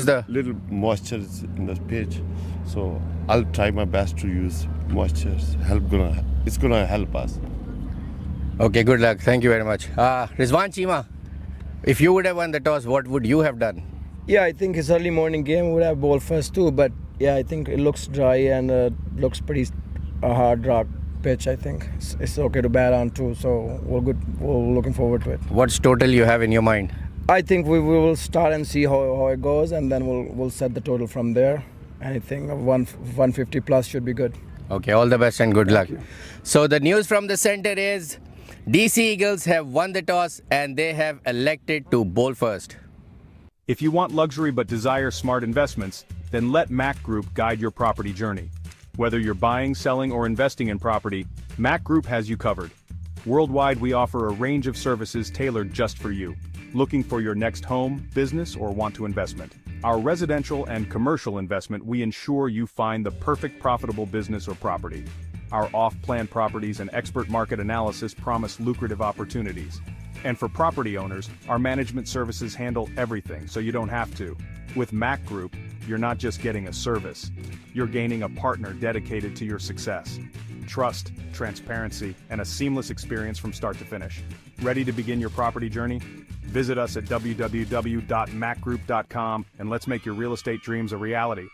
the little moisture is in the pitch, so I'll try my best to use moisture. It's gonna help us. Okay, good luck. Thank you very much. Rizwan Chima, if you would have won the toss, what would you have done? Yeah, I think his early morning game would have bowled first too, but yeah, I think it looks dry and looks pretty hard rock pitch. I think it's okay to bat on too, so we're looking forward to it. What's total you have in your mind? I think we will start and see how it goes, and then we'll set the total from there. Anything of 150 plus should be good. Okay, all the best and good luck. So the news from the center is DC Eagles have won the toss and they have elected to bowl first. If you want luxury but desire smart investments, then let MAQ Group guide your property journey. Whether you're buying, selling, or investing in property, MAQ Group has you covered. Worldwide, we offer a range of services tailored just for you. Looking for your next home, business, or want to investment? Our residential and commercial investment, we ensure you find the perfect profitable business or property. Our off-plan properties and expert market analysis promise lucrative opportunities. And for property owners, our management services handle everything so you don't have to. With MAQ Group, you're not just getting a service, you're gaining a partner dedicated to your success. Trust, transparency, and a seamless experience from start to finish. Ready to begin your property journey? Visit us at www.macgroup.com and let's make your real estate dreams a reality.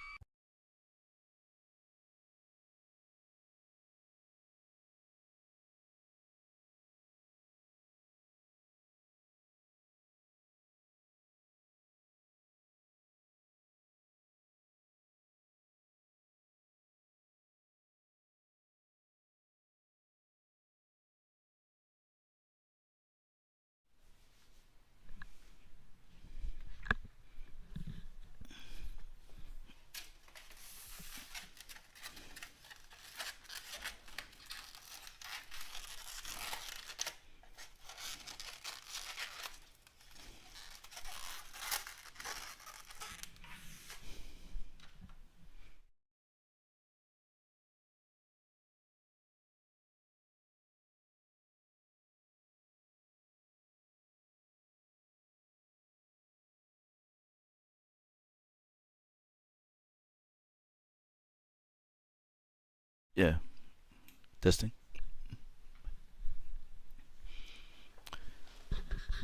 Yeah. Testing.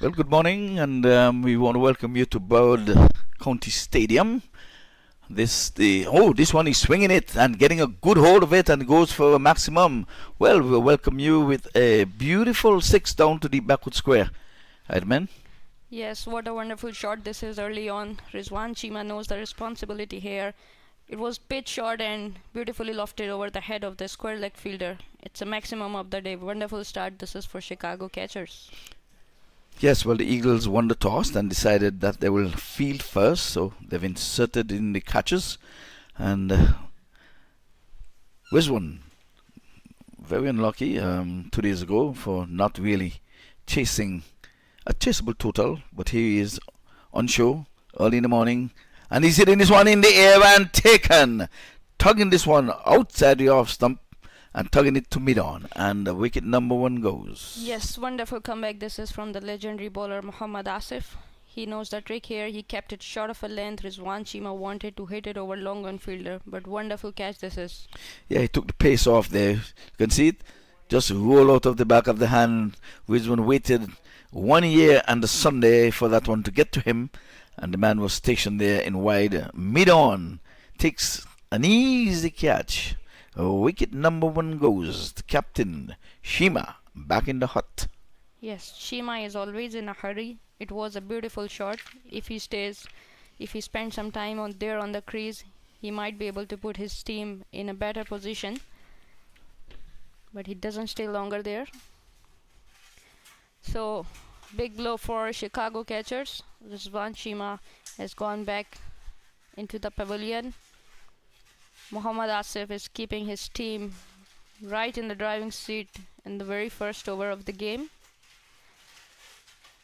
Well, good morning, and we want to welcome you to Broward County Stadium. This one is swinging it and getting a good hold of it and goes for a maximum. Well, we'll welcome you with a beautiful 6 down to the backward square. Edmund? Yes, what a wonderful shot this is early on. Rizwan Chima knows the responsibility here. It was pitch short and beautifully lofted over the head of the square leg fielder. It's a maximum of the day. Wonderful start. This is for Chicago catchers. Yes, well, the Eagles won the toss and decided that they will field first, so they've inserted in the catches. And Wiswan, very unlucky 2 days ago for not really chasing a chaseable total, but he is on show early in the morning. And he's hitting this one in the air and taken. Tugging this one outside the off stump and tugging it to mid-on. And the wicket number 1 goes. Yes, wonderful comeback. This is from the legendary bowler Muhammad Asif. He knows the trick here. He kept it short of a length. Rizwan Chima wanted to hit it over long on fielder. But wonderful catch this is. Yeah, he took the pace off there. You can see it. Just roll out of the back of the hand. Wiswan waited 1 year and a Sunday for that one to get to him. And the man was stationed there in wide mid-on. Takes an easy catch. Wicket number 1 goes. The captain, Shima, back in the hut. Yes, Shima is always in a hurry. It was a beautiful shot. If he spends some time on the crease, he might be able to put his team in a better position. But he doesn't stay longer there. So, big blow for Chicago catchers. Rizwan Chima has gone back into the pavilion. Muhammad Asif is keeping his team right in the driving seat in the very first over of the game.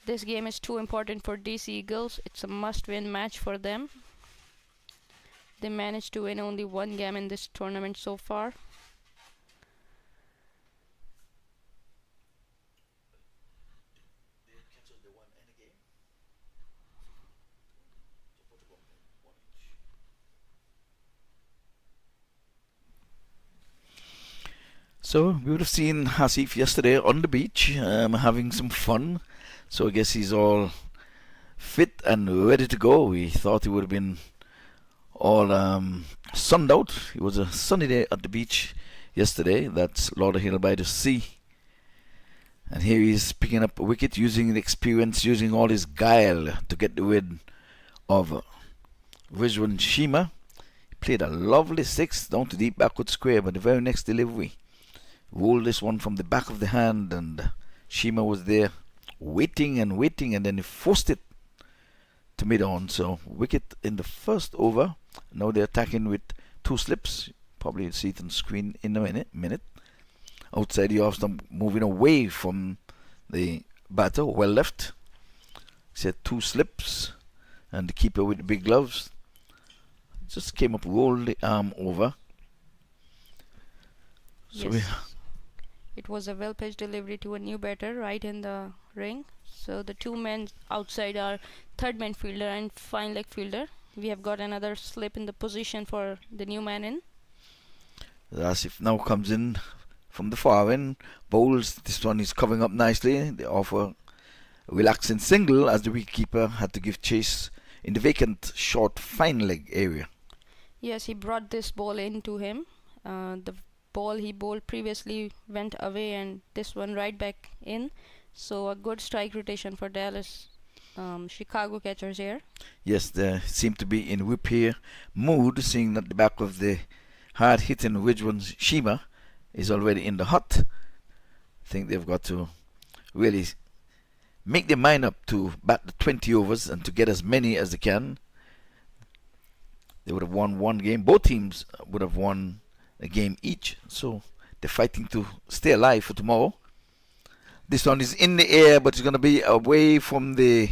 This game is too important for DC Eagles. It's a must-win match for them. They managed to win only 1 game in this tournament so far. So we would have seen Hasif yesterday on the beach, having some fun. So I guess he's all fit and ready to go. We thought he would have been all sunned out. It was a sunny day at the beach yesterday. That's Lauderhill by the sea. And here he is picking up a wicket, using the experience, using all his guile to get rid of Rizwan Shima. He played a lovely six down to deep backward square, but the very next delivery rolled this one from the back of the hand, and Shima was there waiting and waiting, and then he forced it to mid-on. So wicket in the first over. Now they're attacking with two slips. Probably you'll see it on screen in a minute. Outside the off stump, moving away from the batter, well left. Said two slips, and the keeper with the big gloves just came up, rolled the arm over. So Yes. It was a well-pitched delivery to a new batter right in the ring. So the two men outside are third man fielder and fine leg fielder. We have got another slip in the position for the new man in. Asif now comes in from the far end, bowls. This one is covering up nicely. They offer a relaxing single as the wicketkeeper had to give chase in the vacant short fine leg area. Yes, he brought this ball into him. The ball he bowled previously went away, and this one right back in. So a good strike rotation for Dallas Chicago catchers here. Yes, they seem to be in repair mood, seeing that the back of the hard-hitting Rizwan Shima is already in the hut. I think they've got to really make their mind up to bat the 20 overs and to get as many as they can. They would have won one game. Both teams would have won a game each. So they're fighting to stay alive for tomorrow. This one is in the air, but it's going to be away from the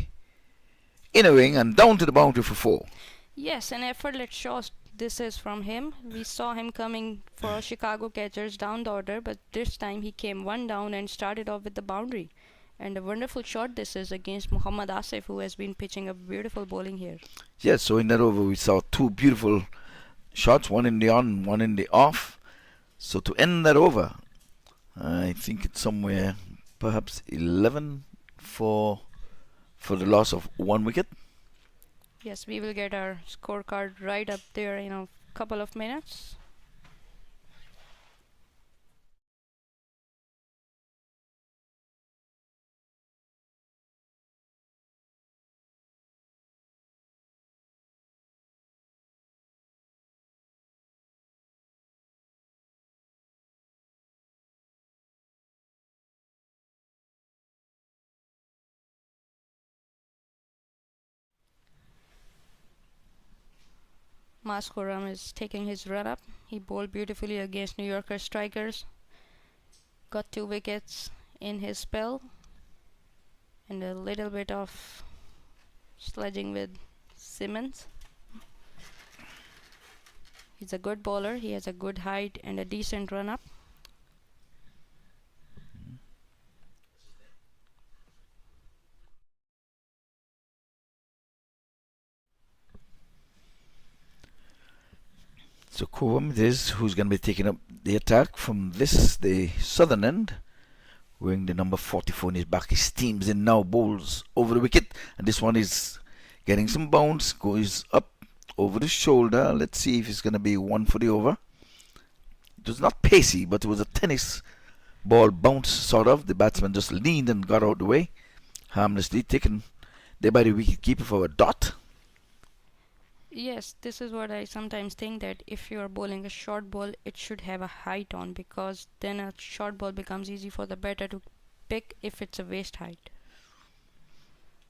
inner ring and down to the boundary for four. Yes, an effortless shot this is from him. We saw him coming for Chicago catchers down the order, but this time he came one down and started off with the boundary. And a wonderful shot this is against Muhammad Asif, who has been pitching a beautiful bowling here. Yes, so in that over we saw two beautiful shots, one in the on, one in the off. So to end that over, I think it's somewhere perhaps 11 for the loss of one wicket. Yes, we will get our scorecard right up there in a couple of minutes. Mascoram is taking his run up. He bowled beautifully against New Yorker strikers. Got 2 wickets in his spell. And a little bit of sledging with Simmons. He's a good bowler. He has a good height and a decent run up. So Coram it is who's going to be taking up the attack from the southern end, wearing the number 44 in his back. He steams in now, bowls over the wicket, and this one is getting some bounce, goes up over the shoulder. Let's see if it's going to be one for the over. It was not pacey, but it was a tennis ball bounce, sort of. The batsman just leaned and got out the way, harmlessly taken there by the wicketkeeper for a dot. Yes, this is what I sometimes think, that if you are bowling a short ball, it should have a height on, because then a short ball becomes easy for the batter to pick if it's a waist height.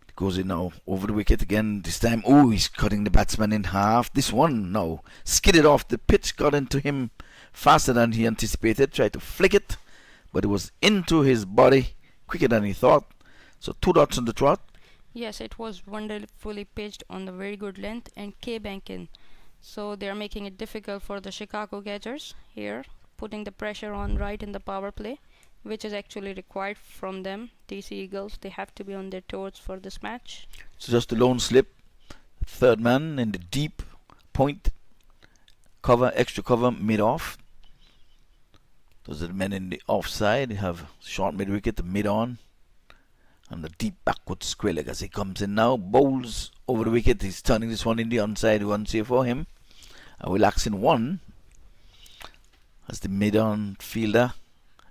It goes in now over the wicket again. This time, oh, he's cutting the batsman in half. This one now skidded off the pitch, got into him faster than he anticipated. Tried to flick it, but it was into his body quicker than he thought. So 2 dots on the trot. Yes, it was wonderfully pitched on the very good length and K-bank in. So they are making it difficult for the Chicago catchers here, putting the pressure on right in the power play, which is actually required from them. DC Eagles, they have to be on their toes for this match. So just a lone slip. Third man in the deep point cover, extra cover, mid-off. Those are the men in the offside. You have short mid wicket, the mid on, and the deep backward square leg as he comes in now. Bowls over the wicket. He's turning this one in the onside. One here for him. A relaxing one as the mid on fielder.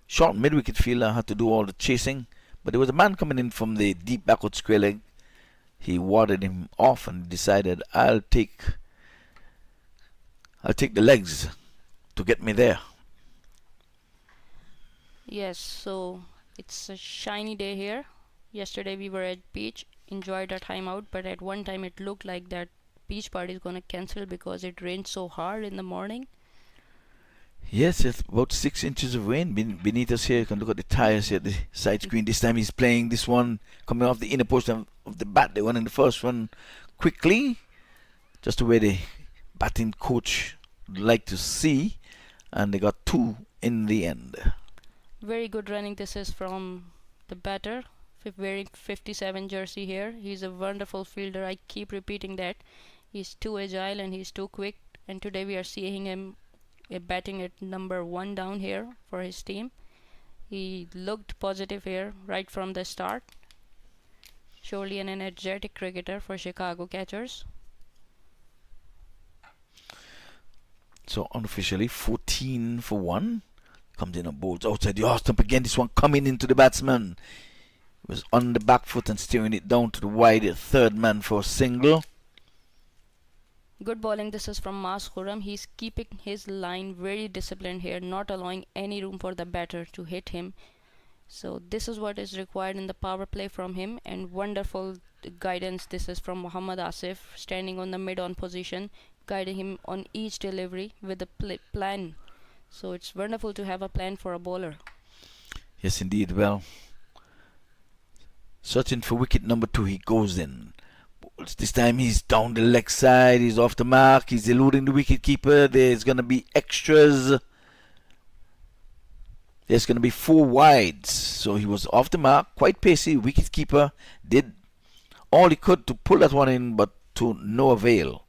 Short mid wicket fielder had to do all the chasing, but there was a man coming in from the deep backward square leg. He warded him off and decided, I'll take the legs to get me there. Yes, so it's a shiny day here. Yesterday we were at beach, enjoyed our time out, but at one time it looked like that beach party is gonna cancel because it rained so hard in the morning. Yes, it's about 6 inches of rain beneath us here. You can look at the tires here at the side screen. This time he's playing this one coming off the inner post of the bat. They won in the first one quickly, just the way the batting coach would like to see, and they got 2 in the end. Very good running this is from the batter, wearing 57 jersey here. He's a wonderful fielder. I keep repeating that. He's too agile and he's too quick, and today we are seeing him batting at number 1 down here for his team. He looked positive here right from the start. Surely an energetic cricketer for Chicago catchers. So unofficially 14 for 1. Comes in and bowls outside the off stump again. This one coming into the batsman. He was on the back foot and steering it down to the wide third man for a single. Good bowling this is from Mas Khurram. He's keeping his line very disciplined here, not allowing any room for the batter to hit him. So this is what is required in the power play from him, and wonderful guidance this is from Mohammad Asif, standing on the mid-on position, guiding him on each delivery with a plan. So it's wonderful to have a plan for a bowler. Yes, indeed. Well, searching for wicket number 2, he goes in. Bowls. This time he's down the leg side. He's off the mark. He's eluding the wicket keeper. There's going to be extras. There's going to be 4 wides. So he was off the mark, quite pacey. Wicket keeper did all he could to pull that one in, but to no avail.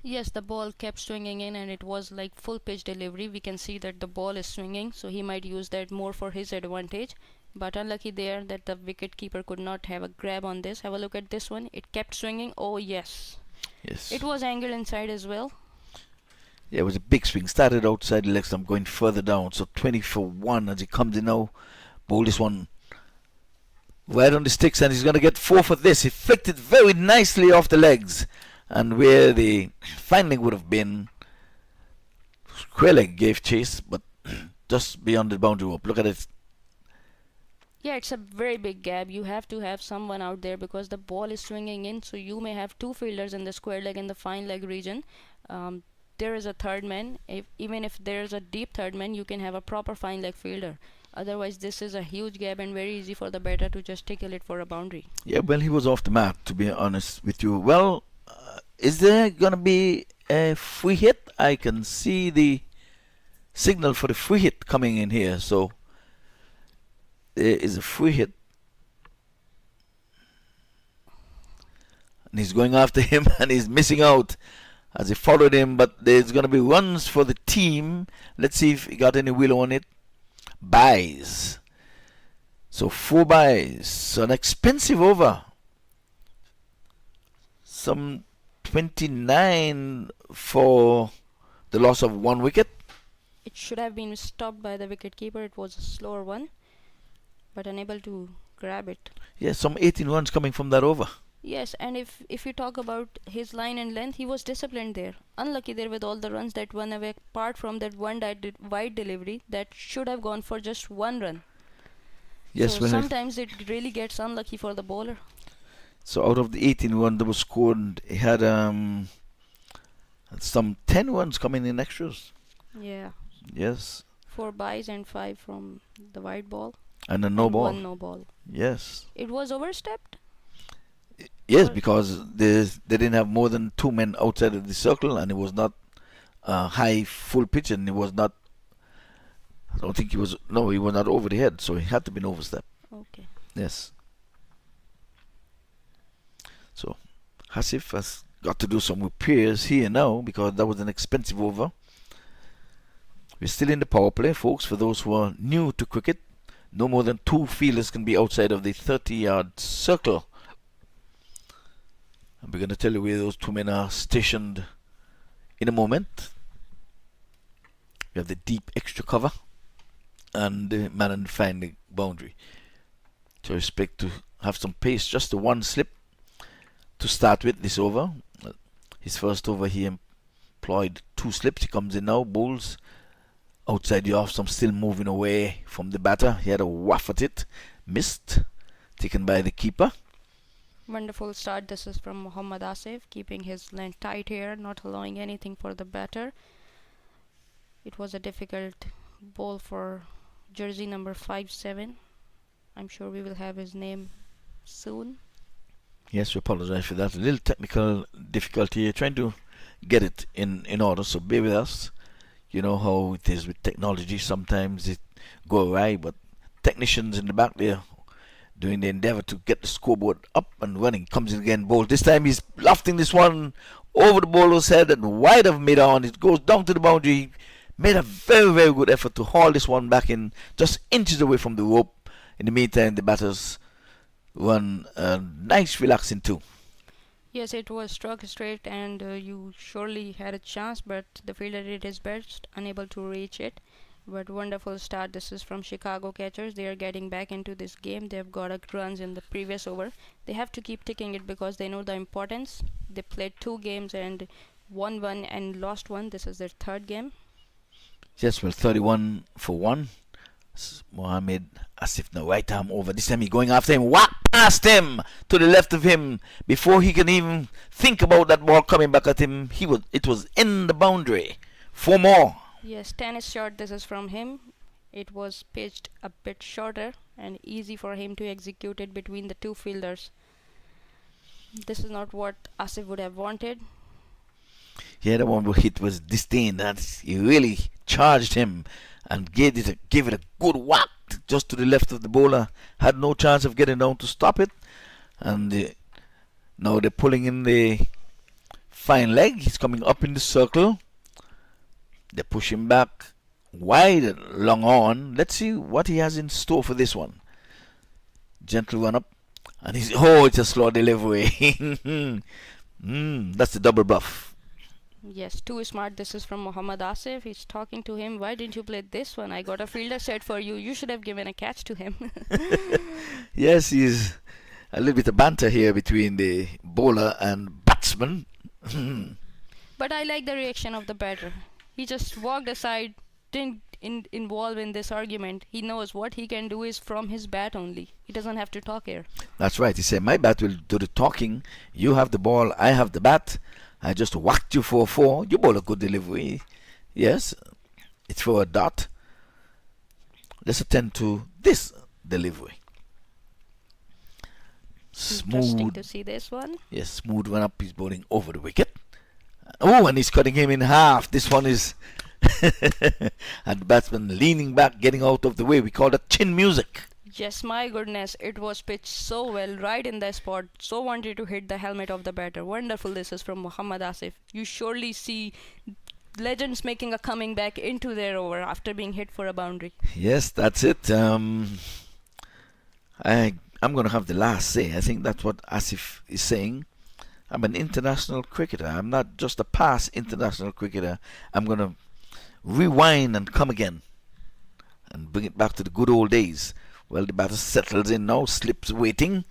Yes, the ball kept swinging in and it was like full pitch delivery. We can see that the ball is swinging, so he might use that more for his advantage. But unlucky there that the wicket keeper could not have a grab on this. Have a look at this one. It kept swinging. Oh yes. Yes. It was angled inside as well. Yeah, it was a big swing. Started outside the leg stump, going further down. So 20 for 1 as he comes in now. Bowl this one right on the sticks, and he's going to get 4 for this. He flicked it very nicely off the legs. And where the finding would have been, square leg gave chase, but just beyond the boundary rope. Look at it. Yeah, it's a very big gap. You have to have someone out there because the ball is swinging in, so you may have 2 fielders in the square leg and the fine leg region. There is a third man. Even if there is a deep third man, you can have a proper fine leg fielder. Otherwise, this is a huge gap and very easy for the batter to just tickle it for a boundary. Yeah, well, he was off the mark, to be honest with you. Well, is there going to be a free hit? I can see the signal for the free hit coming in here. So there is a free hit. And he's going after him and he's missing out as he followed him. But there's going to be runs for the team. Let's see if he got any wheel on it. Buys. So 4 buys. So an expensive over. Some 29 for the loss of 1 wicket. It should have been stopped by the wicket keeper. It was a slower one, but unable to grab it. Yes, some 18 runs coming from that over. Yes, and if you talk about his line and length, he was disciplined there. Unlucky there with all the runs that won away, apart from that one wide delivery that should have gone for just 1 run. Yes, so well, sometimes it really gets unlucky for the bowler. so out of the 18 runs that was scored, he had some 10 runs coming in extras. Yeah. Yes. 4 buys and 5 from the wide ball. And a no and ball. 1 no ball. Yes. It was overstepped. Yes, because they didn't have more than 2 men outside of the circle, and it was not high full pitch, and it was not. I don't think he was. No, he was not over the head, so he had to be overstepped. Okay. Yes. So Hasif has got to do some repairs here now because that was an expensive over. We're still in the power play, folks. For those who are new to cricket, no more than 2 fielders can be outside of the 30-yard circle. And we're going to tell you where those 2 men are stationed in a moment. We have the deep extra cover and the man and find the boundary. So expect to have some pace, just the 1 slip to start with this over. His first over he employed 2 slips. He comes in now, bowls outside the off, some still moving away from the batter. He had a waff at it, missed, taken by the keeper. Wonderful start. This is from Mohammad Asif, keeping his length tight here, not allowing anything for the batter. It was a difficult ball for jersey number 5-7. I'm sure we will have his name soon. Yes, we apologize for that. A little technical difficulty here, trying to get it in order, so bear with us. You know how it is with technology, sometimes it go awry, but technicians in the back there doing the endeavor to get the scoreboard up and running. Comes in again, ball. This time he's lofting this one over the bowler's head and wide of mid-on. It goes down to the boundary. Made a very, very good effort to haul this one back in, just inches away from the rope. In the meantime, the batters run a nice relaxing 2. Yes, it was struck straight and you surely had a chance, but the fielder did his best, unable to reach it. But wonderful start. This is from Chicago catchers. They are getting back into this game. They have got a runs in the previous over. They have to keep ticking it because they know the importance. They played 2 games and won 1 and lost 1. This is their 3rd game. Yes, well, 31 for 1. Mohammad Asif now right arm over. This time he's going after him. Whack past him to the left of him before he can even think about that ball coming back at him. It was in the boundary. 4 more. Yes, tennis shot. This is from him. It was pitched a bit shorter and easy for him to execute it between the 2 fielders. This is not what Asif would have wanted. Yeah, the one hit was disdain. That he really charged him and gave it a good whack just to the left of the bowler. Had no chance of getting down to stop it. And now they're pulling in the fine leg. He's coming up in the circle. They push him back wide and long on. Let's see what he has in store for this one. Gentle run up. And it's a slow delivery. That's the double bluff. Yes, too smart. This is from Mohammad Asif. He's talking to him. Why didn't you play this one? I got a fielder set for you. You should have given a catch to him. Yes, he's a little bit of banter here between the bowler and batsman. But I like the reaction of the batter. He just walked aside, didn't involve in this argument. He knows what he can do is from his bat only. He doesn't have to talk here. That's right. He said, my bat will do the talking. You have the ball, I have the bat. I just whacked you for a 4. You bowl a good delivery. Yes, it's for a dot. Let's attend to this delivery. Interesting Smooth. to see this one. Yes, smooth run up. He's bowling over the wicket. Oh, and he's cutting him in half. This one is... and the batsman leaning back, getting out of the way. We call that chin music. Yes, my goodness, it was pitched so well, right in the spot. So wanted to hit the helmet of the batter. Wonderful. This is from Mohammad Asif. You surely see legends making a coming back into their over after being hit for a boundary. Yes, that's it. I'm going to have the last say. I think that's what Asif is saying. I'm an international cricketer. I'm not just a past international cricketer. I'm going to rewind and come again and bring it back to the good old days. Well, the batter settles in now, slips waiting.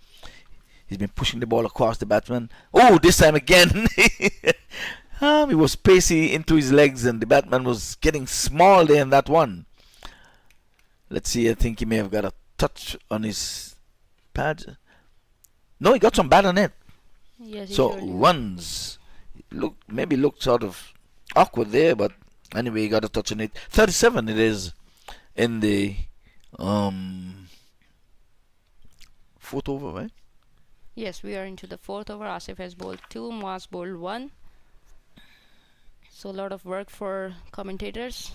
He's been pushing the ball across the batsman. Oh, this time again. He was pacey into his legs and the batsman was getting small there in that one. Let's see, I think he may have got a touch on his pad. No, he got some bat on it. Yes, So runs. Maybe looked sort of awkward there, but anyway, he got a touch on it. 37 it is in the 4th over, right? Yes, we are into the 4th over. Asif has bowled 2, Moaz bowled 1. So a lot of work for commentators.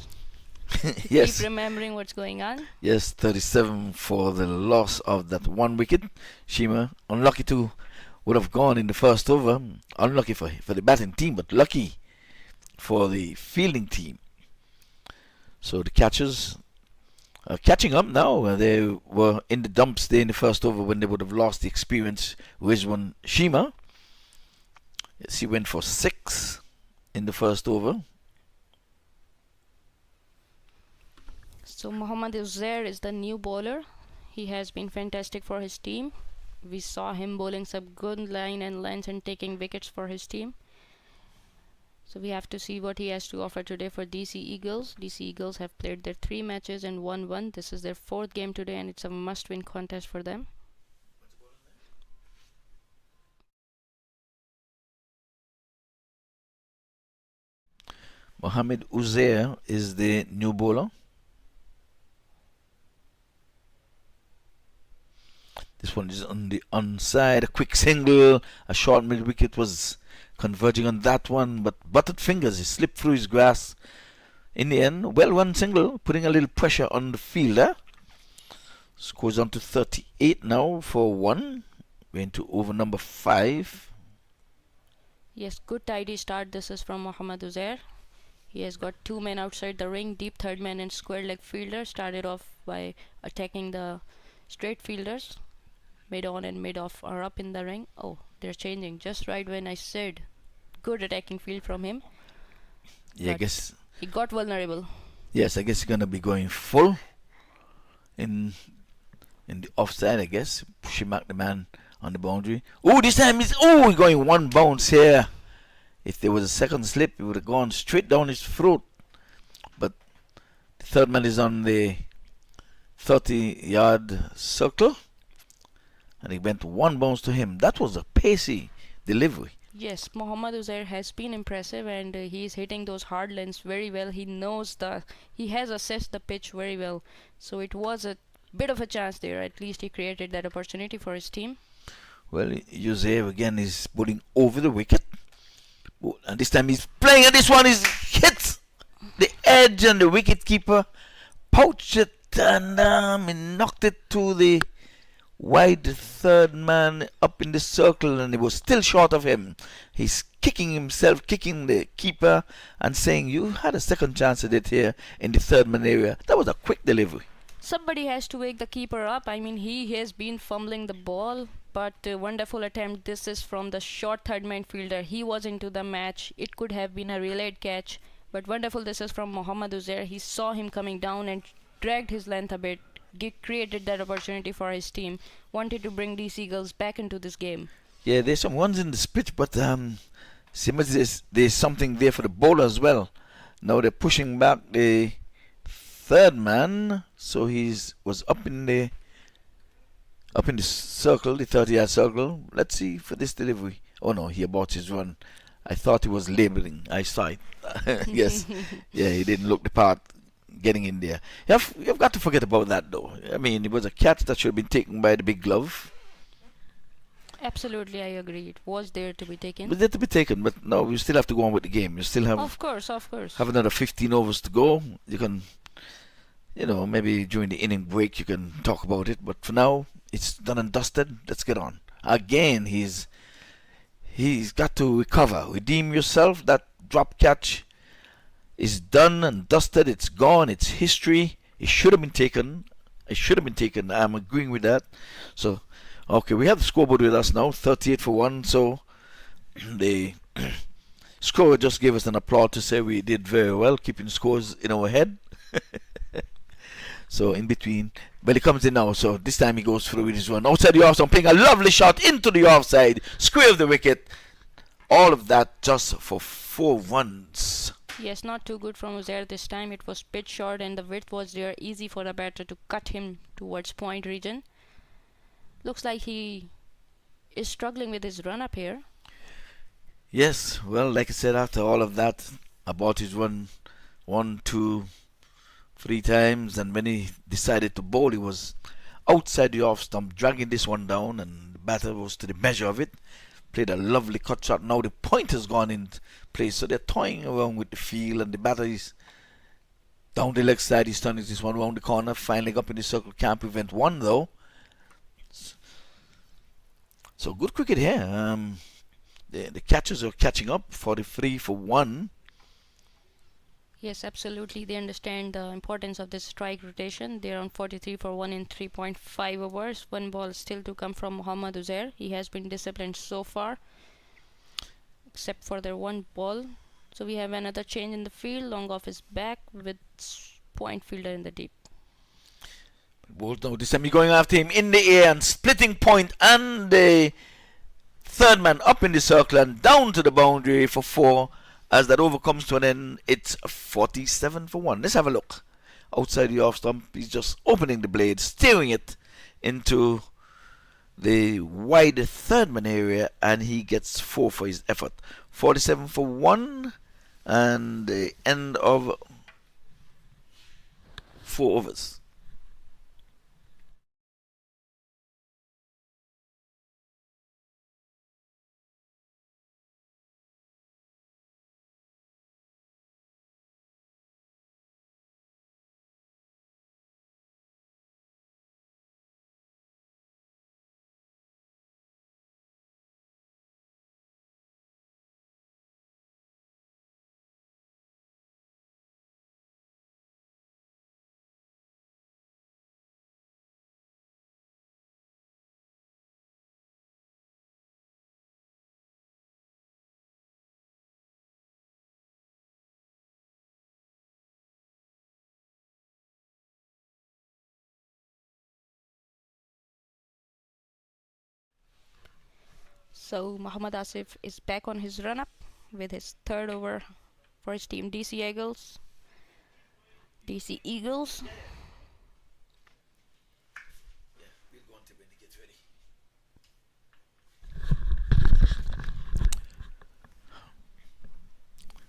Yes. Keep remembering what's going on. Yes, 37 for the loss of that 1 wicket. Shima, unlucky to would have gone in the first over. Unlucky for the batting team, but lucky for the fielding team. So the catchers are catching up now. They were in the dumps there in the first over when they would have lost the experience. Rizwan Shima. Yes, he went for 6 in the first over. So Mohammad Uzair is the new bowler. He has been fantastic for his team. We saw him bowling some good line and lengths and taking wickets for his team. So we have to see what he has to offer today for DC Eagles. DC Eagles have played their 3 matches and won 1. This is their 4th game today and it's a must-win contest for them. Mohammad Uzair is the new bowler. This one is on the onside. A quick single. A short mid wicket was converging on that one, but buttered fingers. He slipped through his grass. In the end, well run single, putting a little pressure on the fielder. Scores on to 38 now for 1. We're into over number 5. Yes, good tidy start. This is from Mohammad Uzair. He has got 2 men outside the ring. Deep third man and square leg fielder. Started off by attacking the straight fielders. Mid on and mid off are up in the ring. Oh, they're changing just right when I said good attacking field from him. Yeah, I But guess. he got vulnerable. Yes, I guess he's gonna be going full in the offside. I guess she marked the man on the boundary. Oh, this time he's going 1 bounce here. If there was a second slip, he would have gone straight down his throat. But the third man is on the 30-yard circle. And he went 1 bounce to him. That was a pacey delivery. Yes, Mohammad Uzair has been impressive and he is hitting those hard lengths very well. He has assessed the pitch very well. So it was a bit of a chance there. At least he created that opportunity for his team. Well, Uzair again is putting over the wicket. And this time he's playing, and this one is hit the edge, and the wicket keeper pouched it, and he knocked it to the wide third man up in the circle, and it was still short of him. He's kicking himself, kicking the keeper, and saying, "You had a second chance at it here in the third man area." That was a quick delivery. Somebody has to wake the keeper up. I mean, he has been fumbling the ball, but wonderful attempt. This is from the short third man fielder. He was into the match. It could have been a relayed catch, but wonderful. This is from Mohammad Uzair. He saw him coming down and dragged his length a bit. Created that opportunity for his team. Wanted to bring these Eagles back into this game. Yeah, there's some runs in the pitch, but seems there's something there for the bowler as well. Now they're pushing back the third man, so was up in the circle, the 30-yard circle. Let's see for this delivery. Oh no, he aborts his run. I thought he was labeling. I saw it. Yes, yeah, he didn't look the part getting in there. You've got to forget about that though. I mean, it was a catch that should have been taken by the big glove. Absolutely, I agree. It was there to be taken. It was there to be taken, but no, you still have to go on with the game. You still have Of course. have another 15 overs to go. You can, maybe during the inning break you can talk about it. But for now, it's done and dusted. Let's get on. Again, he's got to recover, redeem yourself. That drop catch is done and dusted. It's gone. It's history. It should have been taken. I'm agreeing with that. So, okay, we have the scoreboard with us now. 38 for 1. So the scorer just gave us an applause to say we did very well, keeping scores in our head. So in between, but he comes in now. So this time he goes through with his one outside the offside, playing a lovely shot into the offside, square of the wicket. All of that just for 4 runs. Yes, not too good from Uzair this time. It was pitch short and the width was there, easy for the batter to cut him towards point region. Looks like he is struggling with his run up here. Yes, well, like I said, after all of that, about his run 1, 2, 3 times, and when he decided to bowl, he was outside the off stump, dragging this one down, and the batter was to the measure of it. Played a lovely cut shot. Now the point has gone in place, so they're toying around with the field, and the batter is down the leg side. He's turning this one around the corner, finally up in the circle. Can't prevent one though. So good cricket here. The catchers are catching up. 43 for 1. Yes, absolutely. They understand the importance of this strike rotation. They're on 43 for 1 in 3.5 overs. One ball still to come from Muhammad Uzair. He has been disciplined so far, except for their one ball. So we have another change in the field. Long off is back with point fielder in the deep. Bolt now this time he's going after him in the air and splitting point, and the third man up in the circle and down to the boundary for 4. As that over comes to an end, it's 47 for 1. Let's have a look. Outside the off stump, he's just opening the blade, steering it into the wide third man area, and he gets 4 for his effort. 47 for 1, and the end of 4 overs. So Muhammad Asif is back on his run-up with his third over for his team DC Eagles. DC Eagles.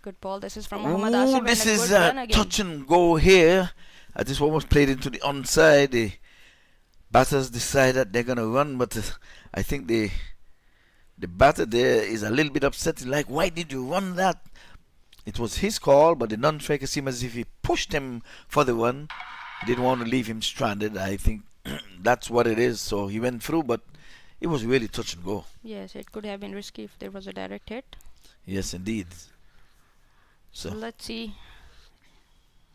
Good ball. This is from Muhammad Asif. This and a is good run again. touch and go here. This one was played into the onside. The batters decide that they're going to run, but I think the batter there is a little bit upset. Like, why did you run that? It was his call, but the non-striker seemed as if he pushed him for the run. He didn't want to leave him stranded. I think that's what it is. So he went through, but it was really touch and go. Yes, it could have been risky if there was a direct hit. Yes, indeed. So let's see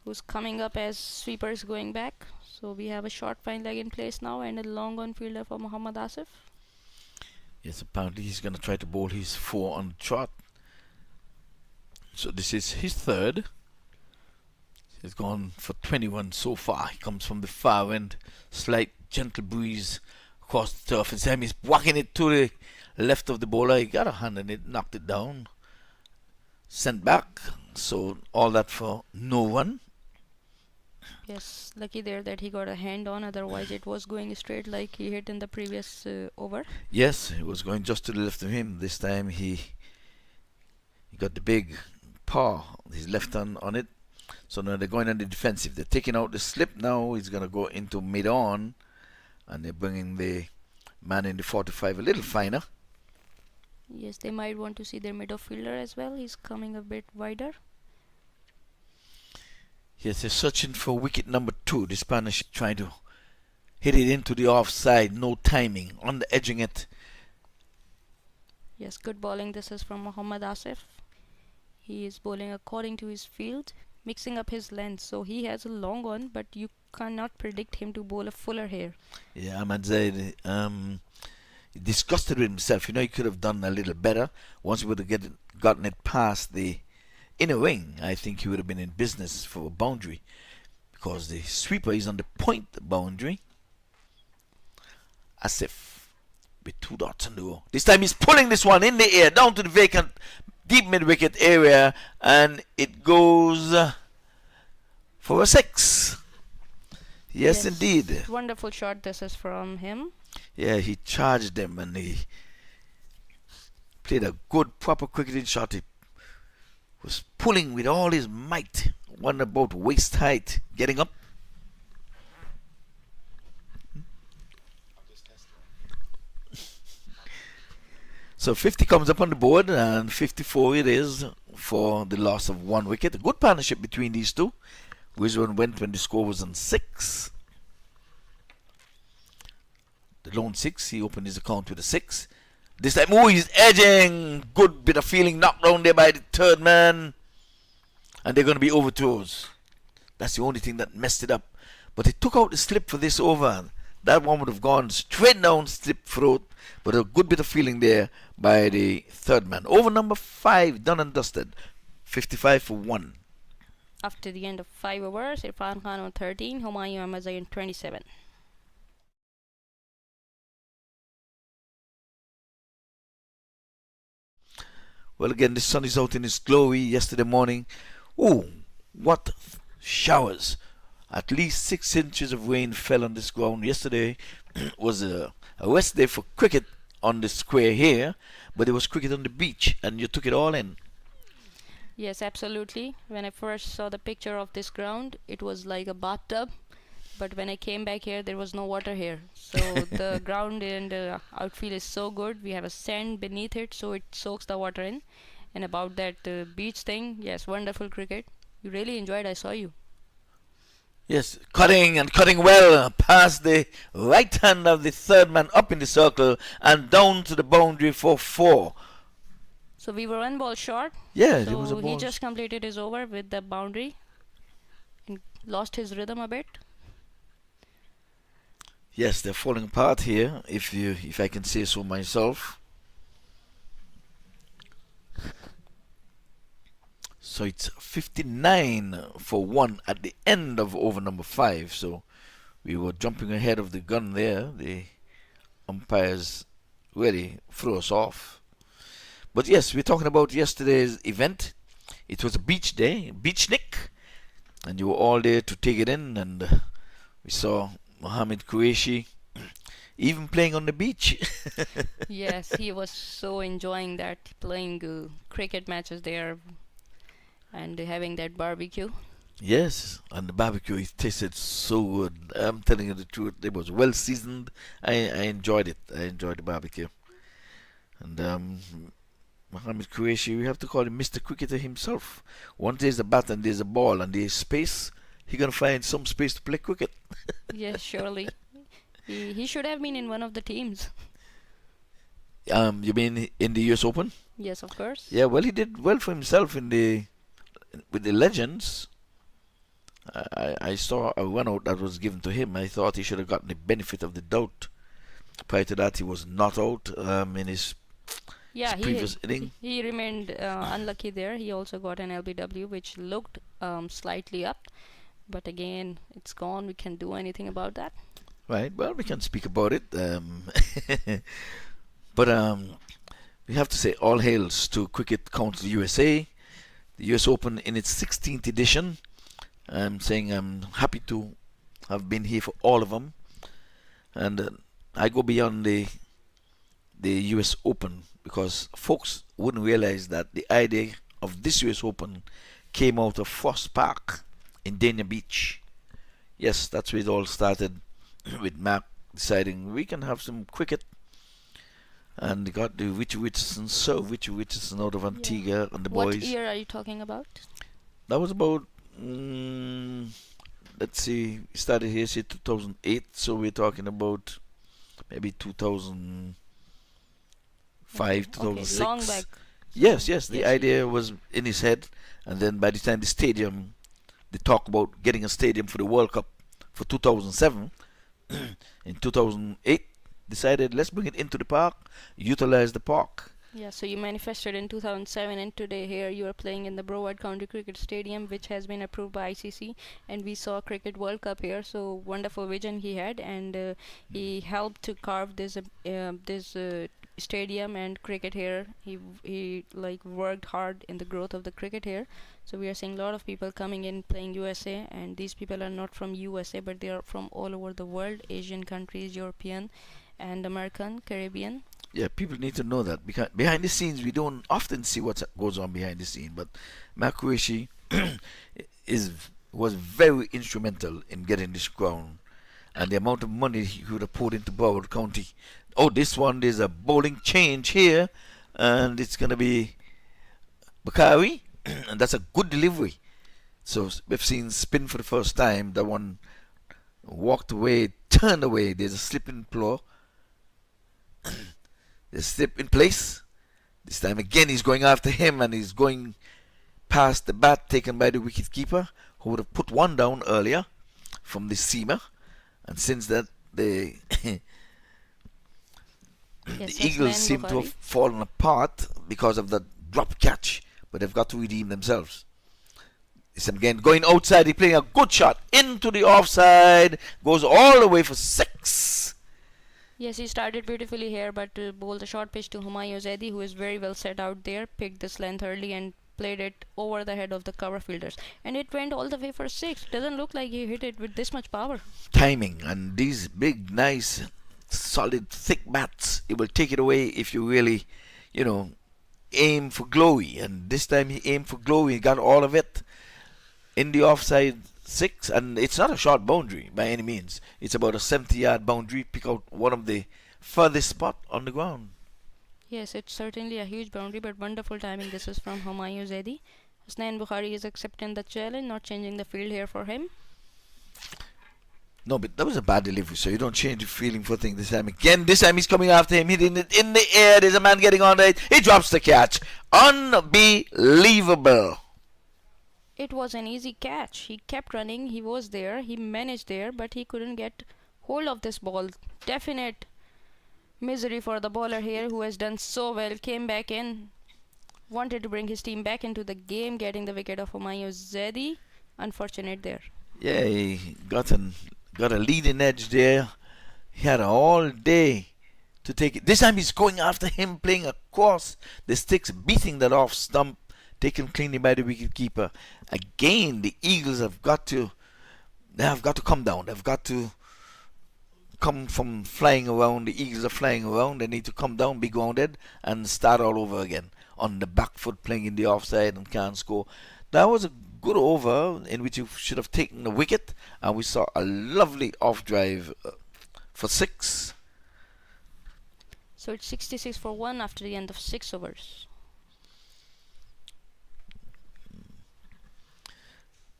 who's coming up as sweepers going back. So we have a short fine leg in place now and a long on fielder for Muhammad Asif. Yes, apparently he's going to try to bowl his 4 on the trot. So this is his third. He's gone for 21 so far. He comes from the far end. Slight gentle breeze across the turf. This time he's whacking it to the left of the bowler. He got a hand in it, knocked it down. Sent back. So all that for no one. Yes, lucky there that he got a hand on, otherwise it was going straight like he hit in the previous over. Yes, it was going just to the left of him. This time he got the big paw, his left hand on it. So now they're going on the defensive. They're taking out the slip now. He's going to go into mid-on, and they're bringing the man in the 45 a little finer. Yes, they might want to see their middle fielder as well. He's coming a bit wider. Yes, they're searching for wicket number 2. The Spanish trying to hit it into the offside. No timing. On the edging it. Yes, good bowling. This is from Muhammad Asif. He is bowling according to his field, mixing up his length. So he has a long one, but you cannot predict him to bowl a fuller here. Yeah, Ahmad Zaid disgusted with himself. You know, he could have done a little better. Once he would have gotten it past the inner wing, I think he would have been in business for a boundary, because the sweeper is on the point boundary. Asif with 2 dots on the row. This time he's pulling this one in the air down to the vacant deep mid wicket area, and it goes for a 6. Yes, indeed. Wonderful shot. This is from him. Yeah, he charged them and he played a good proper cricketing shot. He was pulling with all his might, one about waist height, getting up. So 50 comes up on the board, and 54 it is for the loss of 1 wicket. A good partnership between these two. Which one went when the score was on 6? The lone 6, he opened his account with a 6. This time, he's edging. Good bit of feeling, knocked down there by the third man. and they're going to be overthrows. That's the only thing that messed it up. But he took out the slip for this over. That one would have gone straight down slip throat, but a good bit of feeling there by the third man. Over number 5, done and dusted. 55 for 1. After the end of 5 overs, Irfan Khan on 13, Humayun Ahmadzai on 27. Well, again, the sun is out in its glory yesterday morning. Oh, what showers. At least 6 inches of rain fell on this ground. Yesterday was a rest day for cricket on the square here, but it was cricket on the beach, and you took it all in. Yes, absolutely. When I first saw the picture of this ground, it was like a bathtub. But when I came back here, there was no water here. So the ground in the outfield is so good. We have a sand beneath it, so it soaks the water in. And about that beach thing, yes, wonderful cricket. You really enjoyed. I saw you. Yes, cutting and cutting well past the right hand of the third man up in the circle and down to the boundary for 4. So we were 1 ball short. Yeah, so there was a ball. he just completed his over with the boundary and lost his rhythm a bit. Yes, they're falling apart here, if I can say so myself. So it's 59 for 1 at the end of over number 5. So we were jumping ahead of the gun there. The umpires really threw us off. But yes, we're talking about yesterday's event. It was a beach day, beachnik, and you were all there to take it in. And we saw Mohammed Qureshi even playing on the beach. Yes, he was so enjoying that, playing cricket matches there and having that barbecue. Yes, and the barbecue, it tasted so good. I'm telling you the truth, it was well seasoned. I enjoyed it. I enjoyed the barbecue. And Mohammed Qureshi, we have to call him Mr. Cricketer himself. Once there's a bat and there's a ball and there's space, he's going to find some space to play cricket. Yes, surely. He should have been in one of the teams. You mean in the US Open? Yes, of course. Yeah, well, he did well for himself with the Legends. I saw a run out that was given to him. I thought he should have gotten the benefit of the doubt. Prior to that, he was not out in his previous inning. He remained unlucky there. He also got an LBW, which looked slightly up. But again, it's gone. We can't do anything about that. Right. Well, we can speak about it. But we have to say all hails to Cricket Council USA, the US Open in its 16th edition. I'm saying I'm happy to have been here for all of them. And I go beyond the US Open because folks wouldn't realize that the idea of this US Open came out of Frost Park in Dania Beach. Yes, that's where it all started, with MAQ deciding we can have some cricket. And they got the Richie Richardson out of Antigua and the boys. What year are you talking about? That was about, let's see, we started here, say 2008, so we're talking about maybe 2005, 2006. Okay, long back. Yes, the idea was in his head, and then by the time the stadium, they talk about getting a stadium for the World Cup for 2007. In 2008, decided let's bring it into the park, utilize the park. Yeah, so you manifested in 2007, and today here you are playing in the Broward County Cricket Stadium, which has been approved by ICC, and we saw Cricket World Cup here. So wonderful vision he had, and he helped to carve this stadium and cricket here. He like worked hard in the growth of the cricket here. So we are seeing a lot of people coming in playing USA, and these people are not from USA, but they are from all over the world, Asian countries, European and American, Caribbean. Yeah, people need to know that, because behind the scenes we don't often see what goes on behind the scene. But Makuishi was very instrumental in getting this ground, and the amount of money he would have poured into Broward County. Oh, this one, there's a bowling change here, and it's gonna be Bakari, and that's a good delivery. So we've seen spin for the first time. That one walked away, turned away. There's a slip in floor. There's slip in place. This time again he's going after him, and he's going past the bat taken by the wicketkeeper, who would have put one down earlier from the seamer. And since that, the Yes, the Eagles seem to have fallen apart because of the drop catch, but they've got to redeem themselves. It's again going outside. He's playing a good shot into the offside, goes all the way for 6. Yes, he started beautifully here, but bowled a short pitch to Humayun Zaidi, who is very well set out there, picked this length early and played it over the head of the cover fielders. And it went all the way for 6. Doesn't look like he hit it with this much power. Timing and these big, nice, solid, thick bats, it will take it away if you really, aim for glowy. And this time he aimed for glowy, he got all of it in the offside 6. And it's not a short boundary by any means. It's about a 70-yard boundary. Pick out one of the furthest spot on the ground. Yes, it's certainly a huge boundary, but wonderful timing. This is from Humayun Zaidi. Hasnain Bukhari is accepting the challenge, not changing the field here for him. No, but that was a bad delivery, so you don't change the feeling for things this time. Again, this time he's coming after him, hitting it in the air. There's a man getting on it. He drops the catch. Unbelievable. It was an easy catch. He kept running. He was there. He managed there, but he couldn't get hold of this ball. Definite misery for the bowler here, who has done so well. Came back in. Wanted to bring his team back into the game, getting the wicket of Humayun Zaidi. Unfortunate there. Yeah, he got a leading edge there. He had all day to take it. This time he's going after him, playing across the sticks, beating that off stump, taken cleanly by the wicketkeeper. Again, the Eagles have got to come down. They've got to come from flying around. The Eagles are flying around. They need to come down, be grounded, and start all over again. On the back foot, playing in the offside and can't score. That was a good over in which you should have taken the wicket, and we saw a lovely off drive for 6. So it's 66 for 1 after the end of 6 overs.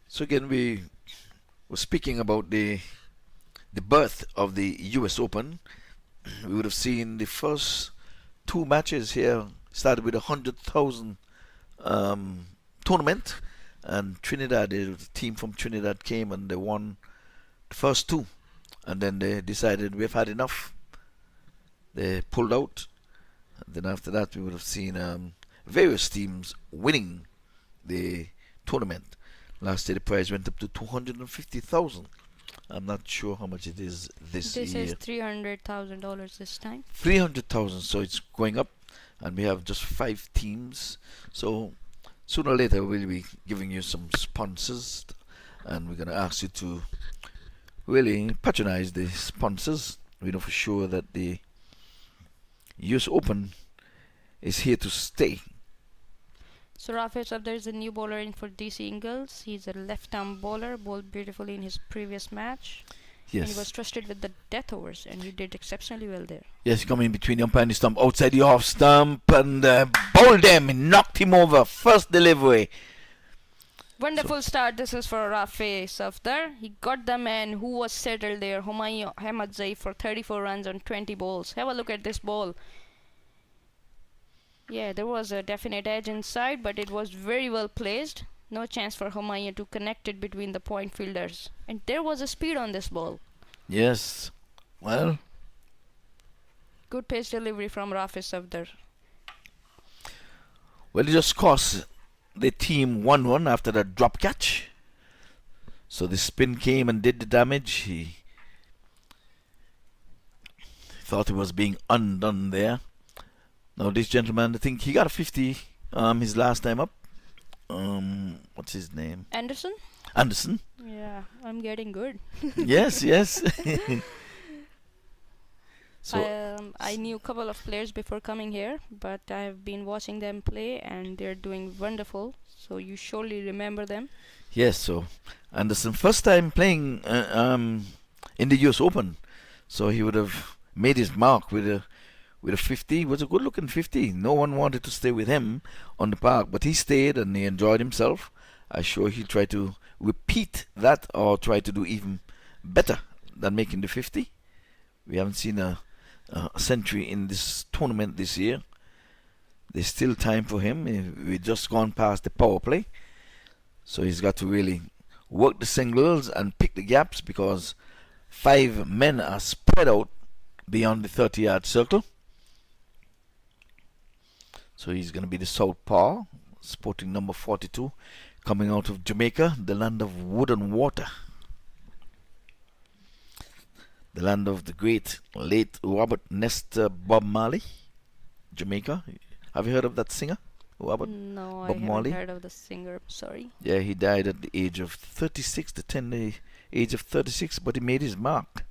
So again, we were speaking about the birth of the US Open. We would have seen the first 2 matches here started with 100,000 tournament, and Trinidad, the team from Trinidad came and they won the first 2, and then they decided we've had enough. They pulled out, and then after that we would have seen various teams winning the tournament. Last year the prize went up to 250,000. I'm not sure how much it is this year. This is $300,000 this time. 300,000, so it's going up, and we have just 5 teams. So sooner or later we'll be giving you some sponsors, and we're going to ask you to really patronize the sponsors. We know for sure that the US Open is here to stay. So Rafiq Safdar is a new bowler in for DC Eagles. He's a left-arm bowler, bowled beautifully in his previous match. Yes. And he was trusted with the death overs, and he did exceptionally well there. Yes, coming in between the umpire and the stump, outside the off stump, and bowled him, knocked him over. First delivery. Wonderful start. This is for Rafiq Safdar. He got the man who was settled there, Humayun Zaidi, for 34 runs on 20 balls. Have a look at this ball. Yeah, there was a definite edge inside, but it was very well placed. No chance for Humayun to connect it between the point fielders. And there was a speed on this ball. Yes. Well, good pace delivery from Rafiq Safdar. Well, it just cost the team 1-1 after that drop catch. So the spin came and did the damage. He thought he was being undone there. Now this gentleman, I think he got a 50 his last time up. What's his name? Anderson? Anderson. Yeah, I'm getting good. Yes, yes. So I knew a couple of players before coming here, but I have been watching them play and they're doing wonderful. So you surely remember them. yes, so Anderson first time playing in the US Open, so he would have made his mark with a 50. It was a good looking 50. No one wanted to stay with him on the park, but he stayed and he enjoyed himself. I'm sure he'll try to repeat that or try to do even better than making the 50. We haven't seen a century in this tournament this year. There's still time for him. We've just gone past the power play. So he's got to really work the singles and pick the gaps because 5 men are spread out beyond the 30-yard circle. So he's going to be the southpaw, sporting number 42, coming out of Jamaica, the land of wood and water. The land of the great late Robert Nesta Bob Marley, Jamaica. Have you heard of that singer? Robert No, I Bob haven't Marley? heard of the singer. Sorry. Yeah, he died at the age of 36, the tender age of 36, but he made his mark.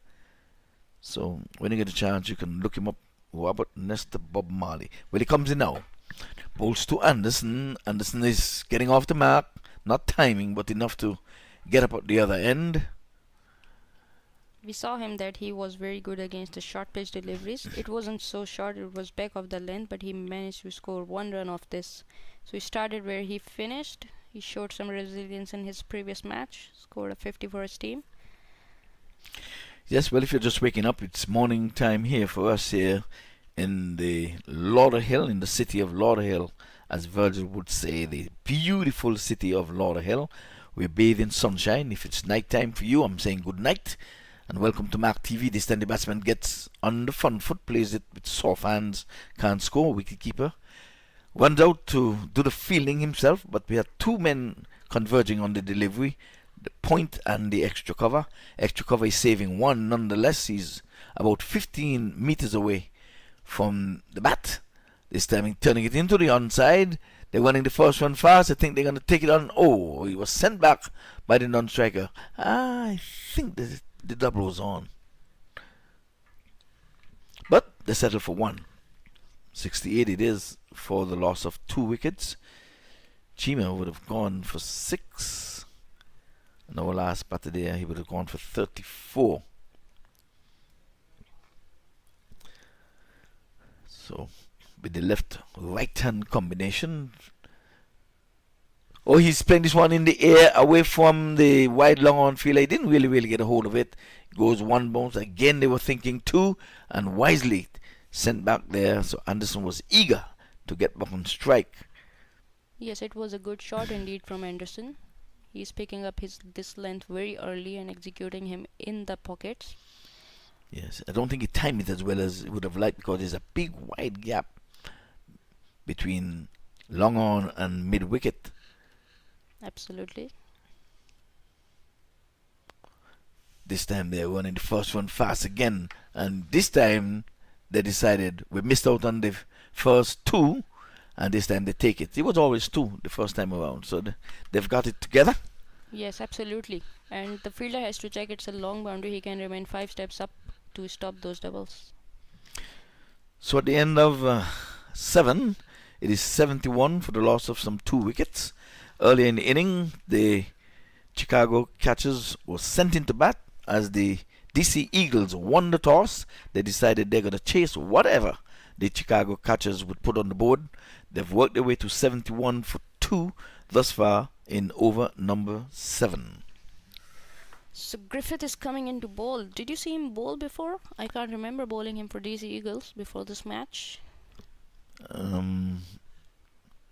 So when you get a chance, you can look him up. Robert Nesta Bob Marley. Well, he comes in now. Bowls to Anderson. Anderson is getting off the mark. Not timing, but enough to get up at the other end. We saw him that he was very good against the short pitch deliveries. It wasn't so short, it was back of the length, but he managed to score 1 run off this. So he started where he finished. He showed some resilience in his previous match, scored a 50 for his team. Yes, well, if you're just waking up, it's morning time here for us here in the Lauderhill, in the city of Lauderhill, as Virgil would say, the beautiful city of Lauderhill. We bathe in sunshine. If it's night time for you, I'm saying good night. And welcome to MAQ TV. This time the batsman gets on the front foot, plays it with soft hands, can't score. Wicketkeeper runs out to do the fielding himself, but we had 2 men converging on the delivery, the point and the extra cover. Extra cover is saving 1 nonetheless. He's about 15 meters away from the bat. This time he's turning it into the onside. They're running the first one fast. I think they're going to take it on. Oh, he was sent back by the non-striker. I think the double was on. But they settled for 1. 68 it is for the loss of 2 wickets. Chima would have gone for 6. And our last batter there, he would have gone for 34. So, with the left-right hand combination. Oh, he's playing this one in the air away from the wide long on field. He didn't really get a hold of it. Goes 1 bounce. Again, they were thinking 2 and wisely sent back there. So Anderson was eager to get back on strike. Yes, it was a good shot indeed from Anderson. He's picking up this length very early and executing him in the pockets. Yes, I don't think he timed it as well as he would have liked because there's a big wide gap between long on and mid wicket. Absolutely. This time they're running the first one fast again, and this time they decided we missed out on the first 2, and this time they take it. It was always 2 the first time around, so they've got it together. Yes, absolutely. And the fielder has to check it's a long boundary. He can remain 5 steps up to stop those doubles. So at the end of 7, it is 71 for the loss of some 2 wickets. Earlier in the inning, the Chicago catchers were sent into bat as the DC Eagles won the toss. They decided they're going to chase whatever the Chicago catchers would put on the board. They've worked their way to 71 for 2 thus far in over number 7. So Griffith is coming into bowl. Did you see him bowl before? I can't remember bowling him for DC Eagles before this match.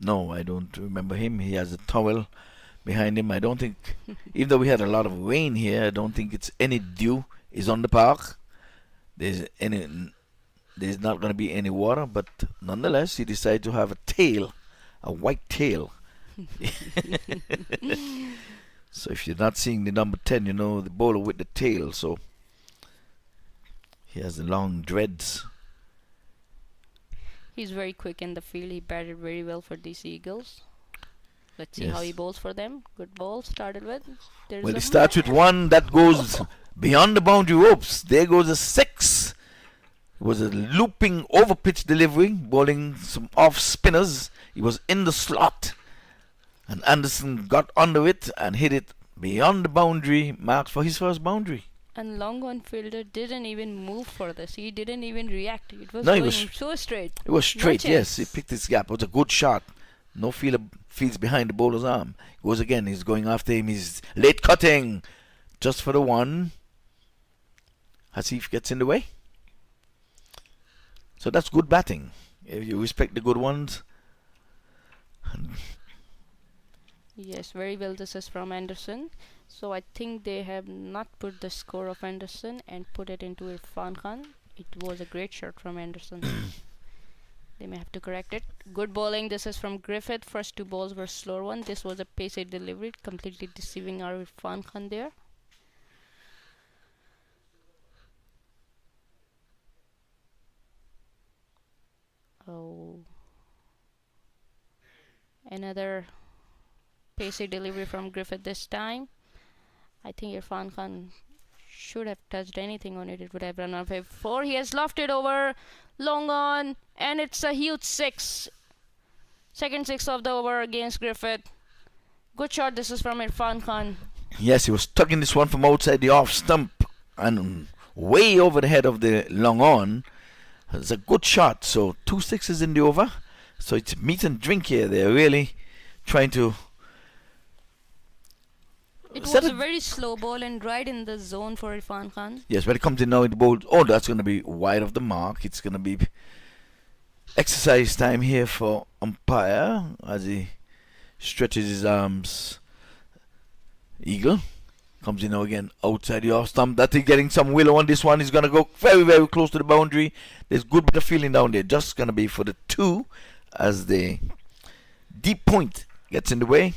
No, I don't remember him. He has a towel behind him. I don't think, even though we had a lot of rain here, I don't think it's any dew is on the park. There's not going to be any water, but nonetheless, he decided to have a tail, a white tail. So if you're not seeing the number 10, you know the bowler with the tail. So he has the long dreads. He's very quick in the field. He batted very well for DC Eagles. Let's see how Yes. he bowls for them. Good ball started with. There's Well, a it starts with 1 that goes beyond the boundary ropes. There goes a 6. It was a looping over pitch delivery, bowling some off spinners. He was in the slot, and Anderson got under it and hit it beyond the boundary marked for his first boundary. And long on fielder didn't even move for this. He didn't even react. It was No, he going was- so straight. It was straight, No yes. He chance. picked his gap. It was a good shot. No fielder feels behind the bowler's arm. Goes again. He's going after him. He's late cutting. Just for the 1. Hasif gets in the way. So that's good batting. If you respect the good ones, Yes, very well. This is from Anderson. So I think they have not put the score of Anderson and put it into Irfan Khan. It was a great shot from Anderson. They may have to correct it. Good bowling. This is from Griffith. First two balls were slower one. This was a pacey delivery, completely deceiving our Irfan Khan there. Oh, another pacey delivery from Griffith this time. I think Irfan Khan should have touched anything on it. It would have run off a 4. He has lofted over, long on, and it's a huge 6. Second 6 of the over against Griffith. Good shot. This is from Irfan Khan. Yes, he was tugging this one from outside the off stump and way over the head of the long on. It's a good shot. So 2 6s in the over. So it's meat and drink here. They're really trying to. It was a very slow ball and right in the zone for Irfan Khan. Yes, when it comes in now in the bowl, oh, that's going to be wide of the mark. It's going to be exercise time here for umpire as he stretches his arms. Eagle comes in now again outside the off stump. That is getting some willow on this one. He's going to go very, very close to the boundary. There's good bit of feeling down there. Just going to be for the 2 as the deep point gets in the way.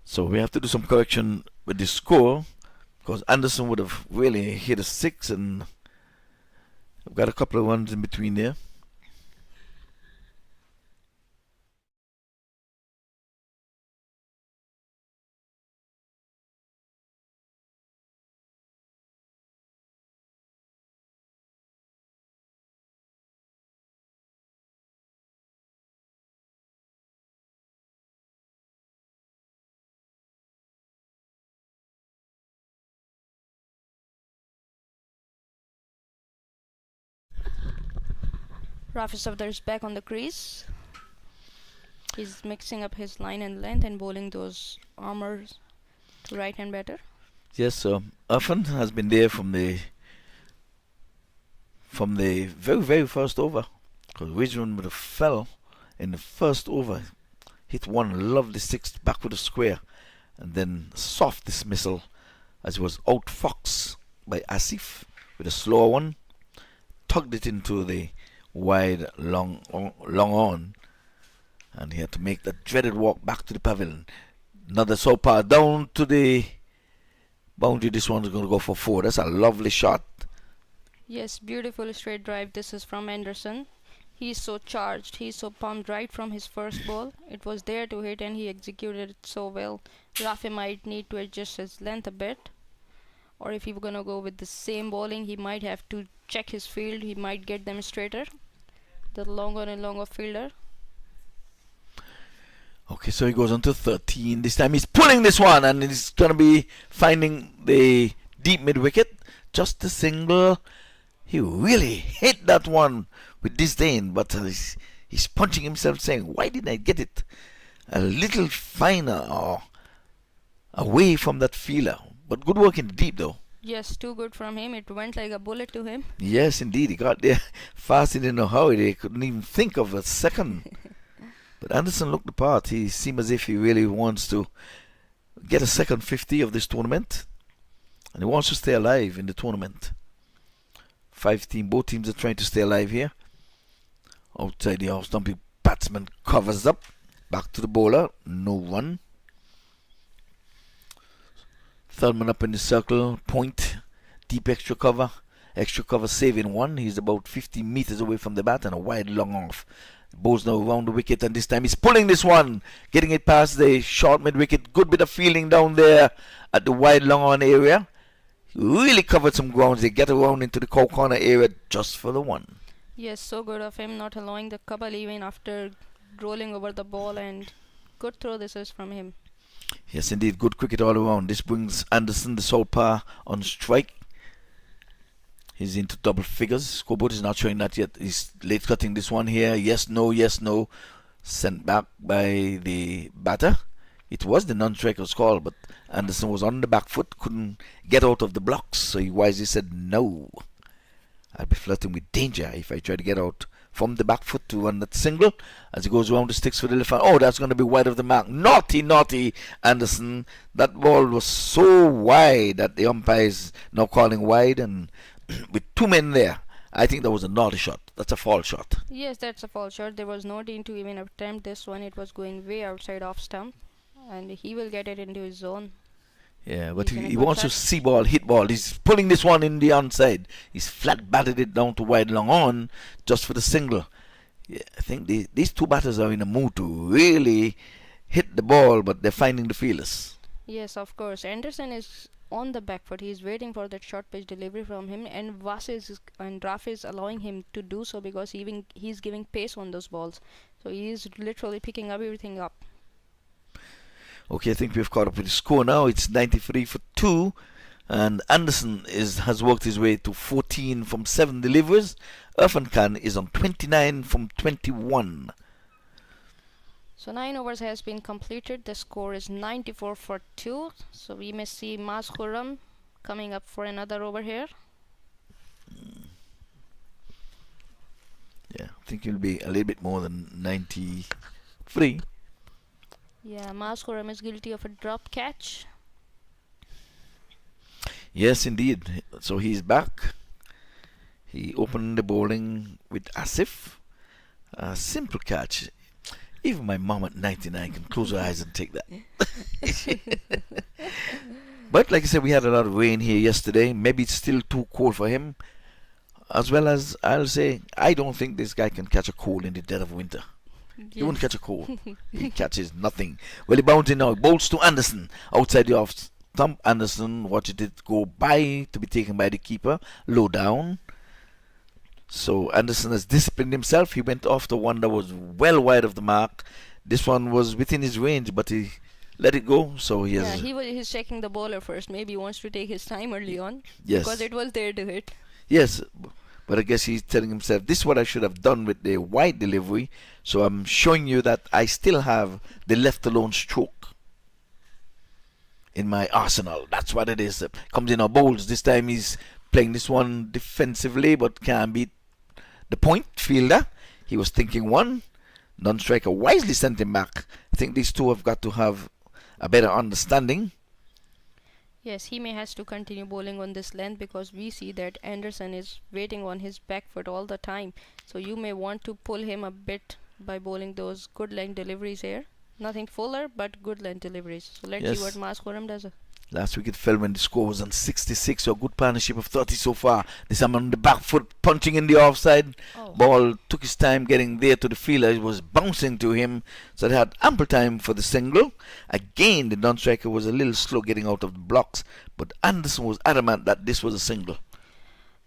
So we have to do some correction with the score because Anderson would have really hit a 6 and I've got a couple of ones in between there. Rafi Safdar is back on the crease. He's mixing up his line and length and bowling those armors to right hand batter. Yes, so Irfan has been there from the very, very first over because Ridgeman would have fell in the first over, hit one lovely 6 back with a square and then soft dismissal as he was outfoxed by Asif with a slower one, tugged it into the wide long on and he had to make that dreaded walk back to the pavilion. Another soapar down to the boundary. This one's going to go for 4. That's a lovely shot. Yes, beautiful straight drive. This is from Anderson. He's so charged. He's so pumped right from his first ball. It was there to hit and he executed it so well. Rafi might need to adjust his length a bit. Or if he were going to go with the same bowling, he might have to check his field. He might get them straighter. The longer and longer fielder. Okay, so he goes on to 13. This time he's pulling this one and he's going to be finding the deep mid wicket. Just a single. He really hit that one with disdain, but he's punching himself saying, why didn't I get it a little finer or away from that fielder? But good work in the deep though. Yes, too good from him. It went like a bullet to him. Yes, indeed. He got there fast. He didn't know how. He couldn't even think of a second. But Anderson looked the part. He seemed as if he really wants to get a second 50 of this tournament. And he wants to stay alive in the tournament. 5 teams, both teams are trying to stay alive here. Outside the off stump, batsman covers up. Back to the bowler. No run. Third man up in the circle. Point. Deep extra cover. Extra cover saving 1. He's about 50 meters away from the bat and a wide long off. Bowls now around the wicket and this time he's pulling this one. Getting it past the short mid wicket. Good bit of feeling down there at the wide long on area. He really covered some grounds. They get around into the corner area just for the 1. Yes, so good of him not allowing the cover even after rolling over the ball, and good throw this is from him. Yes, indeed. Good cricket all around. This brings Anderson, the sole par, on strike. He's into double figures. Scoreboard is not showing that yet. He's late cutting this one here. Yes, no, yes, no. Sent back by the batter. It was the non-striker's call, but Anderson was on the back foot, couldn't get out of the blocks, so he wisely said no. I'd be flirting with danger if I try to get out from the back foot to run that single as he goes around the sticks for the left hand. Oh, that's going to be wide of the mark. Naughty, naughty Anderson. That ball was so wide that the umpire is now calling wide, and with two men there, I think that was a naughty shot. That's a foul shot. Yes, that's a foul shot. There was no need to even attempt this one. It was going way outside off stump, and he will get it into his zone. Yeah, but He's in a he good wants to touch. see ball, hit ball. He's pulling this one in the onside. He's flat batted it down to wide long on just for the single. Yeah, I think these two batters are in a mood to really hit the ball, but they're finding the fielders. Yes, of course. Anderson is on the back foot. He's waiting for that short pitch delivery from him, and Raf is allowing him to do so because he's giving pace on those balls. So he is literally picking up everything up. Okay, I think we've caught up with the score now. It's 93 for 2, and Anderson has worked his way to 14 from 7 deliveries. Irfan Khan is on 29 from 21. So 9 overs has been completed. The score is 94 for 2. So we may see MAQ Khurram coming up for another over here. Yeah, I think he'll be a little bit more than 93. Yeah, MAQ Khurram is guilty of a drop catch. Yes, indeed. So he's back. He opened the bowling with Asif. A simple catch. Even my mom at 99 can close her eyes and take that. But like I said, we had a lot of rain here yesterday. Maybe it's still too cold for him. As well as, I'll say, I don't think this guy can catch a cold in the dead of winter. He won't catch a cold. He catches nothing. Well, he bounds in now. Bowls to Anderson. Outside the off stump. Anderson watched it go by to be taken by the keeper. Low down. So Anderson has disciplined himself. He went off the one that was well wide of the mark. This one was within his range, but he let it go. So he has... Yeah, he's checking the bowler first. Maybe he wants to take his time early on. Yes. Because it was there to hit. Yes, but I guess he's telling himself, this is what I should have done with the wide delivery. So I'm showing you that I still have the left alone stroke in my arsenal. That's what it is. Comes in our bowls. This time he's playing this one defensively, but can't beat the point fielder. He was thinking one. Non-striker wisely sent him back. I think these two have got to have a better understanding. Yes, he may has to continue bowling on this length because we see that Anderson is waiting on his back foot all the time. So you may want to pull him a bit by bowling those good length deliveries here. Nothing fuller, but good length deliveries. So let's see what MAQ Khurram does. Last week it fell when the score was on 66, so a good partnership of 30 so far. This time on the back foot, punching in the offside. Oh. Ball took his time getting there to the fielder. It was bouncing to him, so they had ample time for the single. Again, the non-striker was a little slow getting out of the blocks, but Anderson was adamant that this was a single.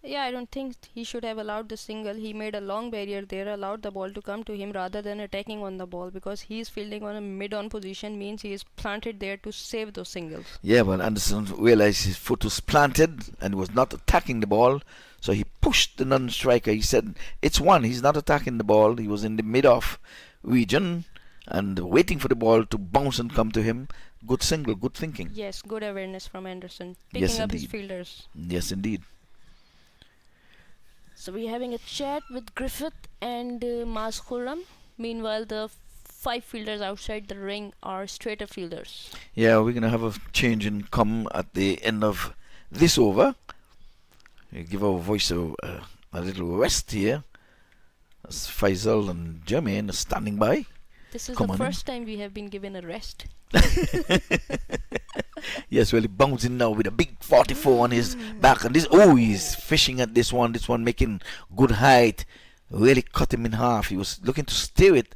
Yeah, I don't think he should have allowed the single. He made a long barrier there, allowed the ball to come to him rather than attacking on the ball, because he is fielding on a mid-on position, means he is planted there to save those singles. Yeah, but Anderson realized his foot was planted and was not attacking the ball, so he pushed the non-striker. He said, it's one, he's not attacking the ball. He was in the mid-off region and waiting for the ball to bounce and come to him. Good single, good thinking. Yes, good awareness from Anderson, picking up his fielders. Yes, indeed. So we're having a chat with Griffith and MAQ Khurram. Meanwhile, the 5 fielders outside the ring are straighter fielders. Yeah, we're going to have a change in come at the end of this over. We give our voice a little rest here. As Faisal and Jermaine are standing by. This is Come the on in. first time we have been given a rest. Yes, well, he bouncing now with a big 44 on his back. And he's fishing at this one making good height. Really cut him in half. He was looking to steer it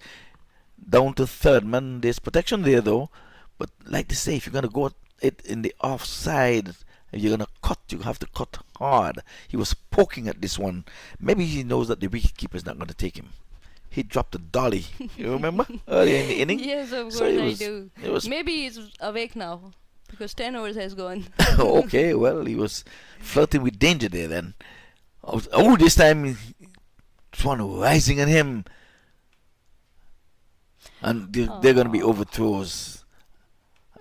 down to third man. There's protection there though. But like they say, if you're going to go it in the offside, if you're going to cut, you have to cut hard. He was poking at this one. Maybe he knows that the wicketkeeper is not going to take him. He dropped a dolly. You remember? Earlier in the inning? Yes, of course So I do. it was Maybe he's awake now because 10 overs has gone. okay, well, he was flirting with danger there then. Oh, this time, this one rising at him. And they're going to be overthrows.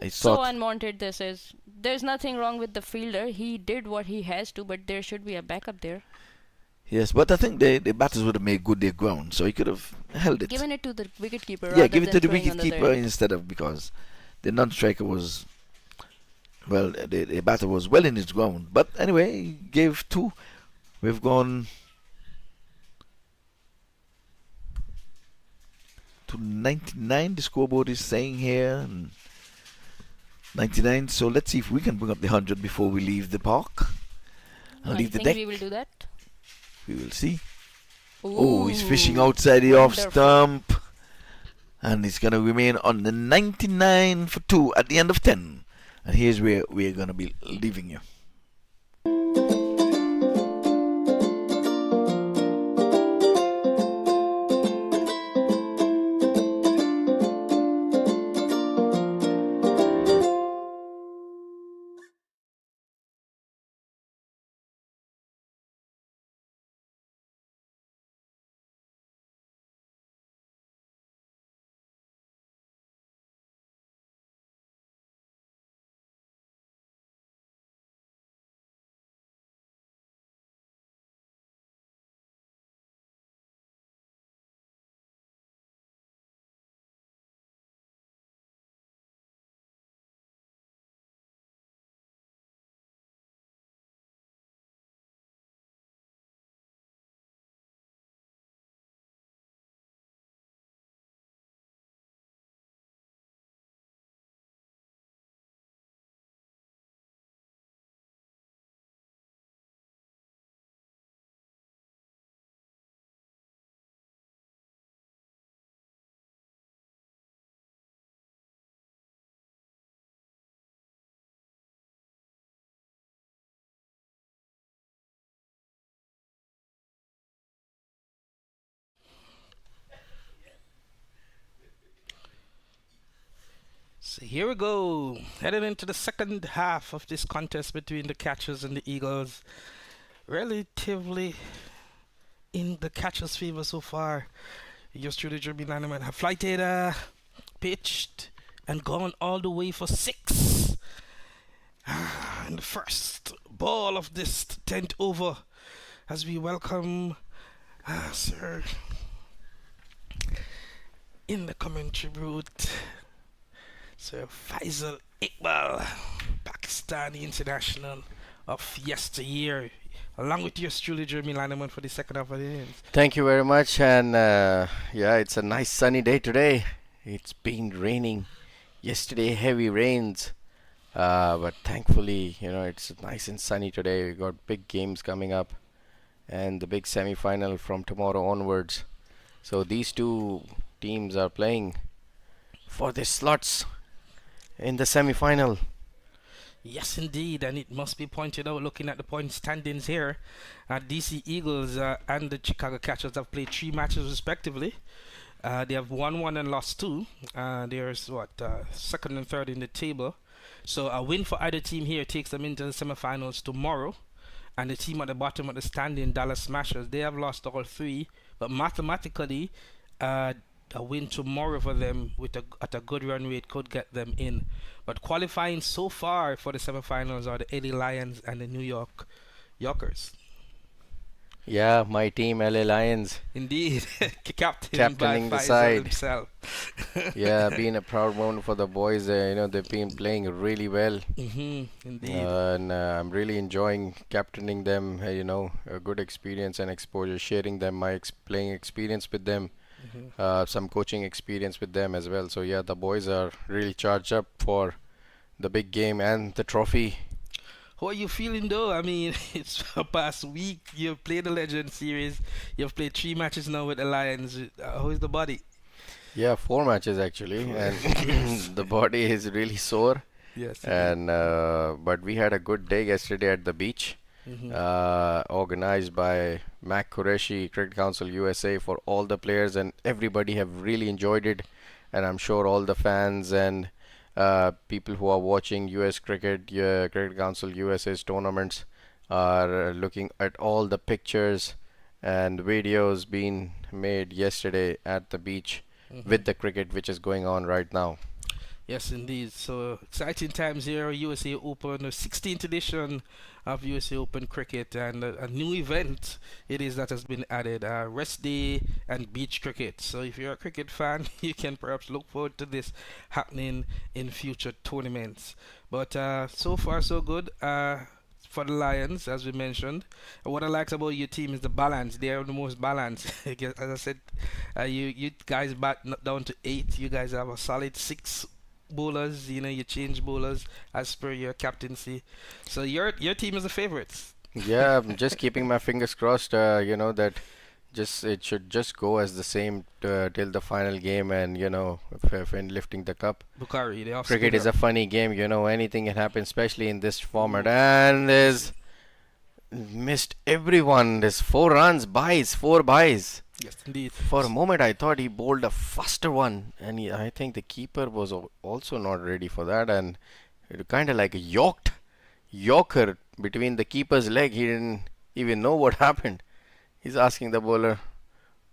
I So thought, unwanted this is. There's nothing wrong with the fielder. He did what he has to, but there should be a backup there. Yes, but I think the batters would have made good their ground, so he could have held it. Given it to the wicketkeeper. Yeah, rather give it than to the throwing on the wicketkeeper third. instead of, because the non-striker was, well, the batter was well in his ground. But anyway, he gave 2. We've gone to 99, the scoreboard is saying here. And 99, so let's see if we can bring up the 100 before we leave the park. And I leave the think deck. we will do that. We will see. Ooh, Oh, he's fishing outside the off wonderful. stump. And it's going to remain on the 99 for 2 at the end of 10. And here's where we're going to be leaving you. So here we go, headed into the second half of this contest between the Catchers and the Eagles. Relatively in the Catchers' favor so far. Yours truly, Jeremy Lanneman, have flighted, pitched, and gone all the way for 6. And the first ball of this 10th over, as we welcome Sir in the commentary booth, Sir Faisal Iqbal, Pakistani international of yesteryear, along with yours truly, Jeremy Lanneman, for the second half of the innings. Thank you very much. And yeah, it's a nice sunny day today. It's been raining yesterday, heavy rains. But thankfully, it's nice and sunny today. We got big games coming up and the big semi-final from tomorrow onwards. So these two teams are playing for their slots in the semi-final. Yes, indeed, and it must be pointed out, looking at the point standings here, DC Eagles and the Chicago Catchers have played 3 matches respectively. They have won 1 and lost 2. There's second and third in the table. So a win for either team here takes them into the semifinals tomorrow. And the team at the bottom of the standing, Dallas Smashers, they have lost all 3, but mathematically, a win tomorrow for them at a good run rate could get them in. But qualifying so far for the semifinals are the LA Lions and the New York Yorkers. Yeah, my team, LA Lions. Indeed, captained by Captaining the Faisal side. himself. Yeah, been a proud moment for the boys. They've been playing really well. Indeed. And I'm really enjoying captaining them. A good experience and exposure, sharing them my playing experience with them. Some coaching experience with them as well. So yeah, the boys are really charged up for the big game and the trophy. How are you feeling though? I mean, it's the past week. You've played the Legend Series. You've played 3 matches now with the Lions. How is the body? Yeah, 4 matches actually, and the body is really sore. Yes. And but we had a good day yesterday at the beach, organized by MAQ Cricket Council USA for all the players, and everybody have really enjoyed it. And I'm sure all the fans and people who are watching USAcricket, Cricket Council USA's tournaments are looking at all the pictures and videos being made yesterday at the beach with the cricket which is going on right now. Yes, indeed. So exciting times here, USA Open, the 16th edition of USA Open Cricket, and a new event it is that has been added: rest day and beach cricket. So if you're a cricket fan, you can perhaps look forward to this happening in future tournaments. But so far so good. For the Lions, as we mentioned, what I like about your team is the balance. They are the most balanced. As I said, you guys bat down to 8. You guys have a solid 6 bowlers. You know, you change bowlers as per your captaincy. So your team is the favorites. Yeah, I'm just keeping my fingers crossed. That just it should just go as the same till the final game, and if in lifting the cup. Bukhari, the off Cricket is spinner. a funny game. Anything can happen, especially in this format. And there's missed everyone. There's 4 runs, buys, 4 buys. Yes, indeed. For a moment, I thought he bowled a faster one, and I think the keeper was also not ready for that, and it kind of like a Yorker between the keeper's leg. He didn't even know what happened. He's asking the bowler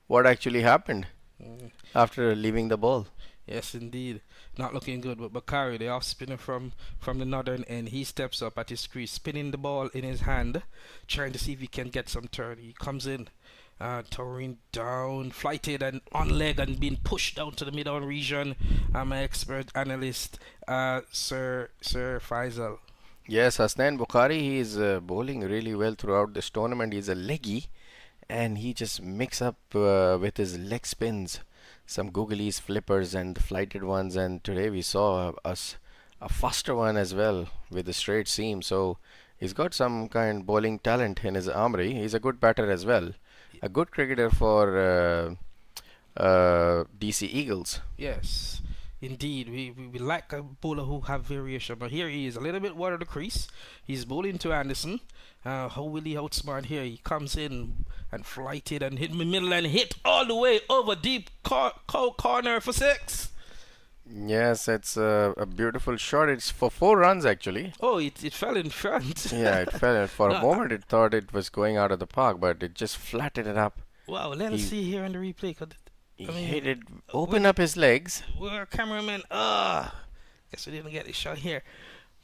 what actually happened Mm. after leaving the ball. Yes, indeed. Not looking good. But Bakari, the off spinner from the northern end, he steps up at his crease, spinning the ball in his hand, trying to see if he can get some turn. He comes in, towering down, flighted and on leg and being pushed down to the mid-on region. My expert analyst, Sir Faisal. Yes, Hasnain Bukhari, he is bowling really well throughout this tournament. He's a leggy, and he just mix up with his leg spins, some googlies, flippers, and the flighted ones. And today we saw a faster one as well with the straight seam. So he's got some kind of bowling talent in his armory. He's a good batter as well. A good cricketer for DC Eagles. Yes, indeed. We like a bowler who have variation, but here he is a little bit wide of the crease. He's bowling to Anderson. How will he outsmart here? He comes in and flighted and hit in the middle and hit all the way over deep corner for 6. Yes, it's a beautiful shot. It's for 4 runs actually. Oh, it fell in front. Yeah, it fell. For No, a moment, it thought it was going out of the park, but it just flattened it up. Wow, let us He- see here in the replay. He I mean, hit it, open up his legs. We're cameraman. Guess we didn't get the shot here.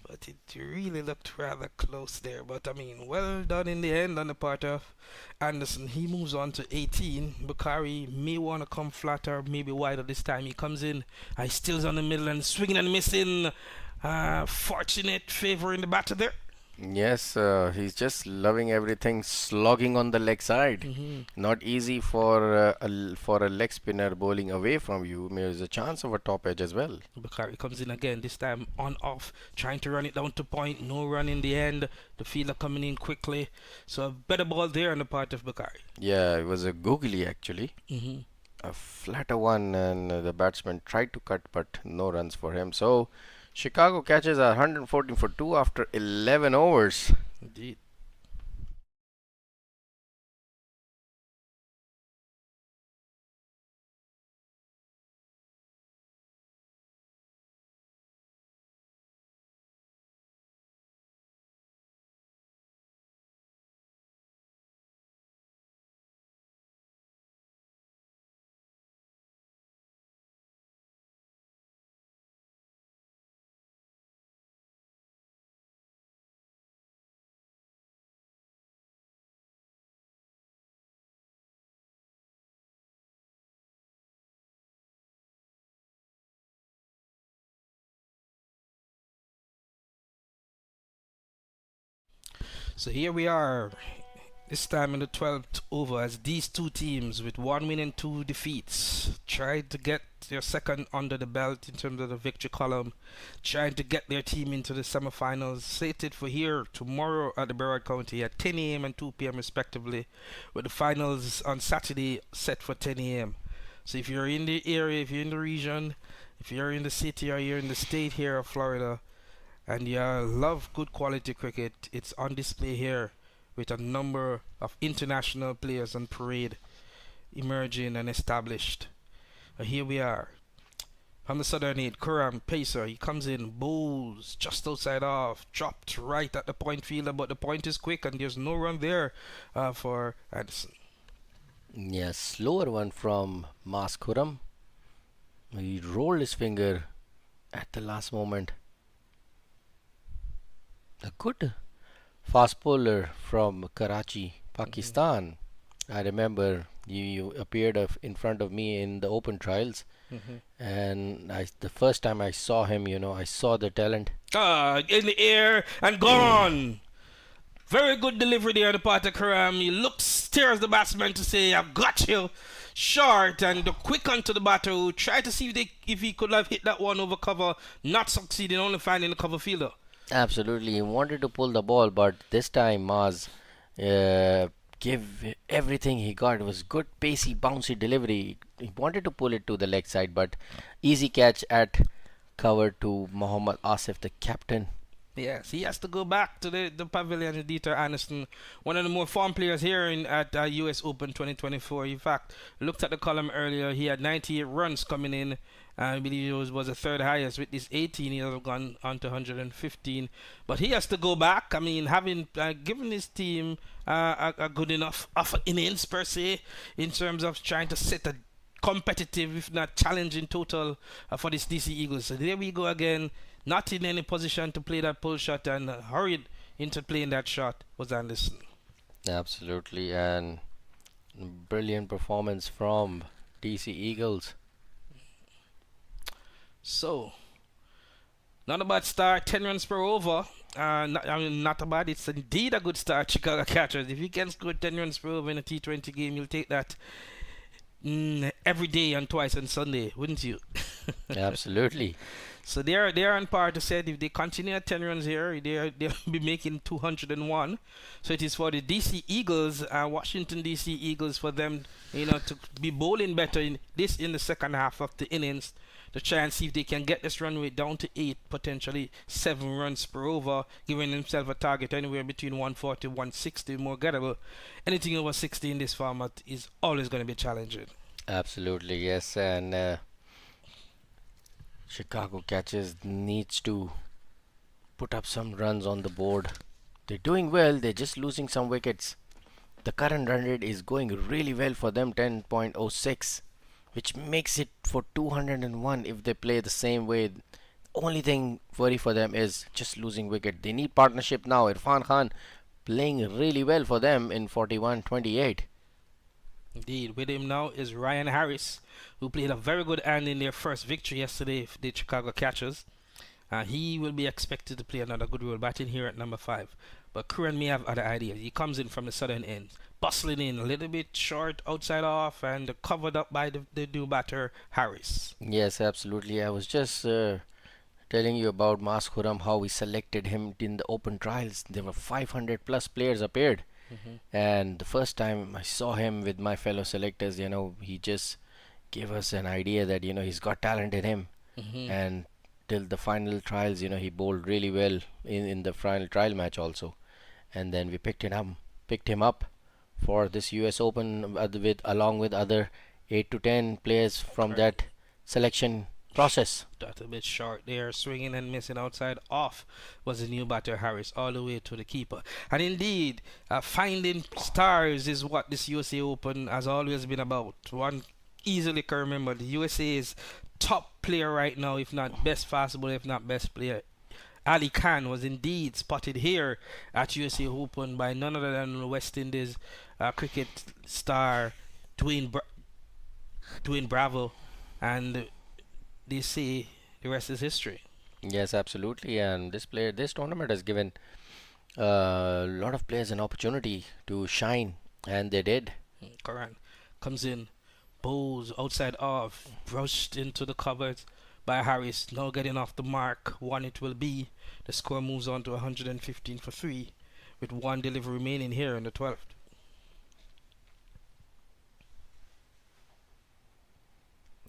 But it really looked rather close there. But I mean, well done in the end on the part of Anderson. He moves on to 18. Bakari may want to come flatter, maybe wider this time. He comes in. He stills on the middle and swinging and missing. Fortunate favor in the batter there. Yes, he's just loving everything, slogging on the leg side. Not easy for a leg spinner bowling away from you. There's a chance of a top edge as well. Bakari comes in again, this time on off, trying to run it down to point. No run in the end. The fielder coming in quickly. So a better ball there on the part of Bakari. Yeah, it was a googly actually. A flatter one, and the batsman tried to cut, but no runs for him. So Chicago catches are 114 for 2 after 11 overs. Indeed. So here we are, this time in the 12th over, as these two teams with 1 win and 2 defeats tried to get their second under the belt in terms of the victory column, trying to get their team into the semifinals, slated for here tomorrow at the Broward County at 10 a.m. and 2 p.m. respectively, with the finals on Saturday set for 10 a.m. So if you're in the area, if you're in the region, if you're in the city or you're in the state here of Florida, and you love good quality cricket, it's on display here with a number of international players on parade emerging and established. Here we are. From the southern end, Kuram Pacer, he comes in, bowls just outside off, dropped right at the point fielder, but the point is quick and there's no run there for Anderson. Yes, slower one from Mas Kuram. He rolled his finger at the last moment. A good fast bowler from Karachi, Pakistan. I remember you appeared in front of me in the open trials, and the first time I saw him, I saw the talent. In the air and gone. Very good delivery there on the part of Karam. He looks, stares the batsman to say, I've got you. Short and quick onto the batter who tried to see if he could have hit that one over cover, not succeeding, only finding the cover fielder. Absolutely, he wanted to pull the ball, but this time Maz gave everything he got. It was good, pacey, bouncy delivery. He wanted to pull it to the leg side, but easy catch at cover to Mohammad Asif, the captain. Yes, he has to go back to the pavilion with Dieter Anderson, one of the more form players here at US Open 2024. In fact, looked at the column earlier, he had 98 runs coming in. I believe it was the third highest. With this 18, he has gone on to 115. But he has to go back. I mean, having given his team a good enough innings per se, in terms of trying to set a competitive, if not challenging total for this DC Eagles. So there we go again. Not in any position to play that pull shot, and hurried into playing that shot was Anderson. Absolutely, and brilliant performance from DC Eagles. So, not a bad start, 10 runs per over. Not a bad, it's indeed a good start, Chicago Catchers. If you can score 10 runs per over in a T20 game, you'll take that every day and twice on Sunday, wouldn't you? Absolutely. So they're on par to say if they continue at 10 runs here, they'll be making 201. So it is for the DC Eagles, Washington DC Eagles, for them, to be bowling better in the second half of the innings, to try and see if they can get this run rate down to 8, potentially 7 runs per over, giving themselves a target anywhere between 140 160, more gettable. Anything over 60 in this format is always going to be challenging. Absolutely, yes, and Chicago Catchers needs to put up some runs on the board. They're doing well, they're just losing some wickets. The current run rate is going really well for them, 10.06, which makes it for 201 if they play the same way. The only thing worry for them is just losing wicket. They need partnership now. Irfan Khan playing really well for them in 41-28. Indeed, with him now is Ryan Harris, who played a very good hand in their first victory yesterday for the Chicago Catchers. He will be expected to play another good role batting here at number 5. But Curran may have other ideas. He comes in from the southern end, bustling in a little bit short, outside off, and covered up by the new batter, Harris. Yes, absolutely. I was just telling you about Mas Khurram, how we selected him in the open trials. There were 500 plus players appeared. And the first time I saw him with my fellow selectors, he just gave us an idea that, he's got talent in him. And till the final trials, he bowled really well in the final trial match also. And then we picked him up for this US Open along with other 8 to 10 players from that selection process. That a bit short there, swinging and missing outside off was the new batter Harris, all the way to the keeper. And indeed, finding stars is what this USA Open has always been about. One easily can remember the USA's top player right now, if not best fast bowler, if not best player, Ali Khan, was indeed spotted here at USA Open by none other than West Indies cricket star Dwayne Bravo, and they say the rest is history. Yes, absolutely. And this tournament has given a lot of players an opportunity to shine, and they did. Correct. Comes in, bowls outside off, brushed into the covers by Harris. Now getting off the mark, 1 it will be. The score moves on to 115 for 3, with 1 delivery remaining here in the 12th.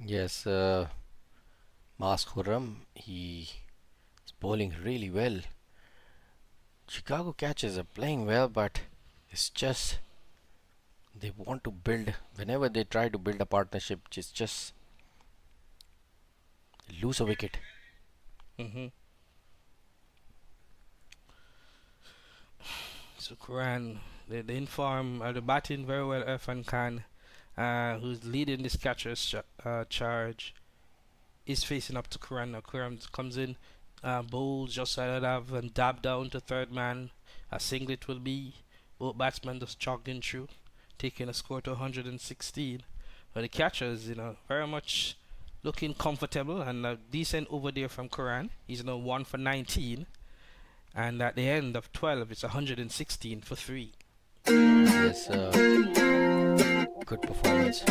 Yes, Mas Khurram, he is bowling really well. Chicago Catchers are playing well, but it's just they want to build. Whenever they try to build a partnership, just lose a wicket. So Quran, they inform the batting very well. Irfan Khan, who's leading this catcher's charge. is facing up to Curran. Now Curran comes in, bowls just side of and dab down to third man. A singlet will be. Both batsmen just jogging through, taking a score to 116. But the catchers, very much looking comfortable and a decent over there from Curran. He's now 1 for 19. And at the end of 12, it's 116 for 3. Yes, good performance.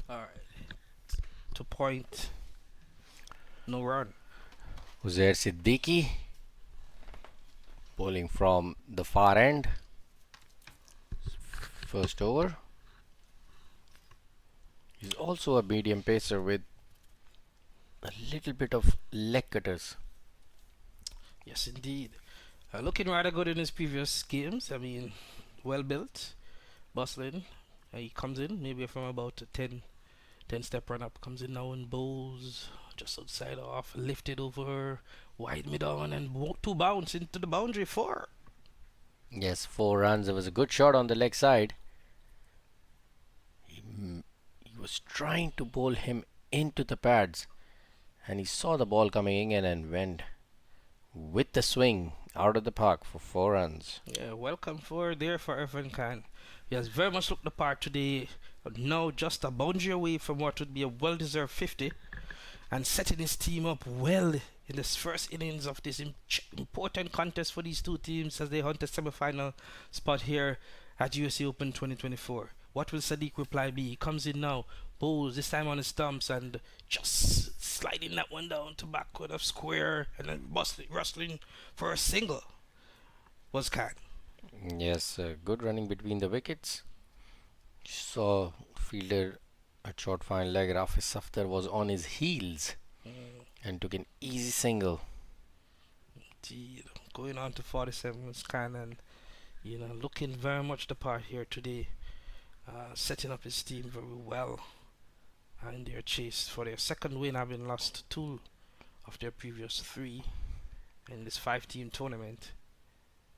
Alright. To point, no run. Uzair Siddiqui bowling from the far end. First over. He's also a medium pacer with a little bit of leg cutters. Yes, indeed. Looking rather good in his previous games. I mean, well built, bustling. He comes in maybe from about a 10 step run up. Comes in now and bowls just outside off, lifted over, wide mid on, and 2 bounce into the boundary. 4. Yes, 4 runs. It was a good shot on the leg side. He was trying to bowl him into the pads, and he saw the ball coming in and went with the swing out of the park for 4 runs. Yeah, welcome for there for Irfan Khan. He has very much looked the part today. Now just a boundary away from what would be a well-deserved 50, and setting his team up well in this first innings of this important contest for these two teams as they hunt a semi-final spot here at USA Open 2024. What will Sadiq reply be? He comes in now, bowls this time on his stumps, and just sliding that one down to backward of square, and then rustling for a single was Khan. Yes, good running between the wickets. Saw fielder at short fine leg Rafi Safdar was on his heels and took an easy single. Indeed. Going on to 47 was Khan, and looking very much the part here today. Setting up his team very well in their chase for their second win, having lost 2 of their previous 3 in this 5-team tournament.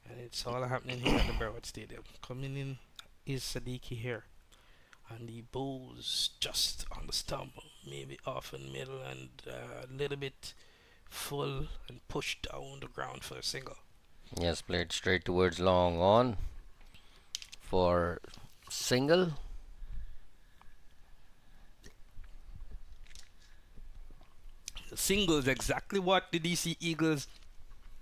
And it's all happening here at the Broward Stadium. Coming in is Siddiqui here, and he bowls just on the stump, maybe off in the middle, and a little bit full and pushed down the ground for a single. Yes, played straight towards long on for single. The single is exactly what the DC Eagles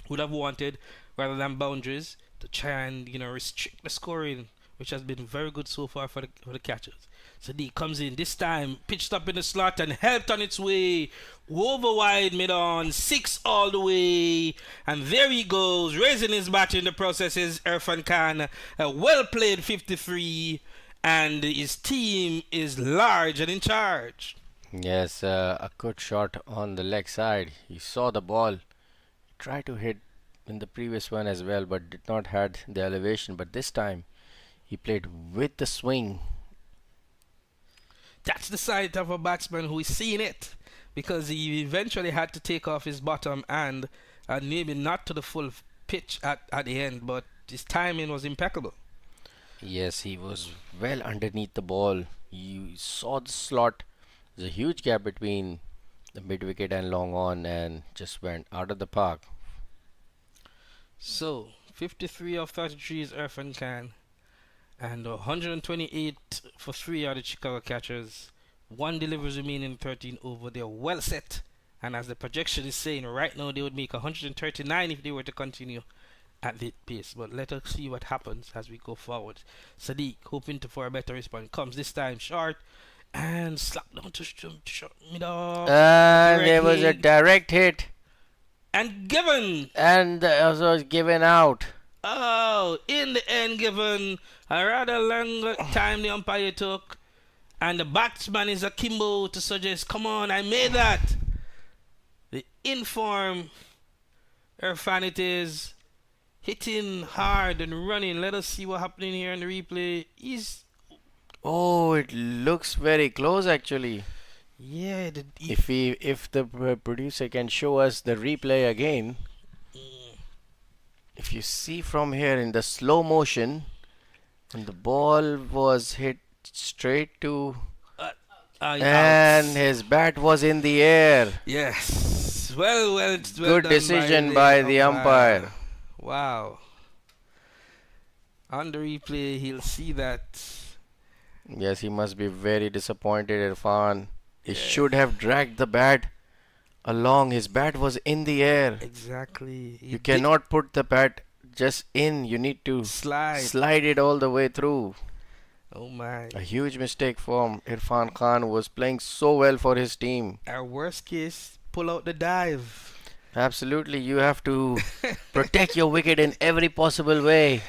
would have wanted, rather than boundaries, to try and restrict the scoring, which has been very good so far for the catchers. Sadiq comes in this time, pitched up in the slot and helped on its way over wide mid on, 6 all the way, and there he goes, raising his bat in the process is Irfan Khan. A well played 53, and his team is large and in charge. Yes, a good shot on the leg side. He saw the ball, tried to hit in the previous one as well, but did not had the elevation. But this time he played with the swing. That's the side of a batsman who is seeing it, because he eventually had to take off his bottom and maybe not to the full pitch at the end, but his timing was impeccable. Yes, he was well underneath the ball. You saw the slot. There's a huge gap between the mid wicket and long on, and just went out of the park. So 53 of 33 is Irfan Khan, and 128 for 3 are the Chicago catchers. 1 delivers remaining 13 over. They're well set, and as the projection is saying right now, they would make 139 if they were to continue at the pace. But let us see what happens as we go forward. Sadiq, hoping for a better response, comes this time short and slap down to short mid off. And there was a direct hit, and given. and also given out. Oh, in the end, given a rather long time the umpire took, and the batsman is akimbo to suggest, come on, I made that. The inform Irfan it is, hitting hard and running. Let us see what happening here in the replay. Oh, it looks very close actually. Yeah, If the producer can show us the replay again, if you see from here in the slow motion, and the ball was hit straight to, and his bat was in the air. yes, well, Good decision by the umpire. Wow. On the replay, he'll see that. Yes, he must be very disappointed, Irfan. He should have dragged the bat along. His bat was in the air. Exactly. You cannot put the bat just in. You need to slide it all the way through. Oh my. A huge mistake from Irfan Khan, who was playing so well for his team. Our worst case, pull out the dive. Absolutely, you have to protect your wicket in every possible way.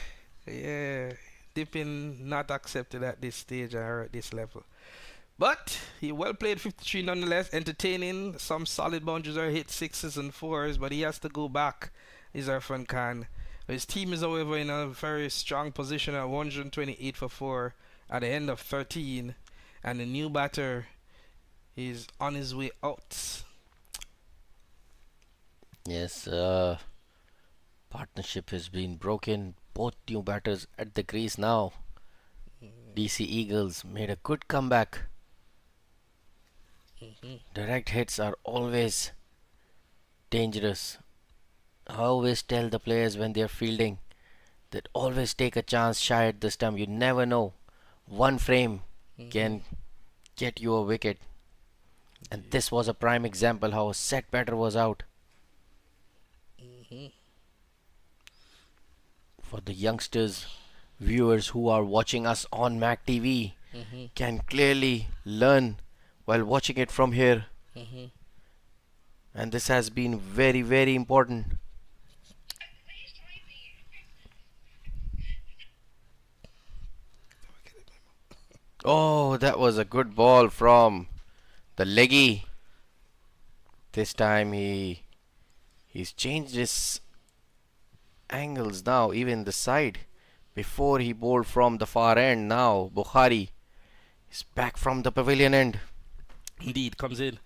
Yeah, dipping not accepted at this stage or at this level. But he well played 53 nonetheless, entertaining. Some solid boundaries are hit, 6s and 4s, but he has to go back, is Irfan Khan. His team is, however, in a very strong position at 128 for 4 at the end of 13, and the new batter is on his way out. Yes, partnership has been broken. Both new batters at the crease now. DC Eagles made a good comeback. Direct hits are always dangerous. I always tell the players when they are fielding that always take a chance shy at the stump. You never know. One frame can get you a wicket. And this was a prime example how a set batter was out. For the youngsters, viewers who are watching us on MAQ TV, can clearly learn while watching it from here. And this has been very, very important. Oh, that was a good ball from the leggy. This time he's changed his angles now, even the side. Before he bowled from the far end, now Bukhari is back from the pavilion end. Indeed, comes in,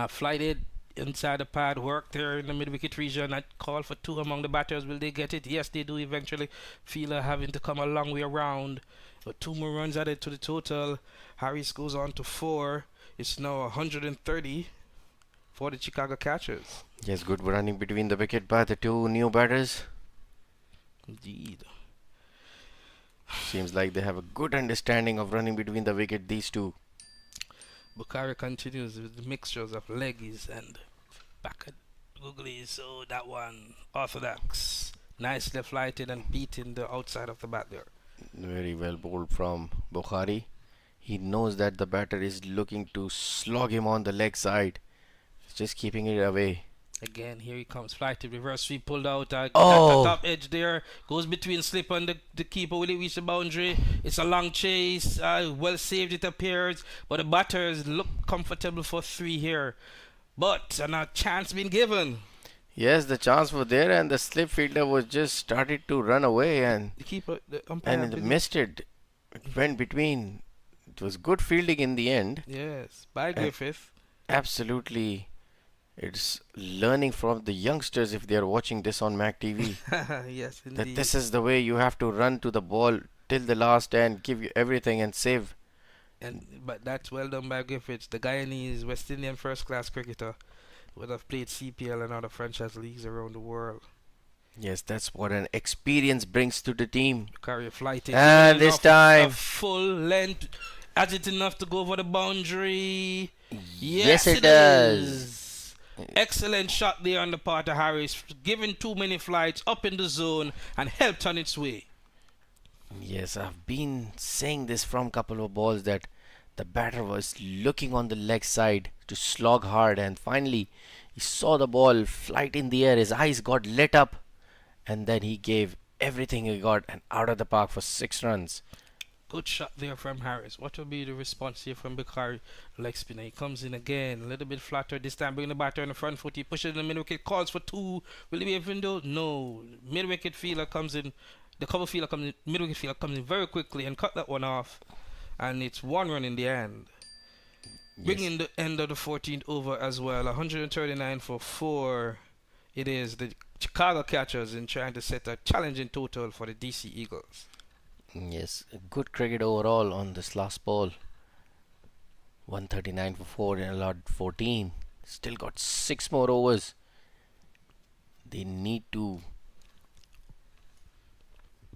flighted inside the pad, work there in the mid-wicket region. I call for 2 among the batters. Will they get it? Yes, they do eventually. Fielder having to come a long way around. But 2 more runs added to the total. Harris goes on to 4. It's now 130 for the Chicago catchers. Yes, good running between the wicket by the 2 new batters. Indeed. Seems like they have a good understanding of running between the wicket, these 2. Bukhari continues with the mixtures of leggies and back at googlies. So that one orthodox. Nicely flighted and beating the outside of the bat there. Very well bowled from Bukhari. He knows that the batter is looking to slog him on the leg side. He's just keeping it away. Again, here he comes. Flighted reverse sweep pulled out. At the top edge there. Goes between slip and the keeper. Will he reach the boundary? It's a long chase. Well saved, it appears. But the batters look comfortable for 3 here. But a chance been given. Yes, the chance was there, and the slip fielder was just started to run away, and The keeper, the umpire. missed it. It went between. It was good fielding in the end. Yes, by Griffith. Absolutely. It's learning from the youngsters if they are watching this on MAQ TV. Yes, indeed. That this is the way you have to run to the ball till the last end, give you everything and save. But that's well done by Griffiths. The Guyanese West Indian first-class cricketer would have played CPL and other franchise leagues around the world. Yes, that's what an experience brings to the team. Carry a flight in. And this time, a full length. Is it enough to go over the boundary? yes, it does. is. Excellent shot there on the part of Harris, giving too many flights up in the zone and helped on its way. Yes, I've been saying this from couple of balls that the batter was looking on the leg side to slog hard, and finally he saw the ball flight in the air. His eyes got lit up, and then he gave everything he got and out of the park for 6 runs. Good shot there from Harris. What will be the response here from Bakari, leg spinner? He comes in again, a little bit flatter this time, bringing the batter on the front foot. He pushes in the mid wicket, calls for 2. Will he be able to do? No. Mid wicket fielder comes in, the cover fielder comes in, mid wicket fielder comes in very quickly and cut that one off. And it's 1 run in the end. Bringing the end of the 14th over as well. 139 for 4. It is the Chicago Catchers in trying to set a challenging total for the DC Eagles. Yes, good cricket overall on this last ball. 139 for 4 and allowed 14. Still got 6 more overs. They need to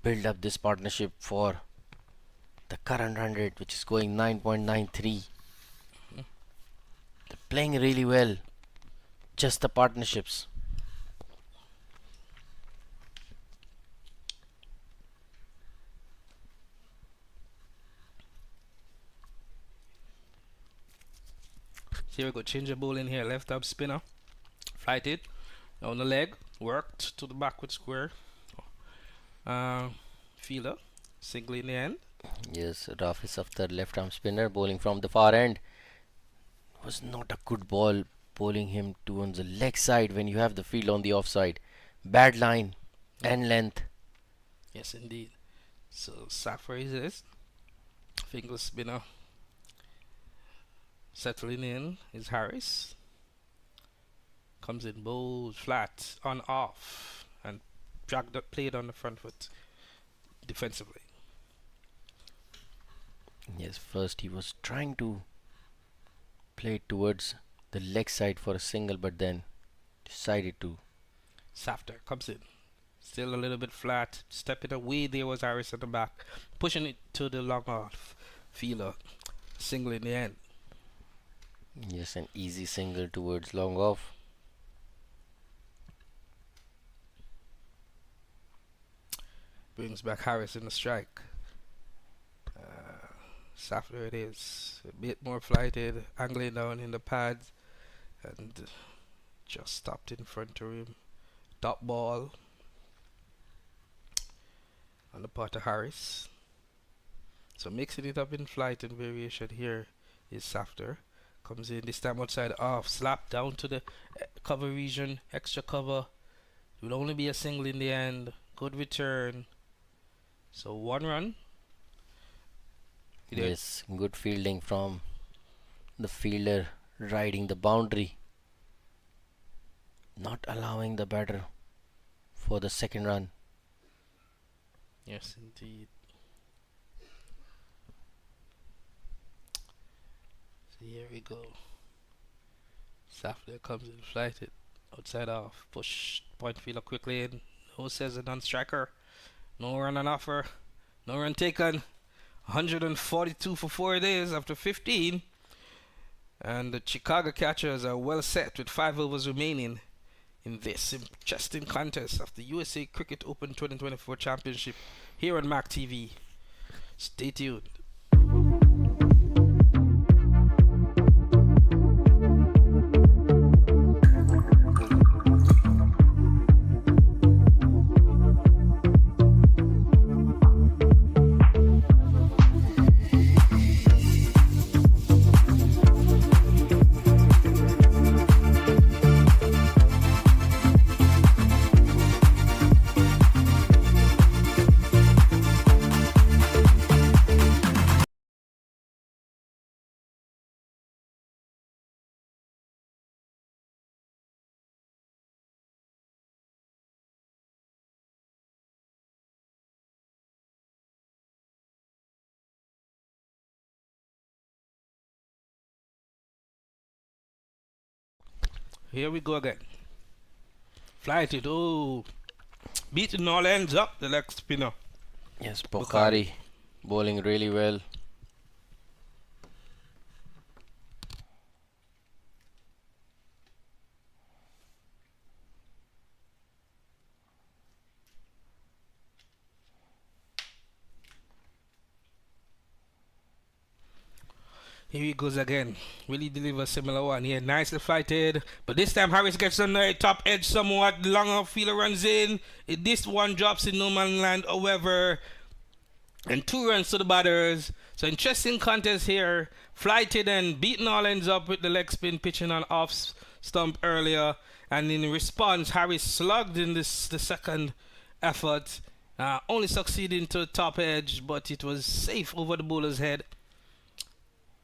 build up this partnership for the current run rate, which is going 9.93. They're playing really well. Just the partnerships. Here we go, change the ball in here, left up spinner, flighted, on the leg, worked to the backward square, fielder, single in the end. Yes, Rafis After left arm spinner bowling from the far end. Was not a good ball, bowling him towards the leg side when you have the field on the offside. Bad line and length. Yes, indeed. So Safari is this, finger spinner. Settling in is Harris. Comes in bold, flat, on off, and dragged up, played on the front foot defensively. Yes, first he was trying to play towards the leg side for a single, but then decided to. Safter comes in. Still a little bit flat. Stepping away there was Harris at the back. Pushing it to the long off fielder. Single in the end. Yes, an easy single towards long off. Brings back Harris in the strike. Safter it is. A bit more flighted. Angling down in the pads. And just stopped in front of him. Top ball. On the part of Harris. So mixing it up in flight and variation here is Safter. Comes in this time outside off, slap down to the cover region, extra cover. It will only be a single in the end. Good return. So 1 run. Yes, good fielding from the fielder riding the boundary, not allowing the batter for the second run. Yes, indeed. So here we go. Safter comes in flighted. Outside off. Push point fielder quickly in. No says a non-striker. No run on offer. No run taken. 142 for 4 days after 15. And the Chicago Catchers are well set with 5 overs remaining in this interesting contest of the USA Cricket Open 2024 Championship here on MAQ TV. Stay tuned. Here we go again. Flighted. Oh, beating all ends up, the leg spinner. Yes, Bukhari bowling really well. Here he goes again. Will he deliver a similar one? Yeah, nicely flighted. But this time Harris gets on the top edge somewhat. Longer fielder runs in. This one drops in no man's land, however. And 2 runs to the batters. So interesting contest here. Flighted and beaten all ends up with the leg spin pitching on off stump earlier. And in response, Harris slugged in the second effort. Only succeeding to the top edge, but it was safe over the bowler's head.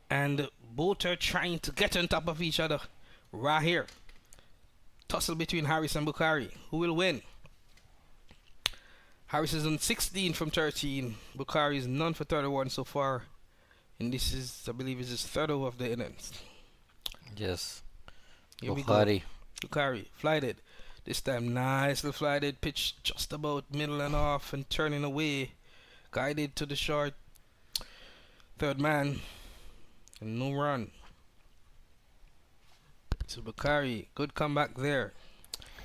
And both are trying to get on top of each other right here. Tussle between Harris and Bukhari. Who will win? Harris is on 16 from 13. Bukhari is none for 31 so far. And this is, I believe, is his third over of the innings. Yes. Here Bukhari. Bukhari, flighted. This time nicely flighted. Pitch just about middle and off and turning away. Guided to the short. Third man. And no run. So Bukhari, good comeback there.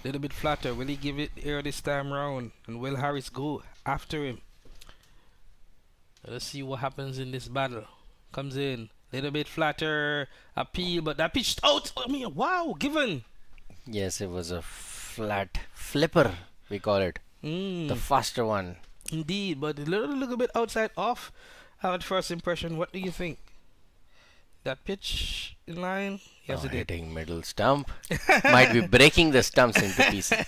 Little bit flatter. Will he give it air this time round? And will Harris go after him? Let's see what happens in this battle. Comes in. Little bit flatter. Appeal, but that pitched out. I mean, wow, given. Yes, it was a flat flipper, we call it. The faster one. Indeed, but a little bit outside off. Our first impression, what do you think? That pitch in line? Yes, it did. Hitting middle stump. Might be breaking the stumps into pieces.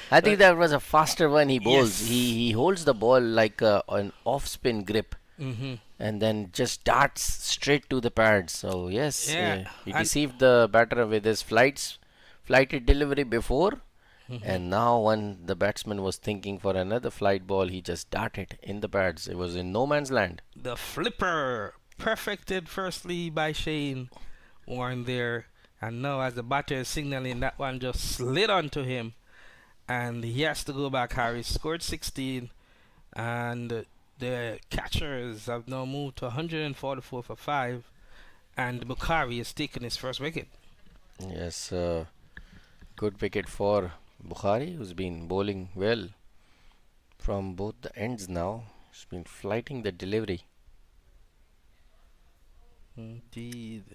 I think that was a faster one he bowls. Yes. He holds the ball like an off-spin grip. Mm-hmm. And then just darts straight to the pads. So yes, Yeah, he and- deceived the batter with his flighted delivery before. And now when the batsman was thinking for another flight ball, he just darted in the pads. It was in no man's land. The flipper, perfected firstly by Shane Warren there. And now as the batter is signaling, that one just slid onto him. And he has to go back. Harris scored 16. And the catchers have now moved to 144 for 5. And Bukhari has taken his first wicket. Yes, good wicket for Bukhari, who's been bowling well from both the ends now. He's been flighting the delivery. Indeed.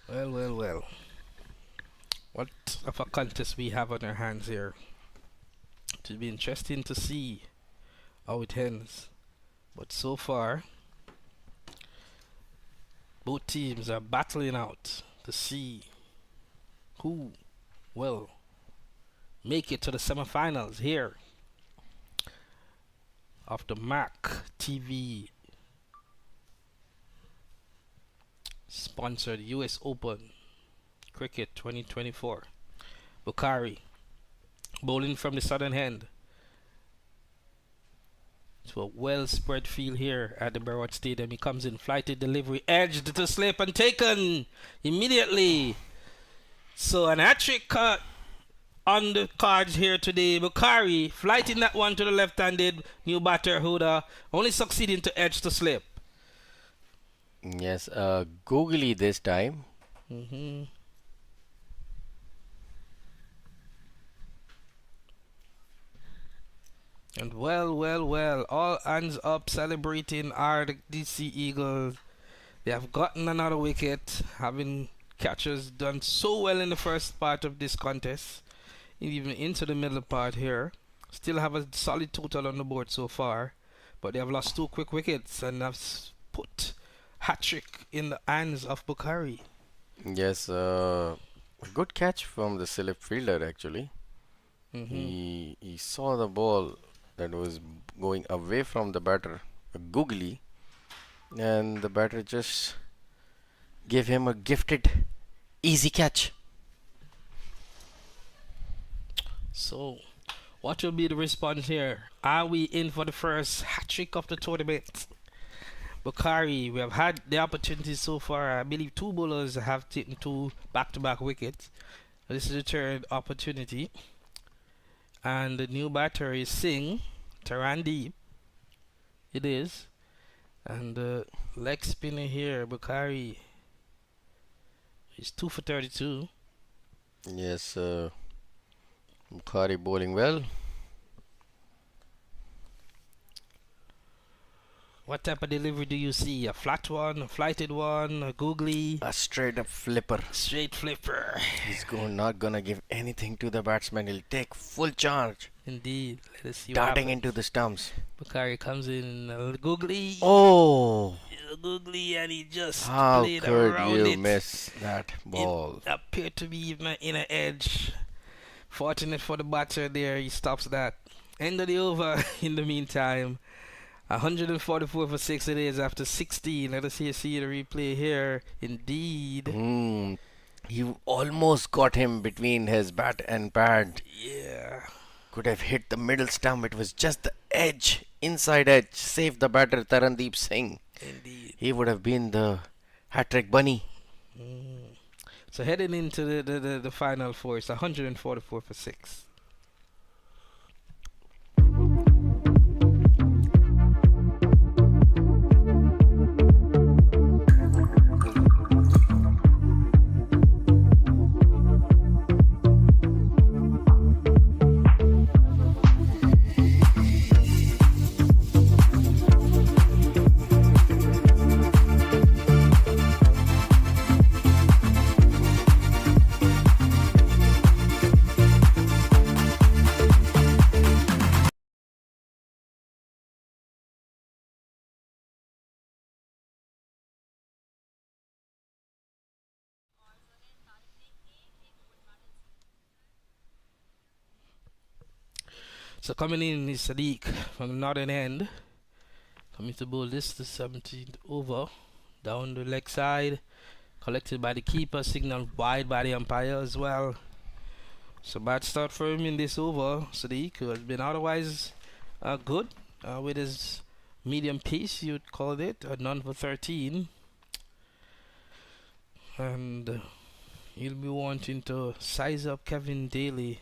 Well. What of a contest we have on our hands here. It will be interesting to see how it ends. But so far, both teams are battling out to see who will make it to the semifinals here of the MAQ TV sponsored US Open Cricket 2024. Bukhari bowling from the southern end. To a well spread field here at the Broward Stadium. He comes in, flighted delivery, edged to slip and taken immediately. So an hat-trick cut on the cards here today. Bukhari flighting that one to the left-handed new batter Huda, only succeeding to edge to slip. Yes, googly this time. And well, all hands up celebrating are the DC Eagles. They have gotten another wicket, having catchers done so well in the first part of this contest, even into the middle part here. Still have a solid total on the board so far, but they have lost 2 quick wickets and have put hat-trick in the hands of Bukhari. Yes, a good catch from the slip fielder actually. He saw the ball that was going away from the batter, googly, and the batter just gave him a gifted easy catch. So, what will be the response here? Are we in for the first hat-trick of the tournament? Bukhari, we have had the opportunity so far. I believe 2 bowlers have taken 2 back-to-back wickets. This is the third opportunity. And the new batter is Singh, Tarandeep. It is. And the leg spinner here, Bukhari, is 2 for 32. Yes, Bukhari bowling well. What type of delivery do you see? A flat one, a flighted one, a googly? A straight up flipper. Straight flipper. He's not gonna give anything to the batsman. He'll take full charge. Indeed. Let us see what Darting happens. into the stumps. Bukhari comes in a googly. Oh! A googly, and he just How played could around you it. miss that ball? It appeared to be even an inner edge. Fortunate for the batter there, he stops that. End of the over in the meantime. 144 for 6 it is after 16. Let us see the replay here. Indeed. You almost got him between his bat and pad. Yeah. Could have hit the middle stump. It was just the edge, inside edge. Saved the batter Tarandeep Singh. Indeed. He would have been the hat-trick bunny. So heading into the final four, it's 144 for 6. So coming in is Sadiq from the northern end. Coming to bowl this, the 17th over. Down the leg side. Collected by the keeper, signaled wide by the umpire as well. So bad start for him in this over. Sadiq, who has been otherwise good with his medium pace, you'd call it, a none for 13. And he'll be wanting to size up Kevin Daly,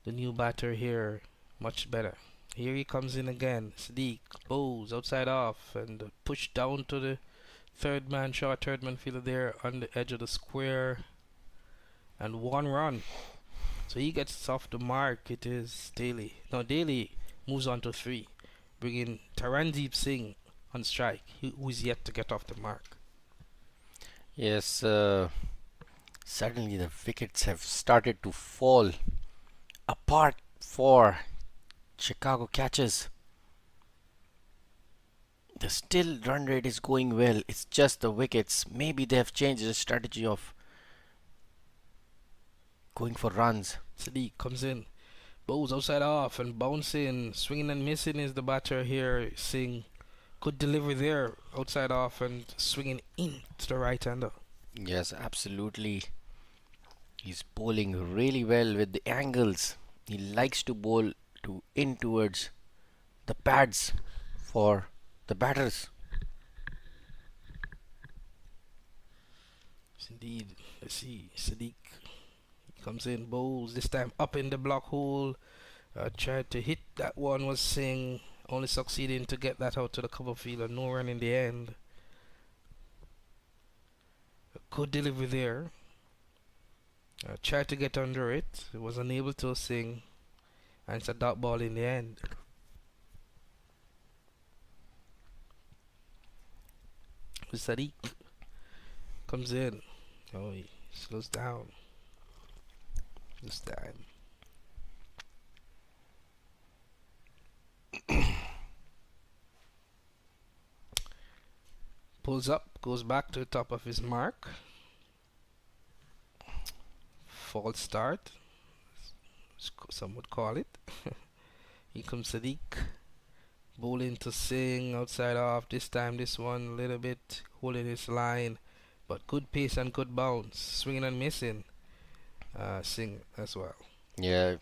the new batter here, much better. Here he comes in again. Sadiq bows outside off and push down to the third man fielder there on the edge of the square, and 1 run. So he gets off the mark. It is Daly. Now Daly moves on to 3, bringing Tarandeep Singh on strike, who is yet to get off the mark. Yes, suddenly the wickets have started to fall apart for Chicago catchers. The still run rate is going well. It's just the wickets. Maybe they have changed the strategy of going for runs. Sadiq comes in, bows outside off and bouncing, swinging and missing is the batter here. Singh could deliver there outside off and swinging in to the right hander. Yes, absolutely. He's bowling really well with the angles. He likes to bowl in towards the pads for the batters. Yes, indeed. Let's see. Sadiq comes in, bowls, this time up in the block hole. Tried to hit that one, was Singh, only succeeding to get that out to the cover fielder. No run in the end. A good delivery there. Tried to get under it. Was unable to, Singh. And it's a dot ball in the end. Sadiq comes in. Oh, he slows down this time. Pulls up, goes back to the top of his mark. False start, some would call it. Here comes Sadiq, bowling to Singh, outside off. This time, this one a little bit holding his line, but good pace and good bounce, swinging and missing. Singh as well. Yeah,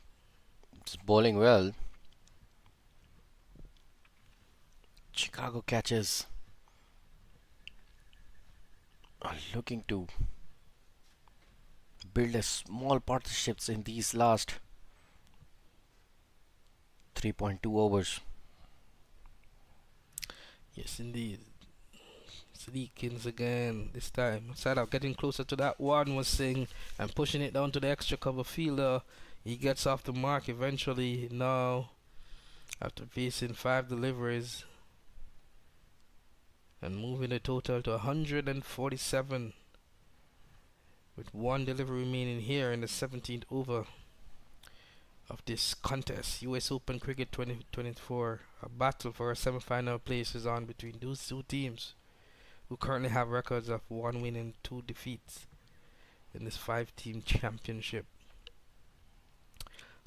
it's bowling well. Chicago catchers are looking to build a small partnerships in these last 3.2 overs. Yes, indeed. Sadiqins again this time. Instead of getting closer to that one was Singh and pushing it down to the extra cover fielder. He gets off the mark eventually now after facing 5 deliveries and moving the total to 147 with 1 delivery remaining here in the 17th over of this contest. US Open Cricket 2024. A battle for a semi-final place is on between those two teams who currently have records of 1 win and 2 defeats in this 5-team championship.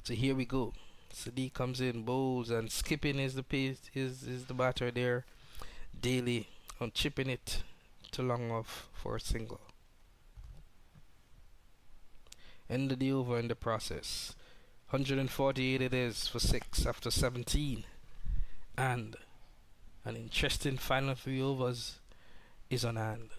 So here we go. Sadiq comes in, bowls, and skipping is the pace is the batter there. Daly on chipping it to long off for a single. End of the over in the process. 148 it is for 6 after 17. And an interesting final 3 overs is on hand.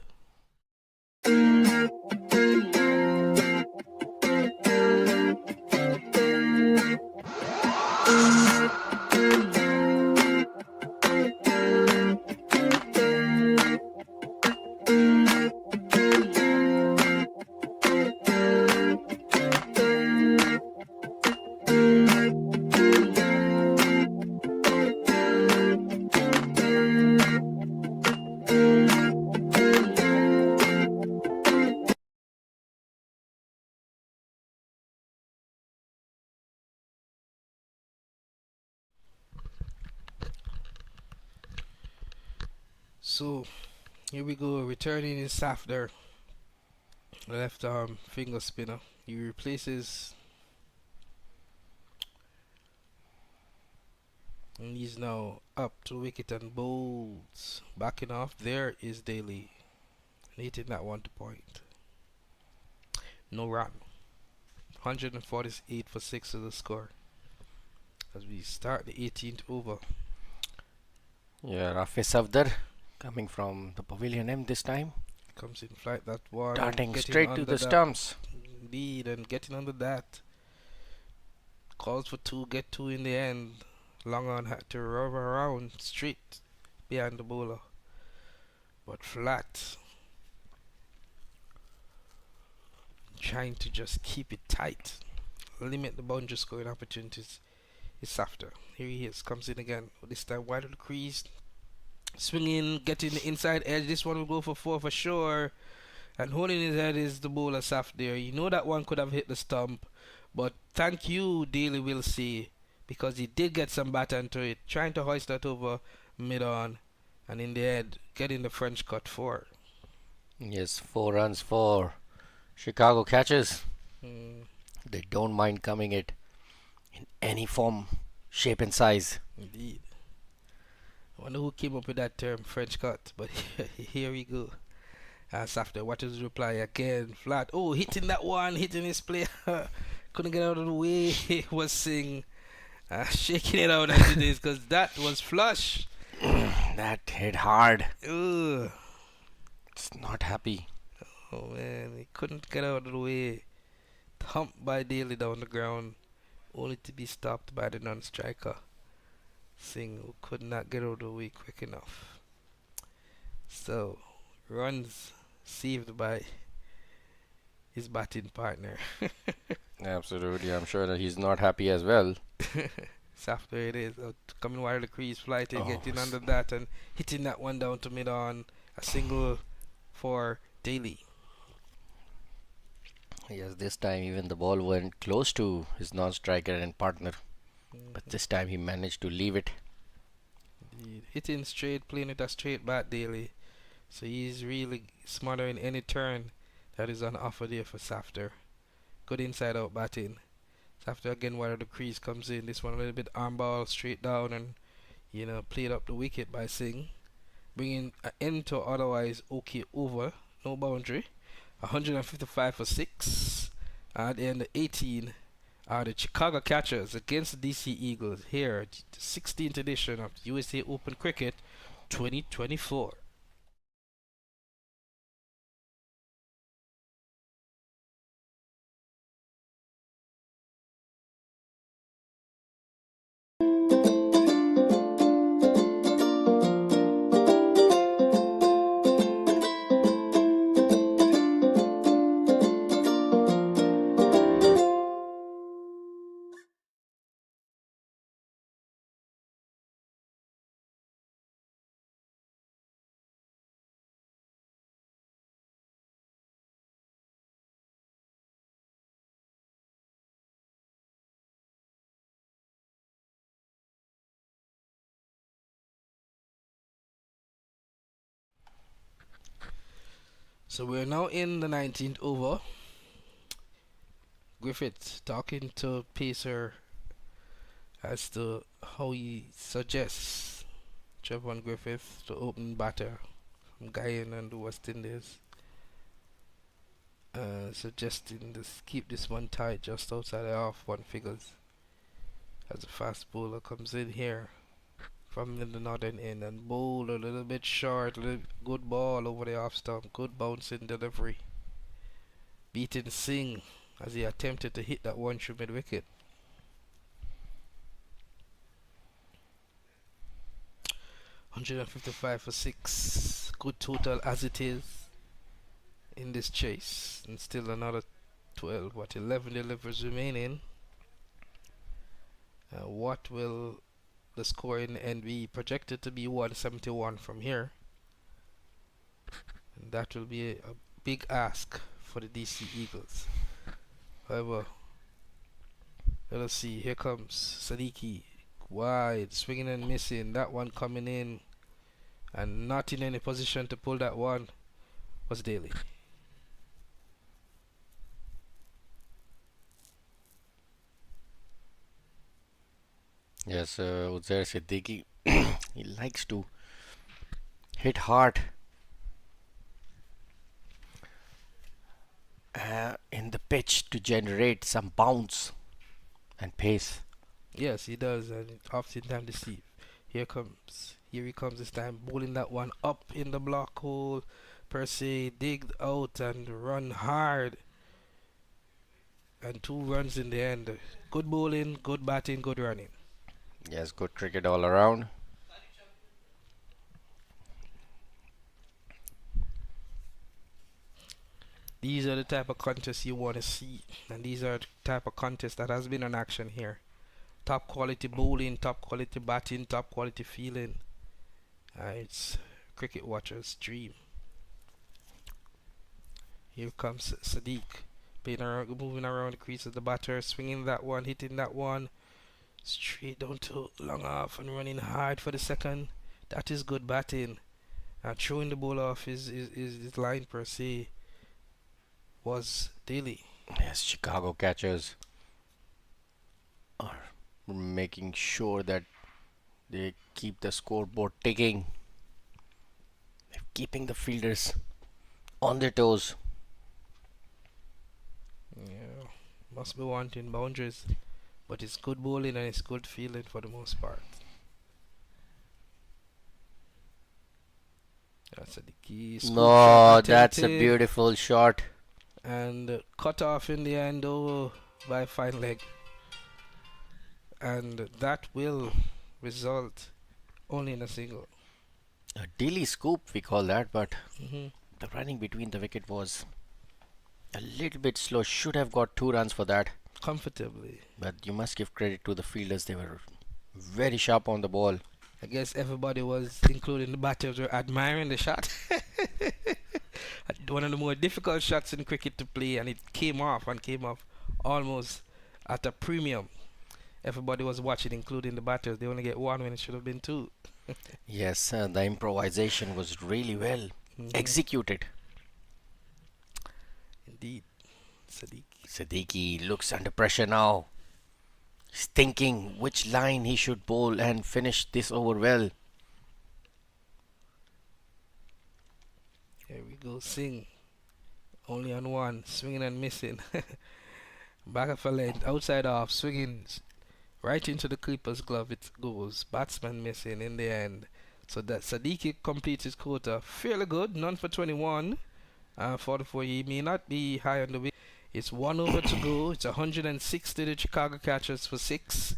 So here we go, returning is Safdar, left arm finger spinner. He replaces, and he's now up to wicket and bowls. Backing off there is Daly, hitting that one to point. No run. 148 for 6 is the score as we start the 18th over. Yeah, Rafi Safdar coming from the pavilion end this time. Comes in flight that one. Darting straight to the stumps. Indeed, and getting under that. Calls for 2, get 2 in the end. Long on had to rub around straight behind the bowler. But flat. Trying to just keep it tight. Limit the boundary scoring opportunities. It's after. Here he is. Comes in again. This time wide of the crease. Swinging, getting the inside edge. This one will go for 4 for sure. And holding his head is the bowler Saf there. You know that one could have hit the stump. But thank you, Daly will see. Because he did get some bat into it. Trying to hoist that over mid-on. And in the end, getting the French cut 4. Yes, 4 runs for Chicago catches. They don't mind coming it in any form, shape and size. Indeed. I wonder who came up with that term, French cut. But here we go. After what is the reply again? Flat. Oh, hitting that one, hitting his player. Couldn't get out of the way. Was Singh shaking it out as it is because that was flush. That hit hard. Ugh. It's not happy. Oh man, he couldn't get out of the way. Thumped by Daly down the ground, only to be stopped by the non-striker Singh, who could not get out of the way quick enough. So, runs saved by his batting partner. Absolutely, I'm sure that he's not happy as well. After it is coming wide of the crease, flighting, getting under that and hitting that one down to mid-on. A single for Daly. Yes, this time even the ball went close to his non-striker and partner. But this time he managed to leave it. Indeed. Hitting straight, playing it a straight bat Daly. So he's really smarter in any turn that is on offer there for Safter. Good inside out batting. Safter again wide of the crease comes in. This one a little bit arm ball straight down and played up the wicket by Singh. Bringing an end to otherwise okay over. No boundary. 155 for 6. At the end of 18 are the Chicago Catchers against the DC Eagles here at the 16th edition of the USA Open Cricket 2024. So we're now in the 19th over. Griffith talking to Pacer as to how he suggests Trevon Griffith, the opening batter from Guyana and the West Indies, suggesting to keep this one tight just outside the half one figures as the fast bowler comes in here from the northern end and bowl a little bit short, good ball over the off stump, good bouncing delivery, beating Singh as he attempted to hit that one through mid wicket. $155 for 6, good total as it is in this chase, and still another 11 delivers remaining. What will the score in the end be? Projected to be 171 from here, and that will be a big ask for the DC Eagles. However, let us see. Here comes Sadiki, wide, swinging and missing. That one coming in, and not in any position to pull that one was Daly. Yes, Uzair Siddiqui, he likes to hit hard in the pitch to generate some bounce and pace. Yes, he does, and oftentimes deceive. Here he comes this time, bowling that one up in the block hole per se, digged out and run hard, and 2 runs in the end. Good bowling, good batting, good running. Yes, good cricket all around. These are the type of contests you want to see, and these are the type of contests that has been in action here. Top quality bowling, top quality batting, top quality fielding. It's cricket watchers' dream. Here comes Sadiq, moving around the crease of the batter, swinging that one, hitting that one, straight down to long off and running hard for the second. That is good batting. Throwing the ball off his line per se was Daly. Yes, Chicago catchers are making sure that they keep the scoreboard ticking. They're keeping the fielders on their toes. Yeah, must be wanting boundaries, but it's good bowling and it's good fielding for the most part. That's the key. No, that's a beautiful shot. And cut off in the end over by fine leg, and that will result only in a single. A daily scoop, we call that, but the running between the wicket was a little bit slow. Should have got 2 runs for that. Comfortably. But you must give credit to the fielders. They were very sharp on the ball. I guess everybody was, including the batters, were admiring the shot. One of the more difficult shots in cricket to play, and it came off almost at a premium. Everybody was watching, including the batters. They only get 1 when it should have been 2. Yes, the improvisation was really well executed. Indeed. Siddiqui looks under pressure now. He's thinking which line he should bowl and finish this over well. Here we go, Singh. Only on 1, swinging and missing. Back of a length, outside off, swinging right into the Clippers' glove. It goes. Batsman missing in the end. So that Siddiqui completes his quota. Fairly good, none for 21. 44. He may not be high on the wicket. It's 1 over to go. It's 160 to the Chicago Catchers for 6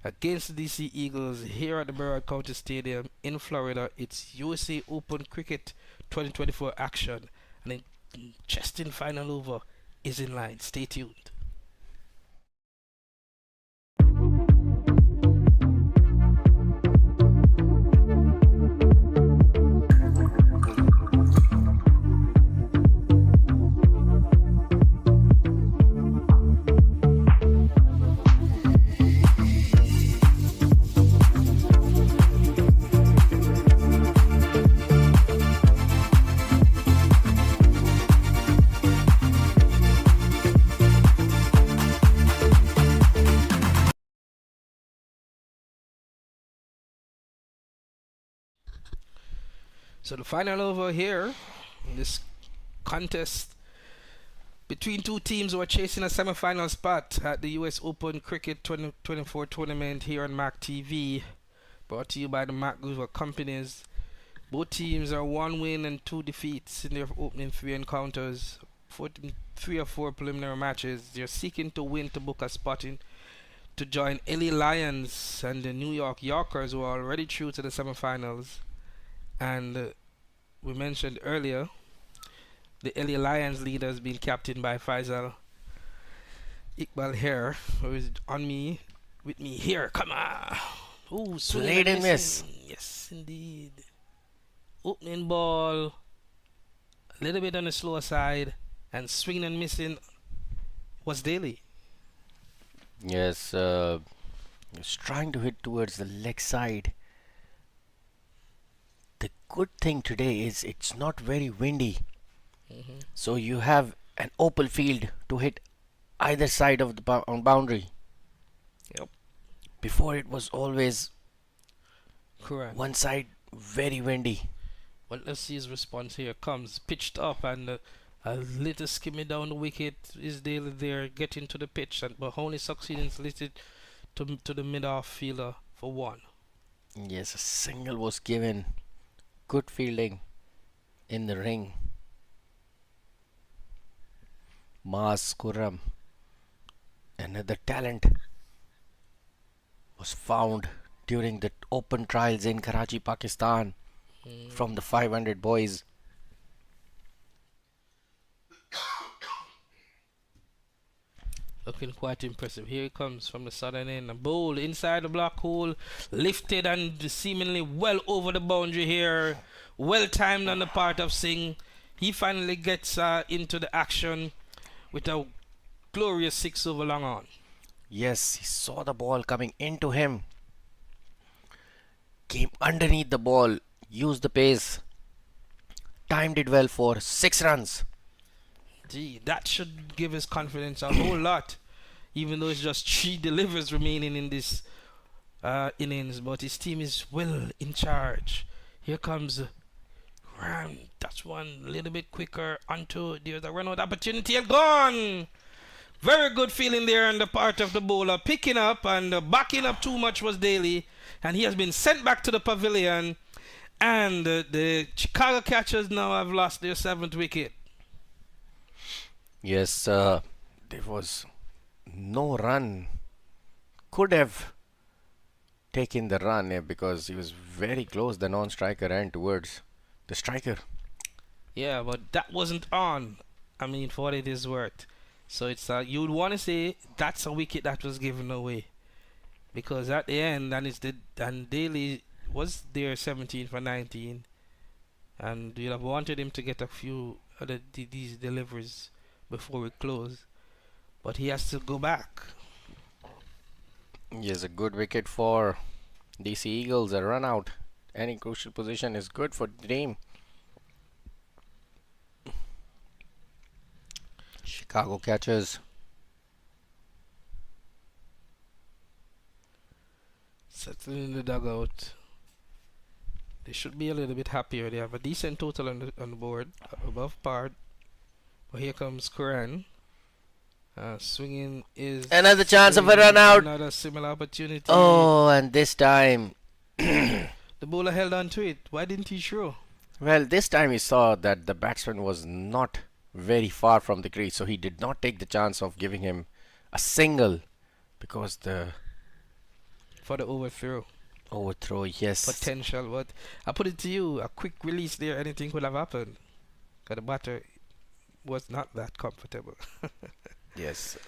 against the DC Eagles here at the Broward County Stadium in Florida. It's USA Open Cricket 2024 action, and an interesting final over is in line. Stay tuned. So the final over here, in this contest between two teams who are chasing a semi-final spot at the US Open Cricket 2024 tournament here on MAQ TV, brought to you by the MAQ Group of companies. Both teams are 1 win and 2 defeats in their opening 3 encounters. 3 or 4 preliminary matches. They're seeking to win to book a spot in to join LA Lions and the New York Yorkers, who are already through to the semifinals. And we mentioned earlier, the LA Lions leader has been captained by Faisal Iqbal here, who is on me, with me here. Come on. Ooh, Played and miss. Yes, indeed. Opening ball, a little bit on the slower side, and swinging and missing was Daly. Yes, he's trying to hit towards the leg side. The good thing today is it's not very windy. So you have an open field to hit either side of the boundary. Yep. Before it was always Correct. one side very windy. Well, let's see his response here. Comes pitched up and a little skimmy down the wicket. Is Daly there getting to the pitch, and but only succeeding to lift it to the mid-off fielder for 1. Yes, a single was given. Good fielding in the ring. Mas Kurram, another talent, was found during the open trials in Karachi, Pakistan, from the 500 boys. Looking quite impressive. Here he comes from the southern end. A bowl inside the black hole, lifted and seemingly well over the boundary here. Well timed on the part of Singh. He finally gets into the action with a glorious 6 over long on. Yes, he saw the ball coming into him. Came underneath the ball, used the pace, timed it well for 6 runs. Gee, that should give his confidence a whole lot, even though it's just 3 delivers remaining in this innings. But his team is well in charge. Here comes Ram. That's one a little bit quicker onto. There's a run out opportunity and gone. Very good feeling there on the part of the bowler, picking up and backing up too much was Daly, and he has been sent back to the pavilion. And the Chicago catchers now have lost their 7th wicket. Yes, there was no run. Could have taken the run because he was very close, the non-striker, and towards the striker. Yeah, but that wasn't on. I mean, for what it is worth. So it's you would want to say that's a wicket that was given away, because at the end, and Daly was there 17 for 19, and you'd have wanted him to get a few other these deliveries before we close, but he has to go back. Yes, a good wicket for DC Eagles. A run out, any crucial position is good for the team. Chicago catchers. Settling in the dugout. They should be a little bit happier. They have a decent total on the board, above par. But here comes Quran. Swinging is Another chance of a run out. Another similar opportunity. Oh, and this time, the bowler held on to it. Why didn't he throw? well, this time he saw that the batsman was not very far from the crease, so he did not take the chance of giving him a single, because the For the overthrow overthrow, yes. potential. But I put it to you, a quick release there, anything could have happened. Because the batter was not that comfortable. Yes.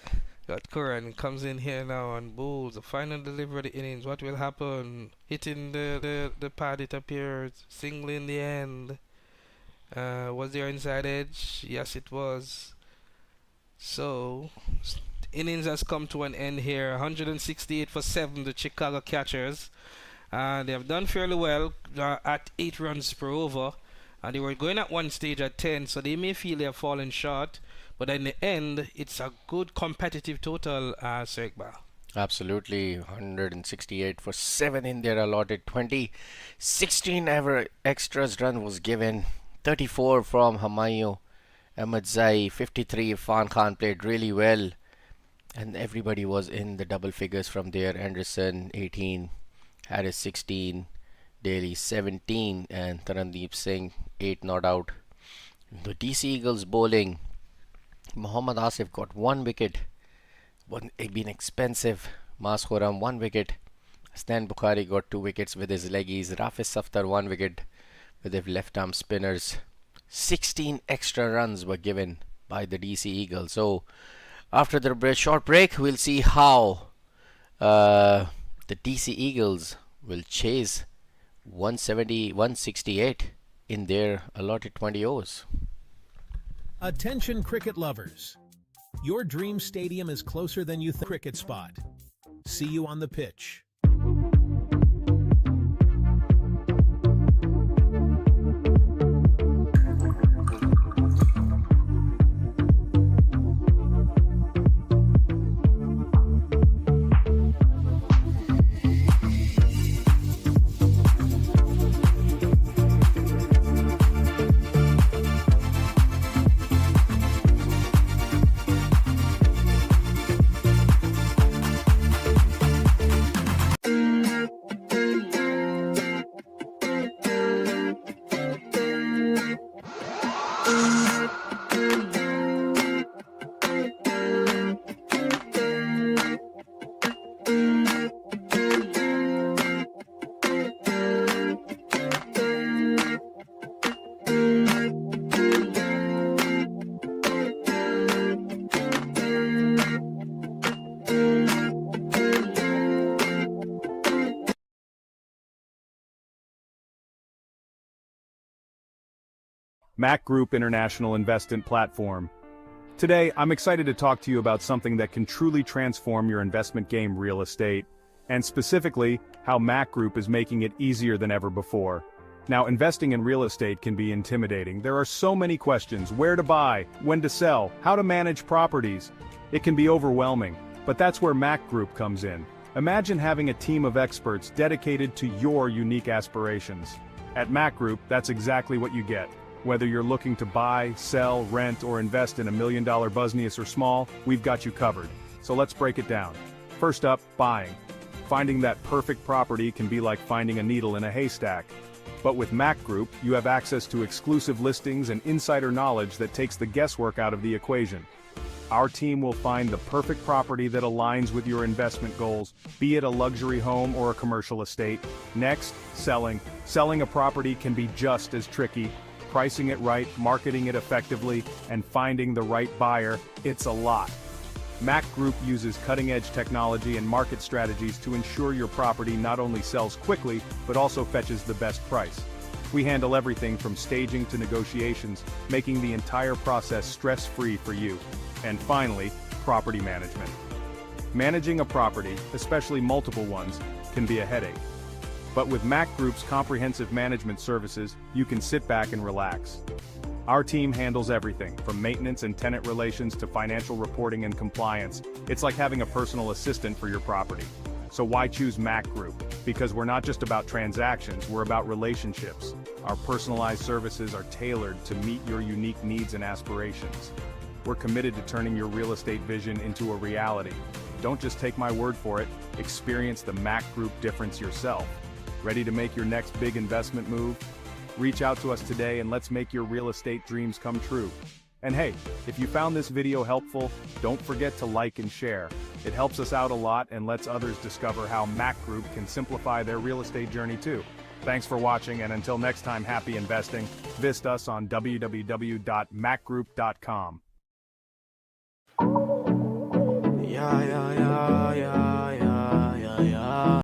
Got Curran comes in here now and bowls the final delivery of the innings. What will happen? Hitting the pad, it appears. Single in the end. Was there inside edge? Yes, it was. So, innings has come to an end here. 168 for 7, the Chicago catchers. They have done fairly well at 8 runs per over. And they were going at one stage at 10, so they may feel they have fallen short. But in the end, it's a good competitive total, Sir Iqbal. Absolutely, 168 for 7 in their allotted 20. 16 ever extras run was given. 34 from Hamayu Ahmadzai, 53. Irfan Khan played really well, and everybody was in the double figures from there. Anderson 18, Harris 16, Daly 17, and Tarandeep Singh 8 not out. The DC Eagles bowling. Mohammad Asif got 1 wicket. Been expensive. Mas Khurram 1 wicket. Stan Bukhari got 2 wickets with his leggies. Rafiz Saftar 1 wicket with his left arm spinners. 16 extra runs were given by the DC Eagles. So after the short break, we'll see how the DC Eagles will chase 168 in their allotted 20 overs. Attention cricket lovers. Your dream stadium is closer than you think. Cricket spot. See you on the pitch. MAQ Group International Investment Platform. Today, I'm excited to talk to you about something that can truly transform your investment game, real estate, and specifically, how MAQ Group is making it easier than ever before. Now, investing in real estate can be intimidating. There are so many questions: where to buy, when to sell, how to manage properties. It can be overwhelming, but that's where MAQ Group comes in. Imagine having a team of experts dedicated to your unique aspirations. At MAQ Group, that's exactly what you get. Whether you're looking to buy, sell, rent, or invest in $1 million business or small, we've got you covered. So let's break it down. First up, buying. Finding that perfect property can be like finding a needle in a haystack. But with MAQ Group, you have access to exclusive listings and insider knowledge that takes the guesswork out of the equation. Our team will find the perfect property that aligns with your investment goals, be it a luxury home or a commercial estate. Next, selling. Selling a property can be just as tricky. Pricing it right, marketing it effectively, and finding the right buyer, it's a lot. MAQ Group uses cutting-edge technology and market strategies to ensure your property not only sells quickly, but also fetches the best price. We handle everything from staging to negotiations, making the entire process stress-free for you. And finally, property management. Managing a property, especially multiple ones, can be a headache. But with MAQ Group's comprehensive management services, you can sit back and relax. Our team handles everything, from maintenance and tenant relations to financial reporting and compliance. It's like having a personal assistant for your property. So why choose MAQ Group? Because we're not just about transactions, we're about relationships. Our personalized services are tailored to meet your unique needs and aspirations. We're committed to turning your real estate vision into a reality. Don't just take my word for it, experience the MAQ Group difference yourself. Ready to make your next big investment move? Reach out to us today and let's make your real estate dreams come true. And hey, if you found this video helpful, don't forget to like and share. It helps us out a lot and lets others discover how MAQ Group can simplify their real estate journey too. Thanks for watching, and until next time, happy investing. Visit us on www.macgroup.com. Yeah, yeah, yeah, yeah, yeah, yeah, yeah.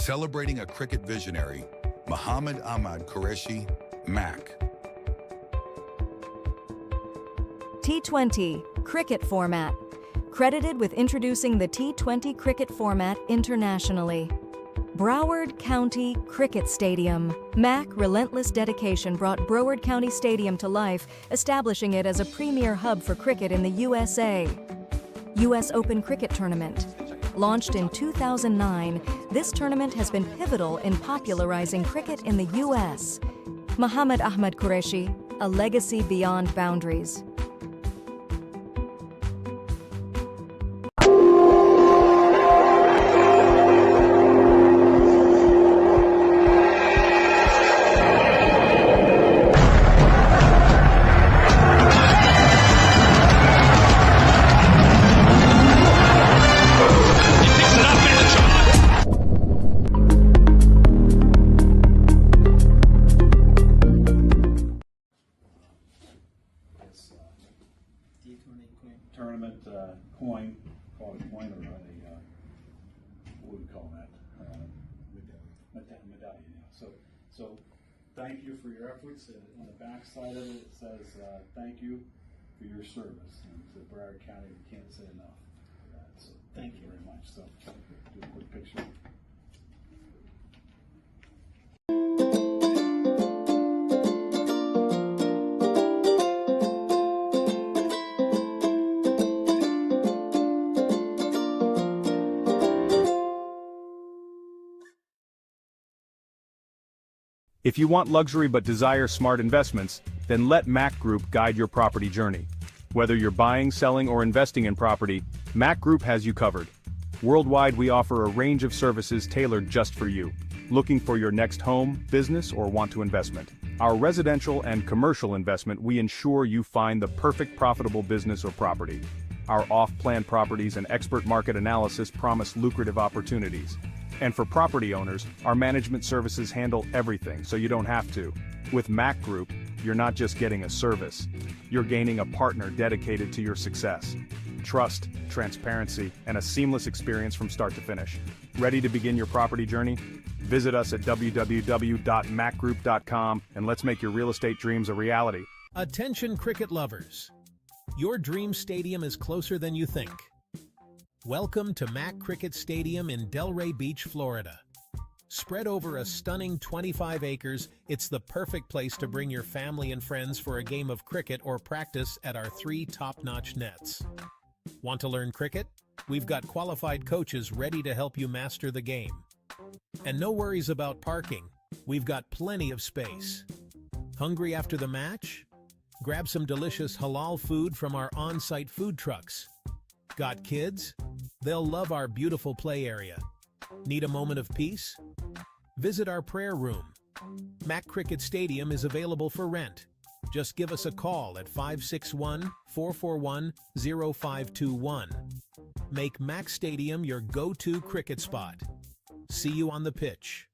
celebrating a cricket visionary, Muhammad Ahmad Qureshi, MAQ. T20 Cricket Format. Credited with introducing the T20 Cricket format internationally. Broward County Cricket Stadium. MAQ relentless dedication brought Broward County Stadium to life, establishing it as a premier hub for cricket in the USA. US Open Cricket Tournament. Launched in 2009, this tournament has been pivotal in popularizing cricket in the US. Muhammad Ahmad Qureshi, a legacy beyond boundaries. T20 tournament coin, call it a coin or what would we call that? Medallion. Yeah. So thank you for your efforts. On the back side of it, it says thank you for your service. And to Broward County, we can't say enough for that. So thank you very much. So do a quick picture. If you want luxury but desire smart investments, then let MAQ Group guide your property journey. Whether you're buying, selling, or investing in property, MAQ Group has you covered. Worldwide, we offer a range of services tailored just for you. Looking for your next home, business, or want to investment? Our residential and commercial investment, we ensure you find the perfect profitable business or property. Our off-plan properties and expert market analysis promise lucrative opportunities. And for property owners, our management services handle everything so you don't have to. With MAQ Group, you're not just getting a service, you're gaining a partner dedicated to your success. Trust, transparency, and a seamless experience from start to finish. Ready to begin your property journey? Visit us at www.macgroup.com and let's make your real estate dreams a reality. Attention cricket lovers. Your dream stadium is closer than you think. Welcome to MAQ Cricket Stadium in Delray Beach, Florida. Spread over a stunning 25 acres, it's the perfect place to bring your family and friends for a game of cricket or practice at our 3 top-notch nets. Want to learn cricket? We've got qualified coaches ready to help you master the game. And no worries about parking. We've got plenty of space. Hungry after the match? Grab some delicious halal food from our on-site food trucks. Got kids? They'll love our beautiful play area. Need a moment of peace? Visit our prayer room. MAQ Cricket Stadium is available for rent. Just give us a call at 561-441-0521. Make MAQ Stadium your go-to cricket spot. See you on the pitch.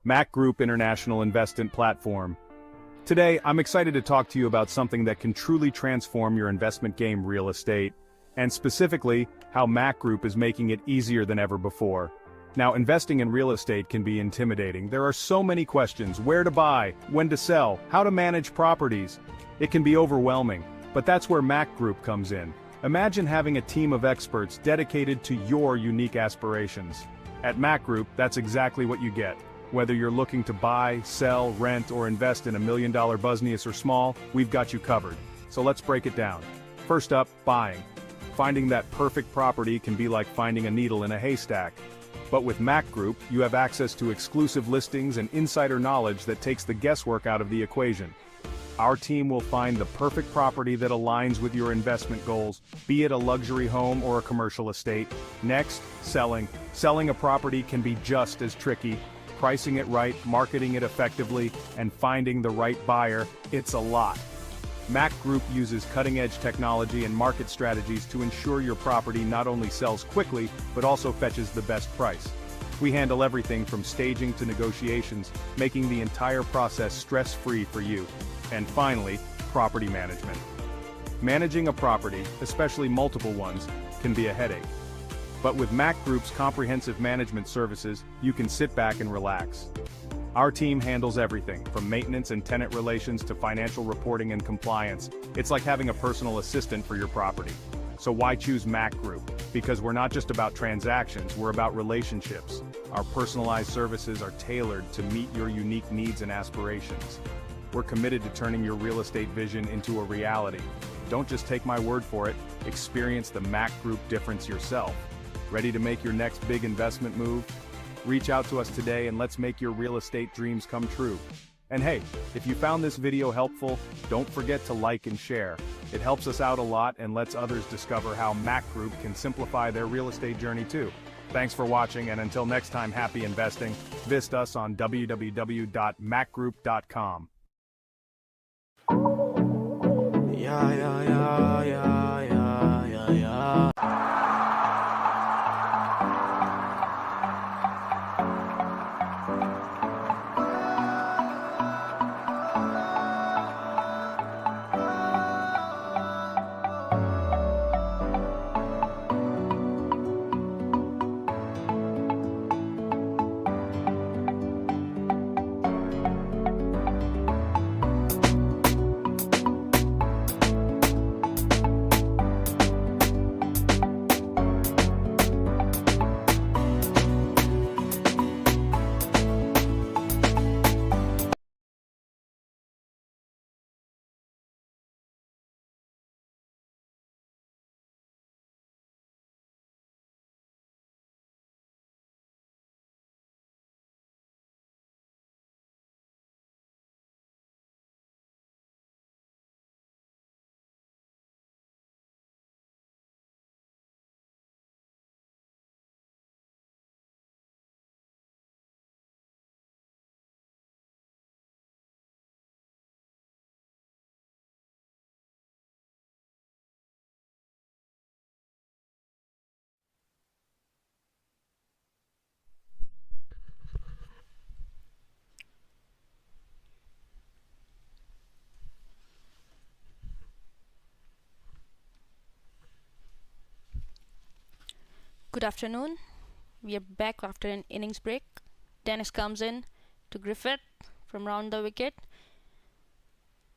MAQ Group International Investment Platform. Today, I'm excited to talk to you about something that can truly transform your investment game, real estate, and specifically, how MAQ Group is making it easier than ever before. Now, investing in real estate can be intimidating. There are so many questions: where to buy, when to sell, how to manage properties. It can be overwhelming, but that's where MAQ Group comes in. Imagine having a team of experts dedicated to your unique aspirations. At MAQ Group, that's exactly what you get. Whether you're looking to buy, sell, rent, or invest in $1 million business or small, we've got you covered. So let's break it down. First up, buying. Finding that perfect property can be like finding a needle in a haystack. But with MAQ Group, you have access to exclusive listings and insider knowledge that takes the guesswork out of the equation. Our team will find the perfect property that aligns with your investment goals, be it a luxury home or a commercial estate. Next, selling. Selling a property can be just as tricky. Pricing it right, marketing it effectively, and finding the right buyer, it's a lot. MAQ Group uses cutting-edge technology and market strategies to ensure your property not only sells quickly, but also fetches the best price. We handle everything from staging to negotiations, making the entire process stress-free for you. And finally, property management. Managing a property, especially multiple ones, can be a headache. But with MAQ Group's comprehensive management services, you can sit back and relax. Our team handles everything, from maintenance and tenant relations to financial reporting and compliance. It's like having a personal assistant for your property. So why choose MAQ Group? Because we're not just about transactions, we're about relationships. Our personalized services are tailored to meet your unique needs and aspirations. We're committed to turning your real estate vision into a reality. Don't just take my word for it, experience the MAQ Group difference yourself. Ready to make your next big investment move? Reach out to us today and let's make your real estate dreams come true. And hey, if you found this video helpful, don't forget to like and share. It helps us out a lot and lets others discover how MAQ Group can simplify their real estate journey too. Thanks for watching, and until next time, happy investing. Visit us on www.macgroup.com. Good afternoon. We are back after an innings break. Dennis comes in to Griffith from round the wicket.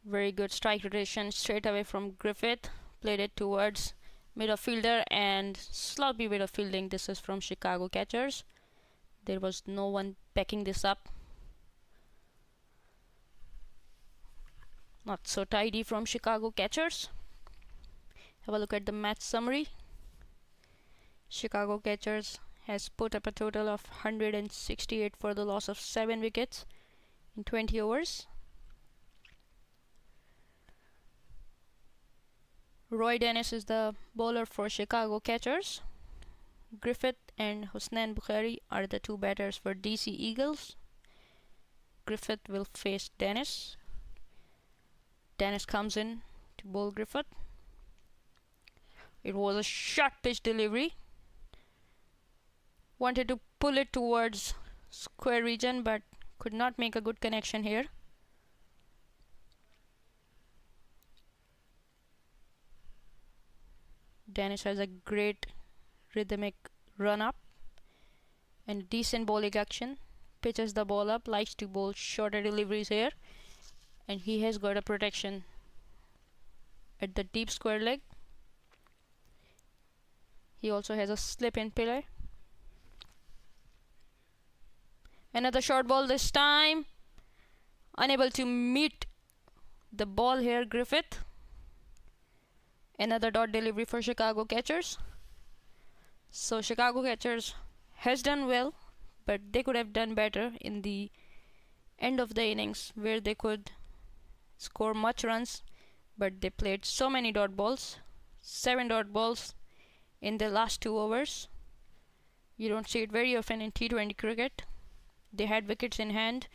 Very good strike rotation straight away from Griffith. Played it towards middle fielder and sloppy bit of fielding. This is from Chicago catchers. There was no one backing this up. Not so tidy from Chicago catchers. Have a look at the match summary. Chicago catchers has put up a total of 168 for the loss of 7 wickets in 20 overs. Roy Dennis is the bowler for Chicago catchers. Griffith and Hussain Bukhari are the two batters for DC Eagles. Griffith will face Dennis. Dennis comes in to bowl Griffith. It was a short pitch delivery. Wanted to pull it towards square region but could not make a good connection here. Dennis has a great rhythmic run up and decent bowling action. Pitches the ball up, likes to bowl shorter deliveries here, and he has got a protection at the deep square leg. He also has a slip in play. Another short ball this time. Unable to meet the ball here, Griffith. Another dot delivery for Chicago catchers. So Chicago catchers has done well, but they could have done better in the end of the innings where they could score much runs, but they played so many dot balls, 7 dot balls in the last 2 overs. You don't see it very often in T20 cricket. They had wickets in hand.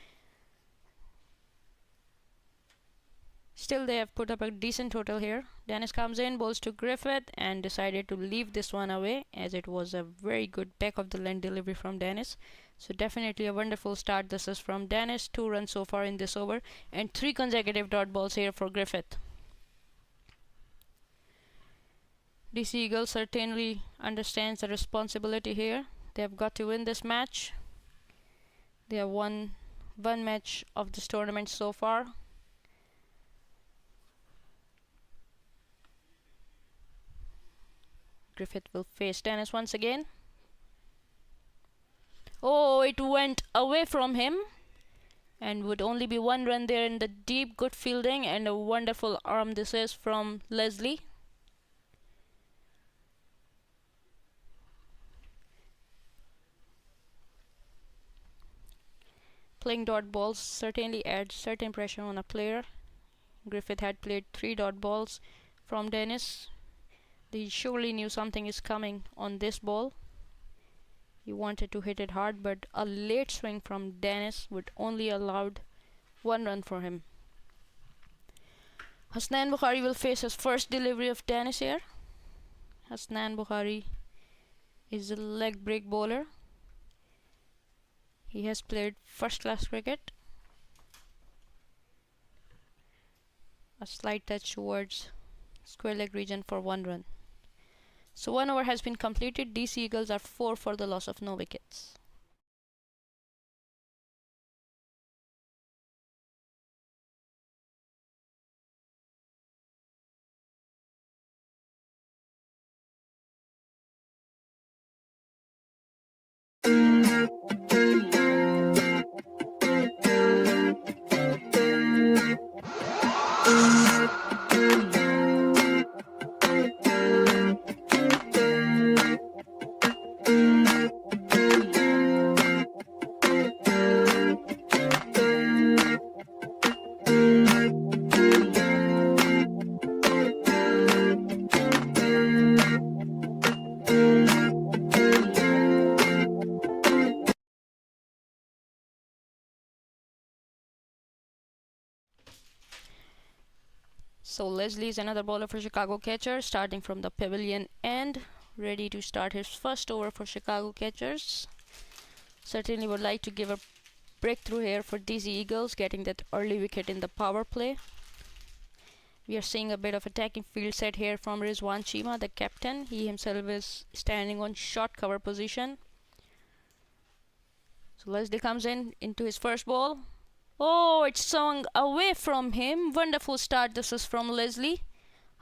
Still, they have put up a decent total here. Dennis comes in, bowls to Griffith, and decided to leave this one away as it was a very good back of the length delivery from Dennis. So definitely a wonderful start. This is from Dennis. 2 runs so far in this over, and 3 consecutive dot balls here for Griffith. DC Eagles certainly understands the responsibility here. They have got to win this match. They have won one match of this tournament so far. Griffith will face Dennis once again. Oh, it went away from him, and would only be 1 run there in the deep. Good fielding and a wonderful arm this is from Leslie. Playing dot balls certainly adds certain pressure on a player. Griffith had played 3 dot balls from Dennis. He surely knew something is coming on this ball. He wanted to hit it hard, but a late swing from Dennis would only allowed 1 run for him. Hasnan Bukhari will face his first delivery of Dennis here. Hasnan Bukhari is a leg break bowler. He has played first class cricket. A slight touch towards square leg region for 1 run. So 1 over has been completed. DC Eagles are 4 for the loss of no wickets. So Leslie is another bowler for Chicago catcher, starting from the pavilion end, ready to start his first over for Chicago catchers. Certainly would like to give a breakthrough here for DC Eagles, getting that early wicket in the power play. We are seeing a bit of attacking field set here from Rizwan Chima, the captain. He himself is standing on short cover position. So Leslie comes in into his first ball. Oh, it's swung away from him. Wonderful start. This is from Leslie.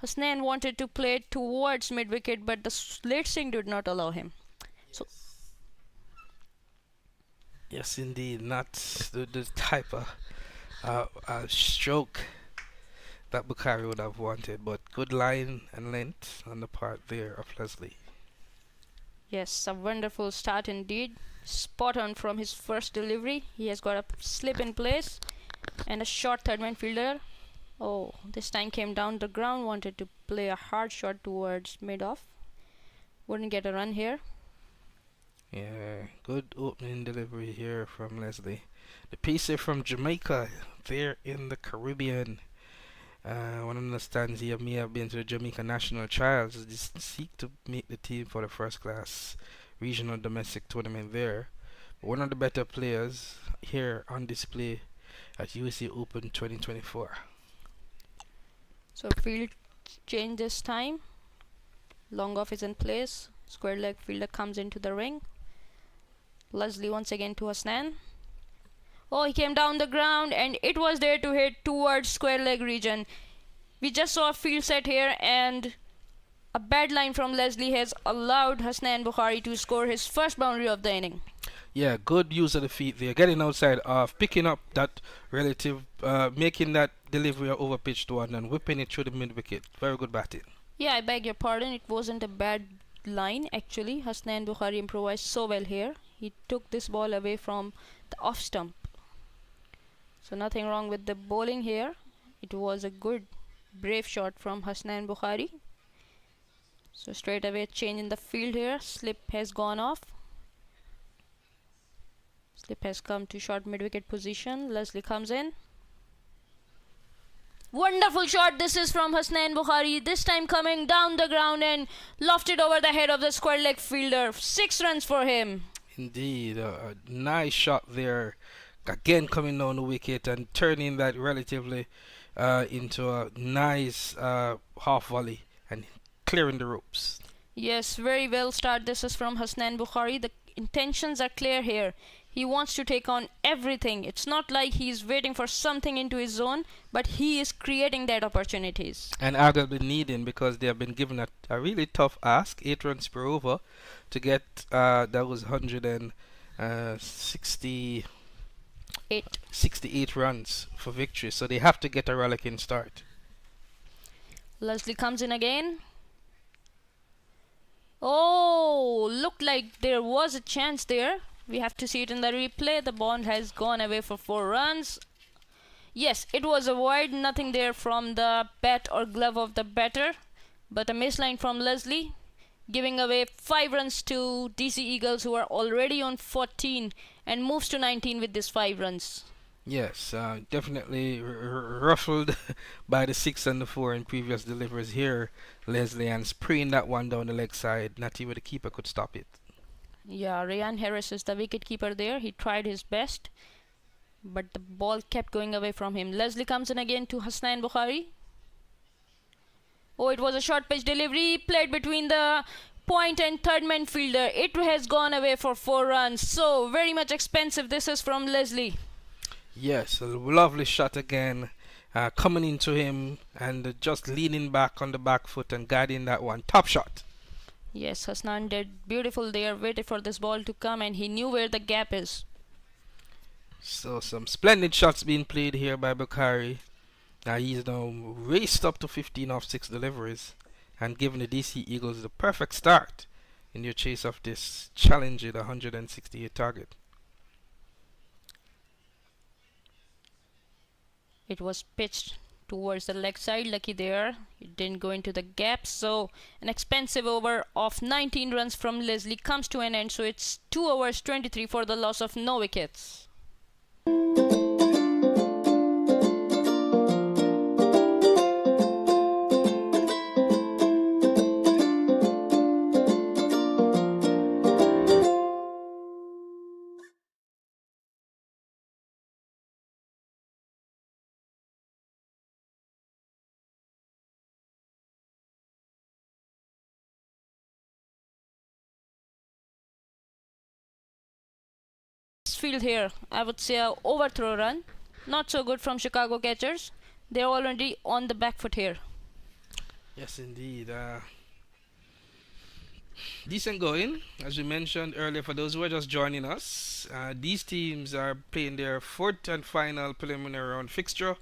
Hasnan wanted to play it towards mid-wicket, but the late swing did not allow him. So, yes, indeed, not the type of stroke that Bukhari would have wanted, but good line and length on the part there of Leslie. yes, a wonderful start indeed. Spot on from his first delivery. He has got a slip in place and a short third man fielder. Oh, this time came down the ground, wanted to play a hard shot towards mid-off. Wouldn't get a run here. Yeah, good opening delivery here from Leslie. The pacer from Jamaica, there in the Caribbean. One understands he may have been to the Jamaica national trials. Just seek to make the team for the first class regional domestic tournament there. But one of the better players here on display at USA Open 2024. So field change this time. Long off is in place. Square leg fielder comes into the ring. Leslie once again to Hasnan. Oh, he came down the ground and it was there to hit towards square leg region. We just saw a field set here and A bad line from Leslie has allowed Hasnain Bukhari to score his first boundary of the inning. Yeah, good use of the feet there. Getting outside off, picking up that relative, making that delivery over pitched one and whipping it through the mid wicket. Very good batting. Yeah, I beg your pardon. It wasn't a bad line actually. Hasnain Bukhari improvised so well here. He took this ball away from the off stump. So nothing wrong with the bowling here. It was a good, brave shot from Hasnain Bukhari. So straight away change in the field here. Slip has gone off. Slip has come to short mid-wicket position. Leslie comes in. Wonderful shot. This is from Hasnain Bukhari. This time coming down the ground and lofted over the head of the square leg fielder. 6 runs for him. Indeed, a nice shot there. Again coming down the wicket and turning that relatively into a nice half volley and clearing the ropes. Yes, very well start. This is from Hasnain Bukhari. The intentions are clear here. He wants to take on everything. It's not like he's waiting for something into his zone, but he is creating that opportunities. And arguably needing, because they have been given a really tough ask, 8 runs per over, to get that was 168 runs for victory. So they have to get a rollicking start. Leslie comes in again. Oh, looked like there was a chance there. We have to see it in the replay. The ball has gone away for 4 runs. Yes, it was a wide, nothing there from the bat or glove of the batter, but a misline from Leslie, giving away 5 runs to DC Eagles, who are already on 14 and moves to 19 with these 5 runs. Yes, definitely ruffled by the 6 and the 4 in previous deliveries here, Leslie, and spraying that one down the leg side. Not even the keeper could stop it. Yeah, Ryan Harris is the wicket keeper there. He tried his best, but the ball kept going away from him. Leslie comes in again to Hasnain Bukhari. Oh, it was a short pitch delivery played between the point and third man fielder. It has gone away for 4 runs. So very much expensive. This is from Leslie. Yes, a lovely shot again, coming into him and just leaning back on the back foot and guiding that one. Top shot. Yes, Hasnan did beautiful there. Waited for this ball to come and he knew where the gap is. So some splendid shots being played here by Bukhari. He's now raced up to 15 off 6 deliveries and given the DC Eagles the perfect start in their chase of this challenging 168 target. It was pitched towards the leg side. Lucky there, it didn't go into the gap. So an expensive over of 19 runs from Leslie comes to an end. So it's 2 overs 23 for the loss of no wickets. Field here, I would say a overthrow run. Not so good from Chicago catchers. They're already on the back foot here. Yes, indeed. Decent going, as we mentioned earlier. For those who are just joining us, these teams are playing their 4th and final preliminary round fixture.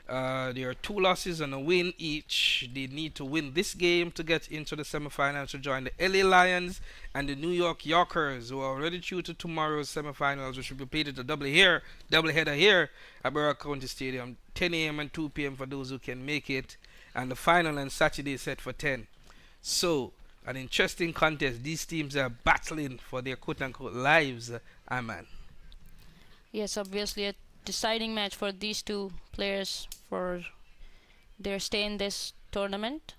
There are 2 losses and a win each. They need to win this game to get into the semifinals to join the LA Lions and the New York Yorkers, who are already through to tomorrow's semifinals, which will be played at a doubleheader here at Broward County Stadium, 10 a.m. and 2 p.m. for those who can make it, and the final on Saturday is set for 10. So, an interesting contest. These teams are battling for their quote-unquote lives, Aman. Yes, obviously a deciding match for these 2 players for their stay in this tournament.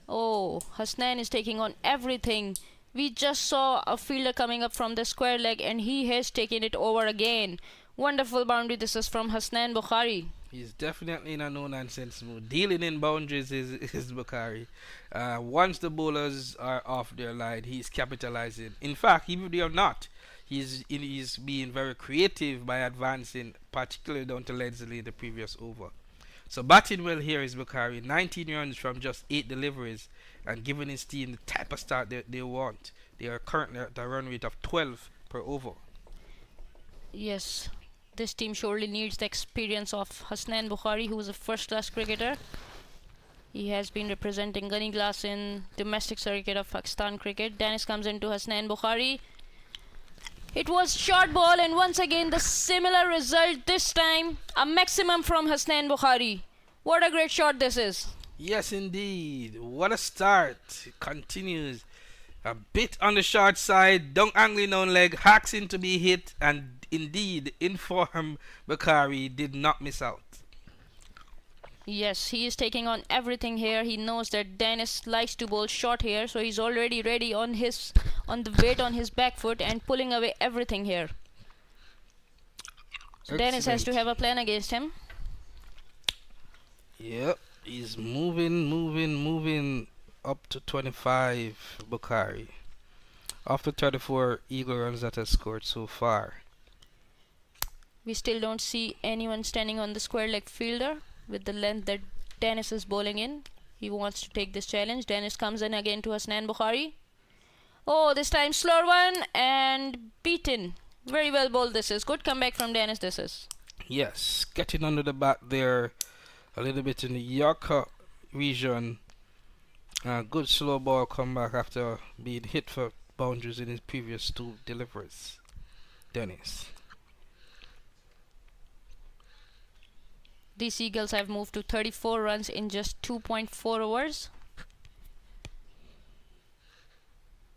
Oh, Hasnain is taking on everything. We just saw a fielder coming up from the square leg and he has taken it over again. Wonderful boundary. This is from Hasnain Bukhari. He's definitely in a no-nonsense mood. Dealing in boundaries is Bukhari. Once the bowlers are off their line, he's capitalizing. In fact, even if they are not, he's being very creative by advancing, particularly down to Leslie in the previous over. So batting well here is Bakari. 19 runs from just 8 deliveries and giving his team the type of start they want. They are currently at a run rate of 12 per over. Yes, this team surely needs the experience of Hasnain Bukhari, who is a first-class cricketer. He has been representing Gunny Glass in domestic circuit of Pakistan cricket. Dennis comes into Hasnain Bukhari. It was short ball, and once again the similar result. This time a maximum from Hasnain Bukhari. What a great shot this is. Yes, indeed. What a start. It continues. A bit on the short side, don't angling down leg, hacks in to be hit, and indeed, inform Bakari did not miss out. Yes, he is taking on everything here. He knows that Dennis likes to bowl short here, so he's already ready on the weight on his back foot and pulling away everything here. So Dennis has to have a plan against him. Yep, he's moving up to 25, Bakari. After 34 eagle runs that has scored so far. We still don't see anyone standing on the square leg fielder with the length that Dennis is bowling in. He wants to take this challenge. Dennis comes in again to Hasnain Bukhari. Oh, this time slower one and beaten. Very well bowled this is. Good comeback from Dennis this is. Yes, getting under the bat there a little bit in the Yorker region. Good slow ball comeback after being hit for boundaries in his previous 2 deliveries. Dennis. These Eagles have moved to 34 runs in just 2.4 overs.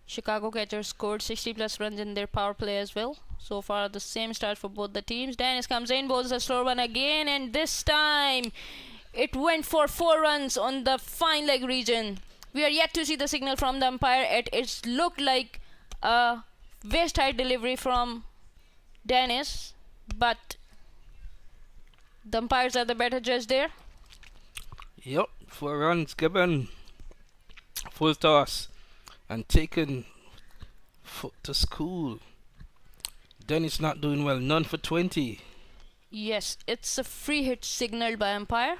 Chicago Catchers scored 60 plus runs in their power play as well. So far the same start for both the teams. Dennis comes in, bowls a slow one again, and this time it went for 4 runs on the fine leg region. We are yet to see the signal from the umpire. It looked like a waist height delivery from Dennis, but the umpires are the better judge there. Yep, 4 runs given. Full toss and taken foot to school. Dennis not doing well. None for 20. Yes, it's a free hit signaled by umpire.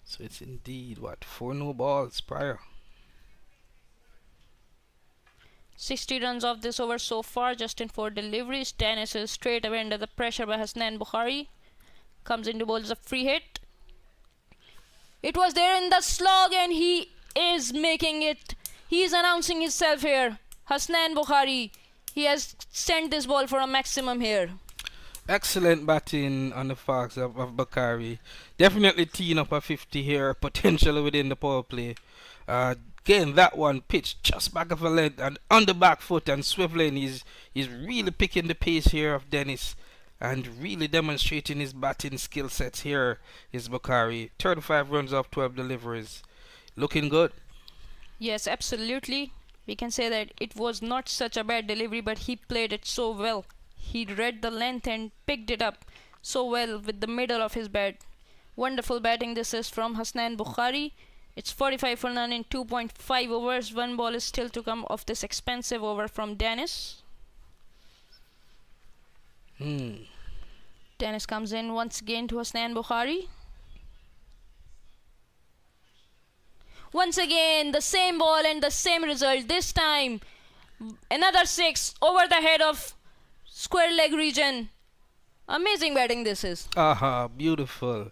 So it's indeed 4 no balls prior. 60 runs off this over so far, just in 4 deliveries. Dennis is straight away under the pressure by Hasnain Bukhari. Comes into bowls a free hit. It was there in the slog, and he is making it. He is announcing himself here. Hasnain Bukhari. He has sent this ball for a maximum here. Excellent batting on the parts of Bakari. Definitely teeing up a 50 here, potential within the power play. Again, that one pitched just back of a length and on the back foot and swiveling. He's really picking the pace here of Dennis and really demonstrating his batting skill sets here is Bakari. 35 runs off 12 deliveries. Looking good. Yes, absolutely. We can say that it was not such a bad delivery, but he played it so well. He read the length and picked it up so well with the middle of his bat. Wonderful batting this is from Hasnain Bukhari. It's 45 for none in 2.5 overs. 1 ball is still to come of this expensive over from Dennis. Dennis comes in once again to Hasnain Bukhari. Once again, the same ball and the same result. This time, another 6 over the head of square leg region. Amazing batting this is. Aha, beautiful.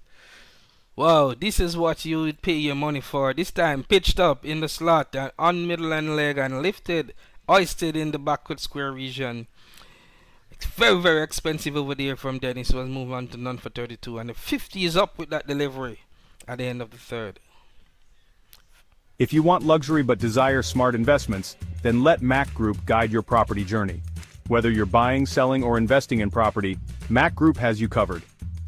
Wow, this is what you would pay your money for. This time pitched up in the slot and on middle and leg and lifted, hoisted in the backward square region. It's very, very expensive over there from Dennis. Was moved on to none for 32, and the 50 is up with that delivery at the end of the 3rd. If you want luxury but desire smart investments, then let MAQ Group guide your property journey. Whether you're buying, selling, or investing in property, MAQ Group has you covered.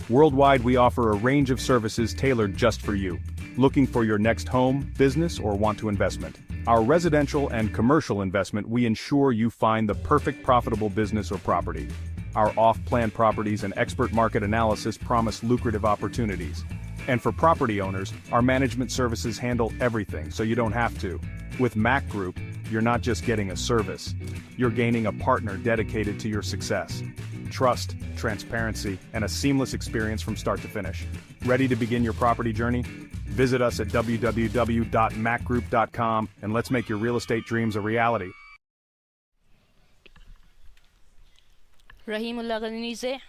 Worldwide, we offer a range of services tailored just for you. Looking for your next home, business, or want to investment? Our residential and commercial investment, we ensure you find the perfect profitable business or property. Our off-plan properties and expert market analysis promise lucrative opportunities. And for property owners, our management services handle everything so you don't have to. With MAQ Group, you're not just getting a service, you're gaining a partner dedicated to your success. trust, transparency, and a seamless experience from start to finish. Ready to begin your property journey? Visit us at www.macgroup.com and let's make your real estate dreams a reality. Rahimullah Ghanize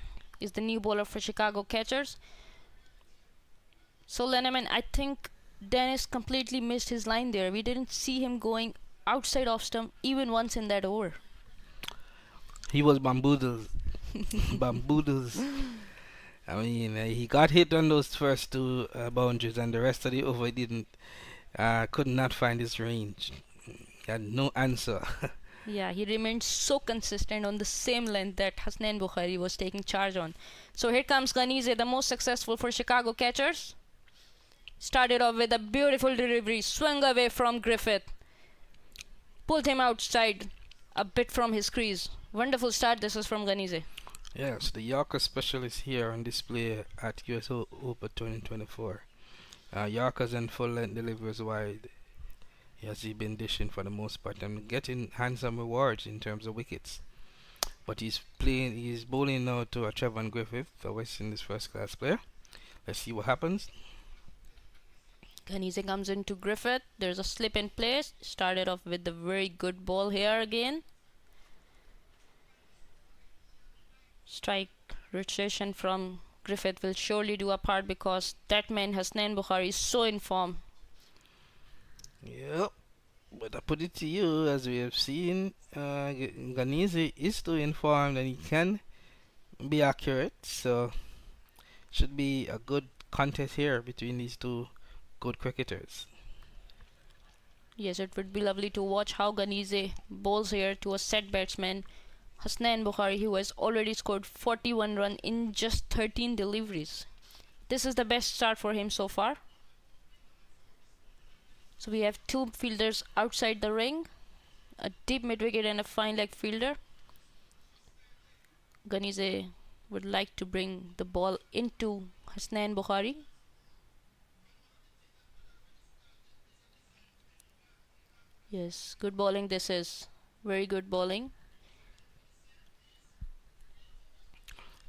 is the new bowler for Chicago Catchers. So Leneman, I think Dennis completely missed his line there. We didn't see him going outside off stump even once in that over. He was bamboozled. Bamboozled. I mean, he got hit on those first two boundaries, and the rest of the over didn't. Could not find his range. He had no answer. Yeah, he remained so consistent on the same length that Hasnain Bukhari was taking charge on. So here comes Ghanize, the most successful for Chicago Catchers. Started off with a beautiful delivery, swung away from Griffith, pulled him outside a bit from his crease. Wonderful start this is from Ghanize. Yes, the Yorker specialist here on display at US Open 2024. Yorkers and full length deliveries wide. Has he been dishing for the most part and getting handsome rewards in terms of wickets. But he's bowling now to a Trevor Griffith, a West Indies first class player. Let's see what happens. Ghanize comes into Griffith. There's a slip in place. Started off with a very good ball here again. Strike rotation from Griffith will surely do a part because that man Hasnain Bukhari is so in form. Yep. But I put it to you, as we have seen, Ghanize is too informed and he can be accurate. So should be a good contest here between these two good cricketers. Yes, it would be lovely to watch how Ghanize bowls here to a set batsman Hasnain Bukhari, who has already scored 41 runs in just 13 deliveries. This is the best start for him so far. So we have two fielders outside the ring, a deep mid-wicket and a fine leg fielder. Ghanize would like to bring the ball into Hasnain Bukhari. Yes, good bowling this is. Very good bowling.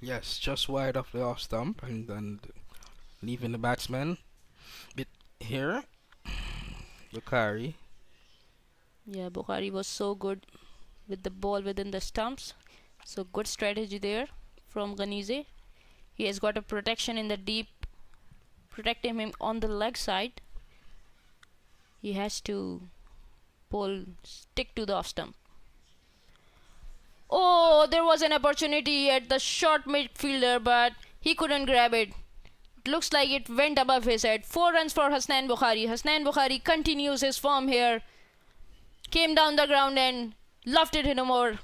Yes, just wide of the off stump and leaving the batsman bit here. Bukhari. Yeah, Bukhari was so good with the ball within the stumps. So good strategy there from Ghanize. He has got a protection in the deep, protecting him on the leg side. He has to stick to the off stump. Oh, there was an opportunity at the short midfielder, but he couldn't grab it. It looks like it went above his head. 4 runs for Hasnain Bukhari. Hasnain Bukhari continues his form here. Came down the ground and lofted him over.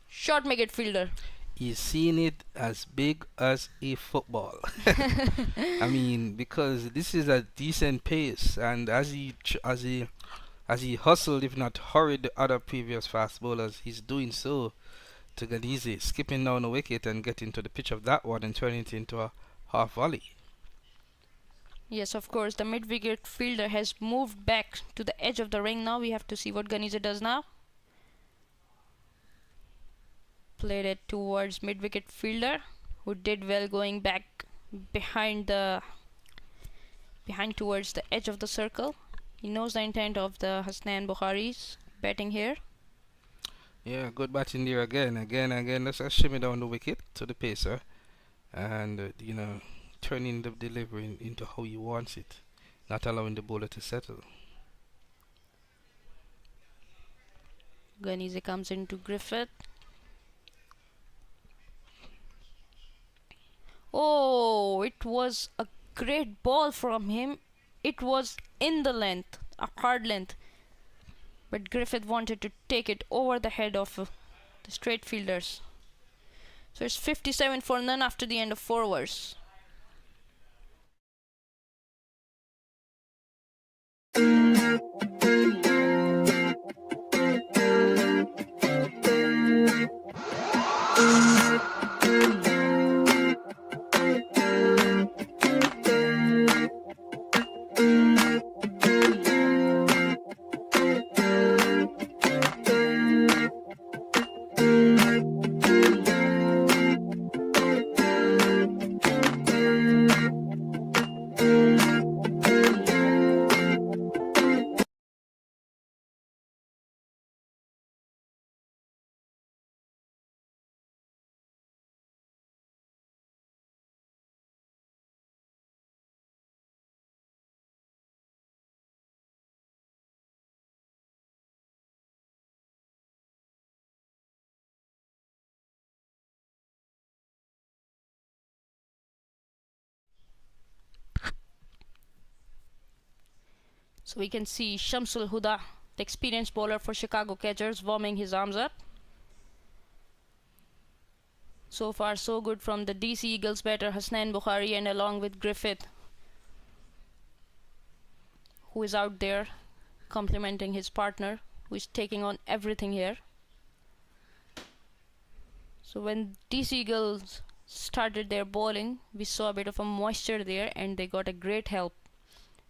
Short midfielder. He's seen it as big as a football. I mean, because this is a decent pace, and as he hustled, if not hurried, the other previous fast bowlers, he's doing so to Ghanize, skipping down the wicket and getting to the pitch of that one and turning it into a half volley. Yes, of course, the mid-wicket fielder has moved back to the edge of the ring now. We have to see what Ghanize does now. Played it towards mid-wicket fielder, who did well going back behind towards the edge of the circle. He knows the intent of the Hasnain Bukhari's batting here. Yeah, good batting there again. Let's shimmy down the wicket to the pacer, and turning the delivery into how he wants it, not allowing the bowler to settle. Ghanize comes into Griffith. Oh, it was a great ball from him. It was in the length, a hard length. But Griffith wanted to take it over the head of the straight fielders. So it's 57 for none after the end of 4 overs. So we can see Shamsul Huda, the experienced bowler for Chicago Catchers, warming his arms up. So far so good from the DC Eagles batter Hasnain Bukhari, and along with Griffith, who is out there complimenting his partner, who is taking on everything here. So when DC Eagles started their bowling, we saw a bit of a moisture there and they got a great help.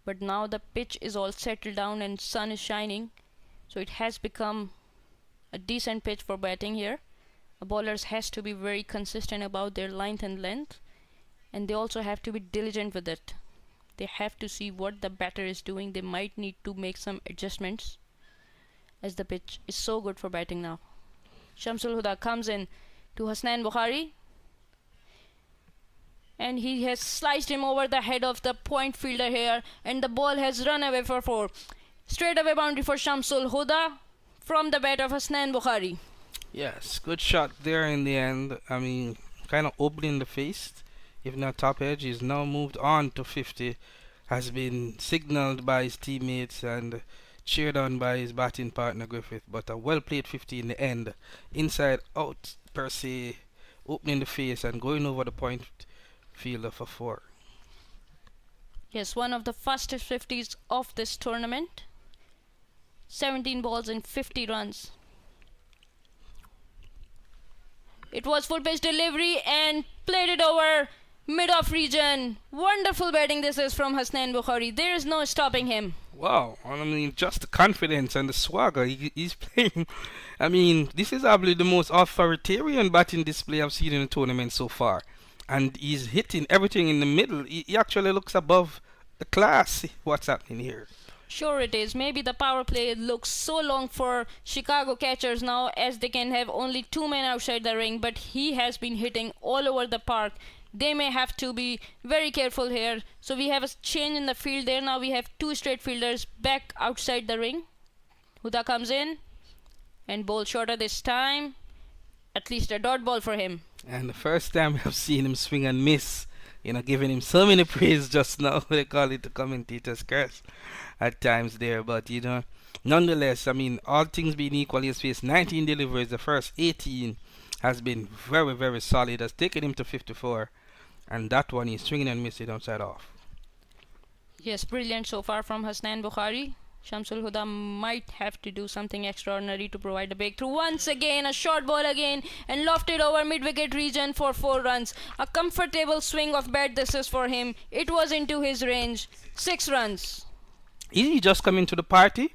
But now the pitch is all settled down and sun is shining, so it has become a decent pitch for batting here. The bowlers has to be very consistent about their length and length, and they also have to be diligent with it. They have to see what the batter is doing. They might need to make some adjustments, as the pitch is so good for batting now. Shamsul Huda comes in to Hasnain Bukhari, and he has sliced him over the head of the point fielder here, and the ball has run away for 4. Straight away boundary for Shamsul Huda from the bat of Hasnain Bukhari. Yes, good shot there in the end. I mean, kind of opening the face, if not top edge. He's now moved on to 50, has been signaled by his teammates and cheered on by his batting partner Griffith, but a well played 50 in the end. Inside out per se, opening the face and going over the point fielder for 4. Yes, one of the fastest 50s of this tournament. 17 balls and 50 runs. It was full pitch delivery and played it over mid-off region. Wonderful batting this is from Hasnain Bukhari. There is no stopping him. Wow, I mean, just the confidence and the swagger he's playing. I mean, this is probably the most authoritarian batting display I've seen in the tournament so far. And he's hitting everything in the middle. He actually looks above the class. What's happening here? Sure it is. Maybe the power play looks so long for Chicago Catchers now, as they can have only 2 men outside the ring, but he has been hitting all over the park. They may have to be very careful here. So we have a change in the field there. Now we have 2 straight fielders back outside the ring. Huda comes in and bowls shorter this time. At least a dot ball for him. And the first time I've seen him swing and miss, you know, giving him so many praise just now. They call it the commentator's curse at times there. But, you know, nonetheless, I mean, all things being equal, he's faced 19 deliveries. The first 18 has been very, very solid. Has taken him to 54. And that one he's swinging and missing outside off. Yes, brilliant so far from Hasnain Bukhari. Shamsul Huda might have to do something extraordinary to provide a breakthrough. Once again, a short ball again and lofted over mid-wicket region for 4 runs. A comfortable swing of bat this is for him. It was into his range. 6 runs. Is he just coming to the party?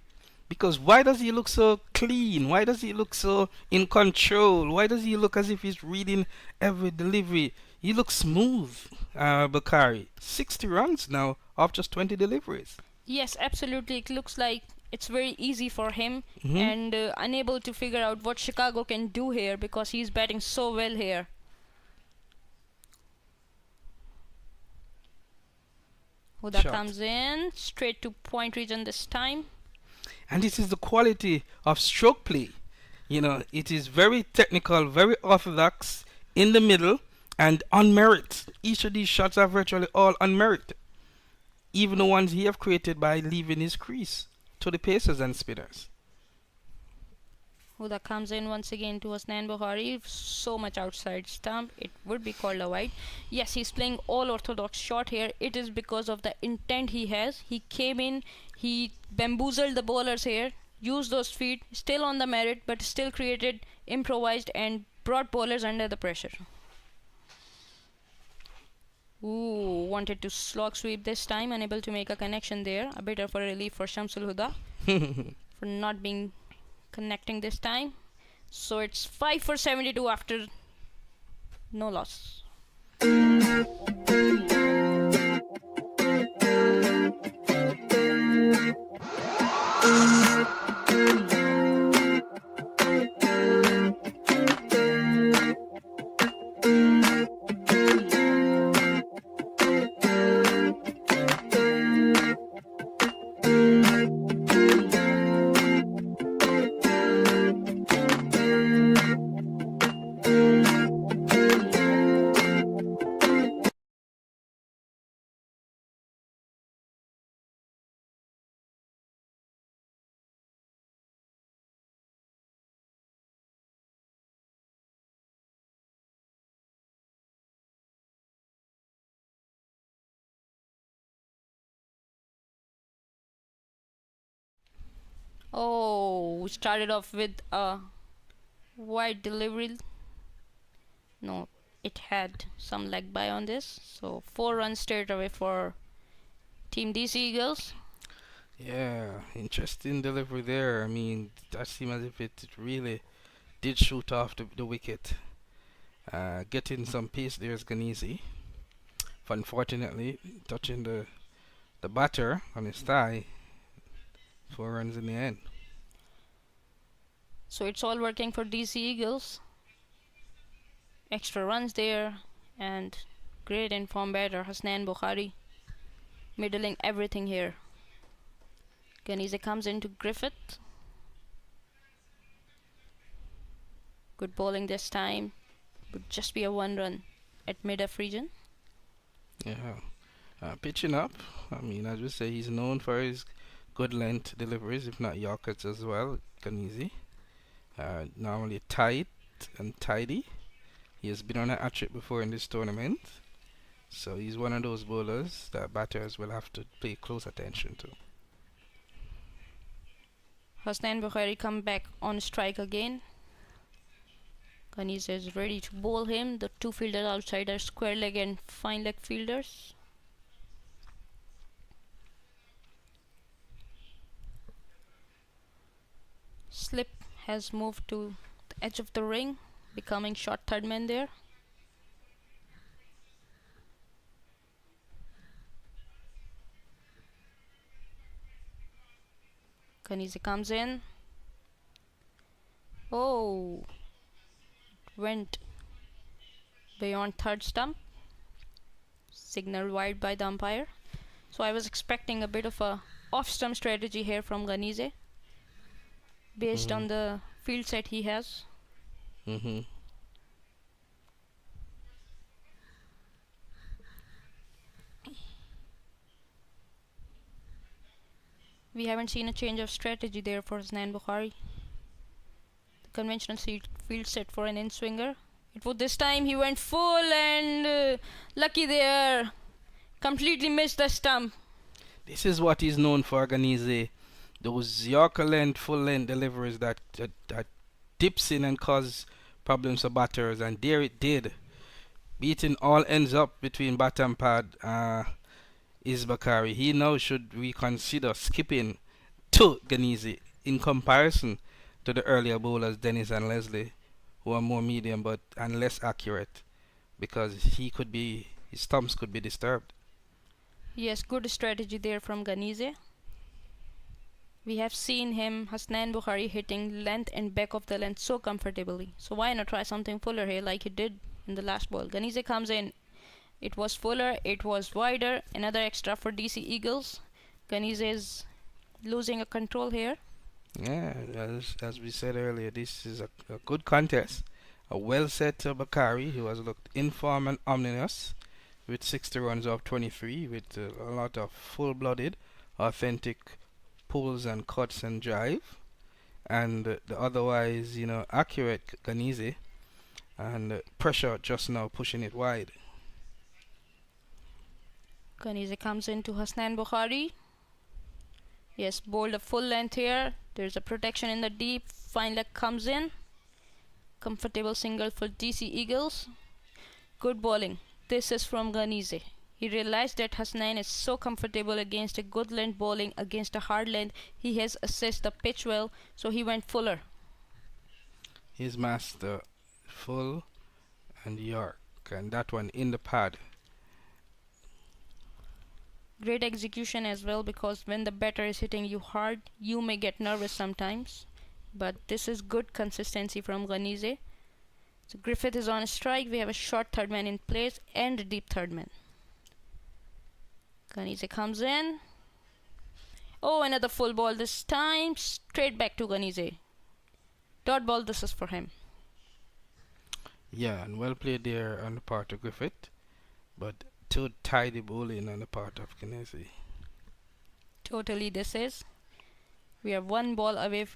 Because why does he look so clean? Why does he look so in control? Why does he look as if he's reading every delivery? He looks smooth, Bukhari. 60 runs now off just 20 deliveries. Yes, absolutely. It looks like it's very easy for him, and unable to figure out what Chicago can do here because he's batting so well here. Huda comes in straight to point region this time. And this is the quality of stroke play. You know, it is very technical, very orthodox, in the middle, and on merit. Each of these shots are virtually all on merit. Even the ones he have created by leaving his crease to the pacers and spinners. Huda comes in once again to Hasnain Bukhari. So much outside stump, it would be called a wide. Yes, he's playing all orthodox shot here. It is because of the intent he has. He came in, he bamboozled the bowlers here, used those feet, still on the merit, but still created, improvised, and brought bowlers under the pressure. Ooh, wanted to slog sweep this time, unable to make a connection there. A bit of a relief for Shamsul Huda for not being connecting this time. So it's 5 for 72 after no loss. Oh, started off with a wide delivery. No, it had some leg by on this. So 4 runs straight away for Team DC Eagles. Yeah, interesting delivery there. I mean, that seemed as if it really did shoot off the wicket. Getting some pace there is Ganese. Unfortunately, touching the batter on his thigh. 4 runs in the end. So it's all working for DC Eagles. Extra runs there, and great informed batter Hasnain Bukhari middling everything here. Ganese comes into Griffith. Good bowling this time. Would just be a 1 run at mid-off region. Yeah. Pitching up. I mean, as we say, he's known for his good length deliveries, if not Yorkers as well. Ganese. Normally tight and tidy. He has been on a hat-trick before in this tournament. So he's one of those bowlers that batters will have to pay close attention to. Hasnain Bukhari come back on strike again. Ganese is ready to bowl him. The 2 fielders outside are square leg and fine leg fielders. Slip has moved to the edge of the ring, becoming short third man there. Ganese comes in. Oh, went beyond third stump. Signal wide by the umpire. So I was expecting a bit of a off-stump strategy here from Ganese, based on the field set he has. We haven't seen a change of strategy there for Hasnain Bukhari. The conventional field set for an in-swinger. It was this time he went full and lucky there. Completely missed the stump. This is what he's known for, Ganese. Those Yorker length, full length deliveries that dips in and cause problems for batters, and there it did. Beating all ends up between bat and pad. Is Bakari. He now should reconsider skipping to Ganese in comparison to the earlier bowlers Dennis and Leslie, who are more medium and less accurate, because his stumps could be disturbed. Yes, good strategy there from Ganese. We have seen him, Hasnain Bukhari, hitting length and back of the length so comfortably. So why not try something fuller here like he did in the last ball? Ganese comes in. It was fuller, it was wider. Another extra for DC Eagles. Ganese is losing a control here. Yeah, as we said earlier, this is a good contest. A well set Bakari, who has looked informed and ominous, with 60 runs off 23, with a lot of full-blooded, authentic pulls and cuts and drive, and the otherwise, accurate Ganese, and pressure just now pushing it wide. Ganese comes into Hasnain Bukhari. Yes, bowled a full length here. There's a protection in the deep. Fine leg comes in. Comfortable single for DC Eagles. Good bowling. This is from Ganese. He realized that Hasnain is so comfortable against a good length bowling, against a hard length. He has assessed the pitch well, so he went fuller. His master full and York, and that one in the pad. Great execution as well, because when the batter is hitting you hard, you may get nervous sometimes. But this is good consistency from Ganese. So Griffith is on a strike. We have a short third man in place and a deep third man. Ganese comes in. Oh, another full ball this time. Straight back to Ganese. Dot ball, this is for him. Yeah, and well played there on the part of Griffith. But too tidy bowling on the part of Ganese. Totally this is. We are 1 ball away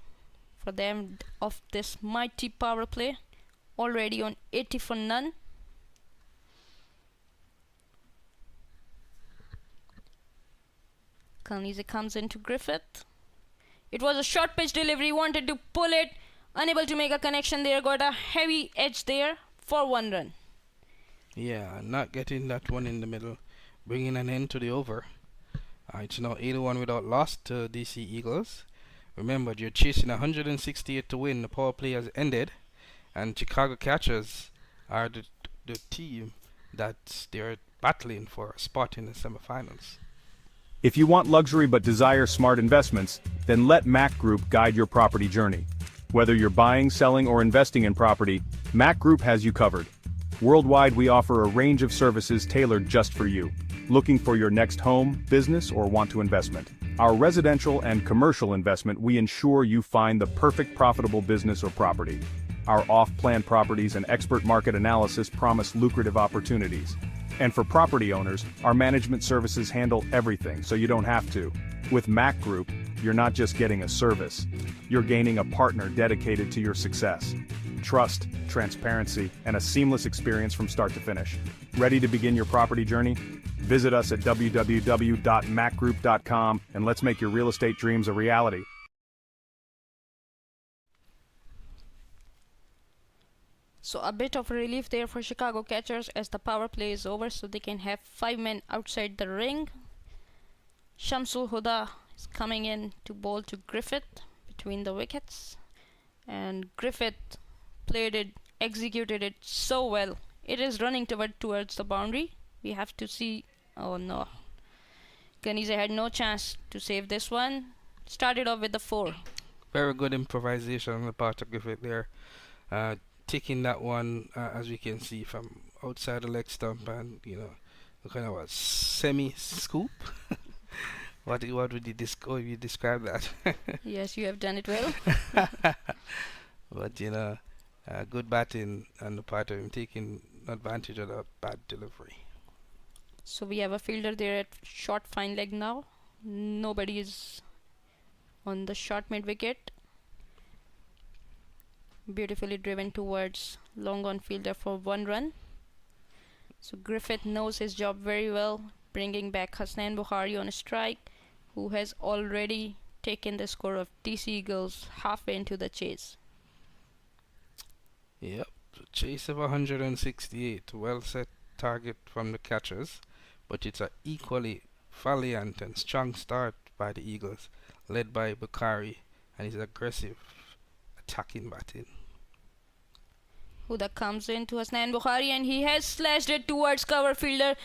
for them of this mighty power play. Already on 80 for none. Ganese comes into Griffith. It was a short pitch delivery, wanted to pull it, unable to make a connection there, got a heavy edge there for 1 run. Yeah, not getting that one in the middle, bringing an end to the over. It's now 81 without loss to DC Eagles. Remember, you're chasing 168 to win. The power play has ended, and Chicago Catchers are the team that they're battling for a spot in the semifinals. If you want luxury but desire smart investments, then let MAQ Group guide your property journey. Whether you're buying, selling, or investing in property, MAQ Group has you covered. Worldwide, we offer a range of services tailored just for you. Looking for your next home, business, or want to investment? Our residential and commercial investment, we ensure you find the perfect profitable business or property. Our off-plan properties and expert market analysis promise lucrative opportunities. And for property owners, our management services handle everything, so you don't have to. With MAQ Group, you're not just getting a service. You're gaining a partner dedicated to your success. Trust, transparency, and a seamless experience from start to finish. Ready to begin your property journey? Visit us at www.macgroup.com and let's make your real estate dreams a reality. So a bit of relief there for Chicago Catchers as the power play is over, so they can have 5 men outside the ring. Shamsul Huda is coming in to bowl to Griffith between the wickets, and Griffith played it, executed it so well. It is running towards the boundary. We have to see. Oh no, Ganize had no chance to save this one. Started off with the 4. Very good improvisation on the part of Griffith there. Taking that one, as we can see, from outside the leg stump, and kind of a semi-scoop. What would you describe that? Yes, you have done it well. But good batting on the part of him, taking advantage of the bad delivery. So we have a fielder there at short fine leg now. Nobody is on the short mid wicket. Beautifully driven towards long on fielder for 1 run. So Griffith knows his job very well, bringing back Hasnain Bukhari on a strike, who has already taken the score of DC Eagles halfway into the chase. Yep, chase of 168, well set target from the catchers, but it's an equally valiant and strong start by the Eagles, led by Bukhari and his aggressive attacking batting. Huda comes in to Hasnain Bukhari and he has slashed it towards cover fielder.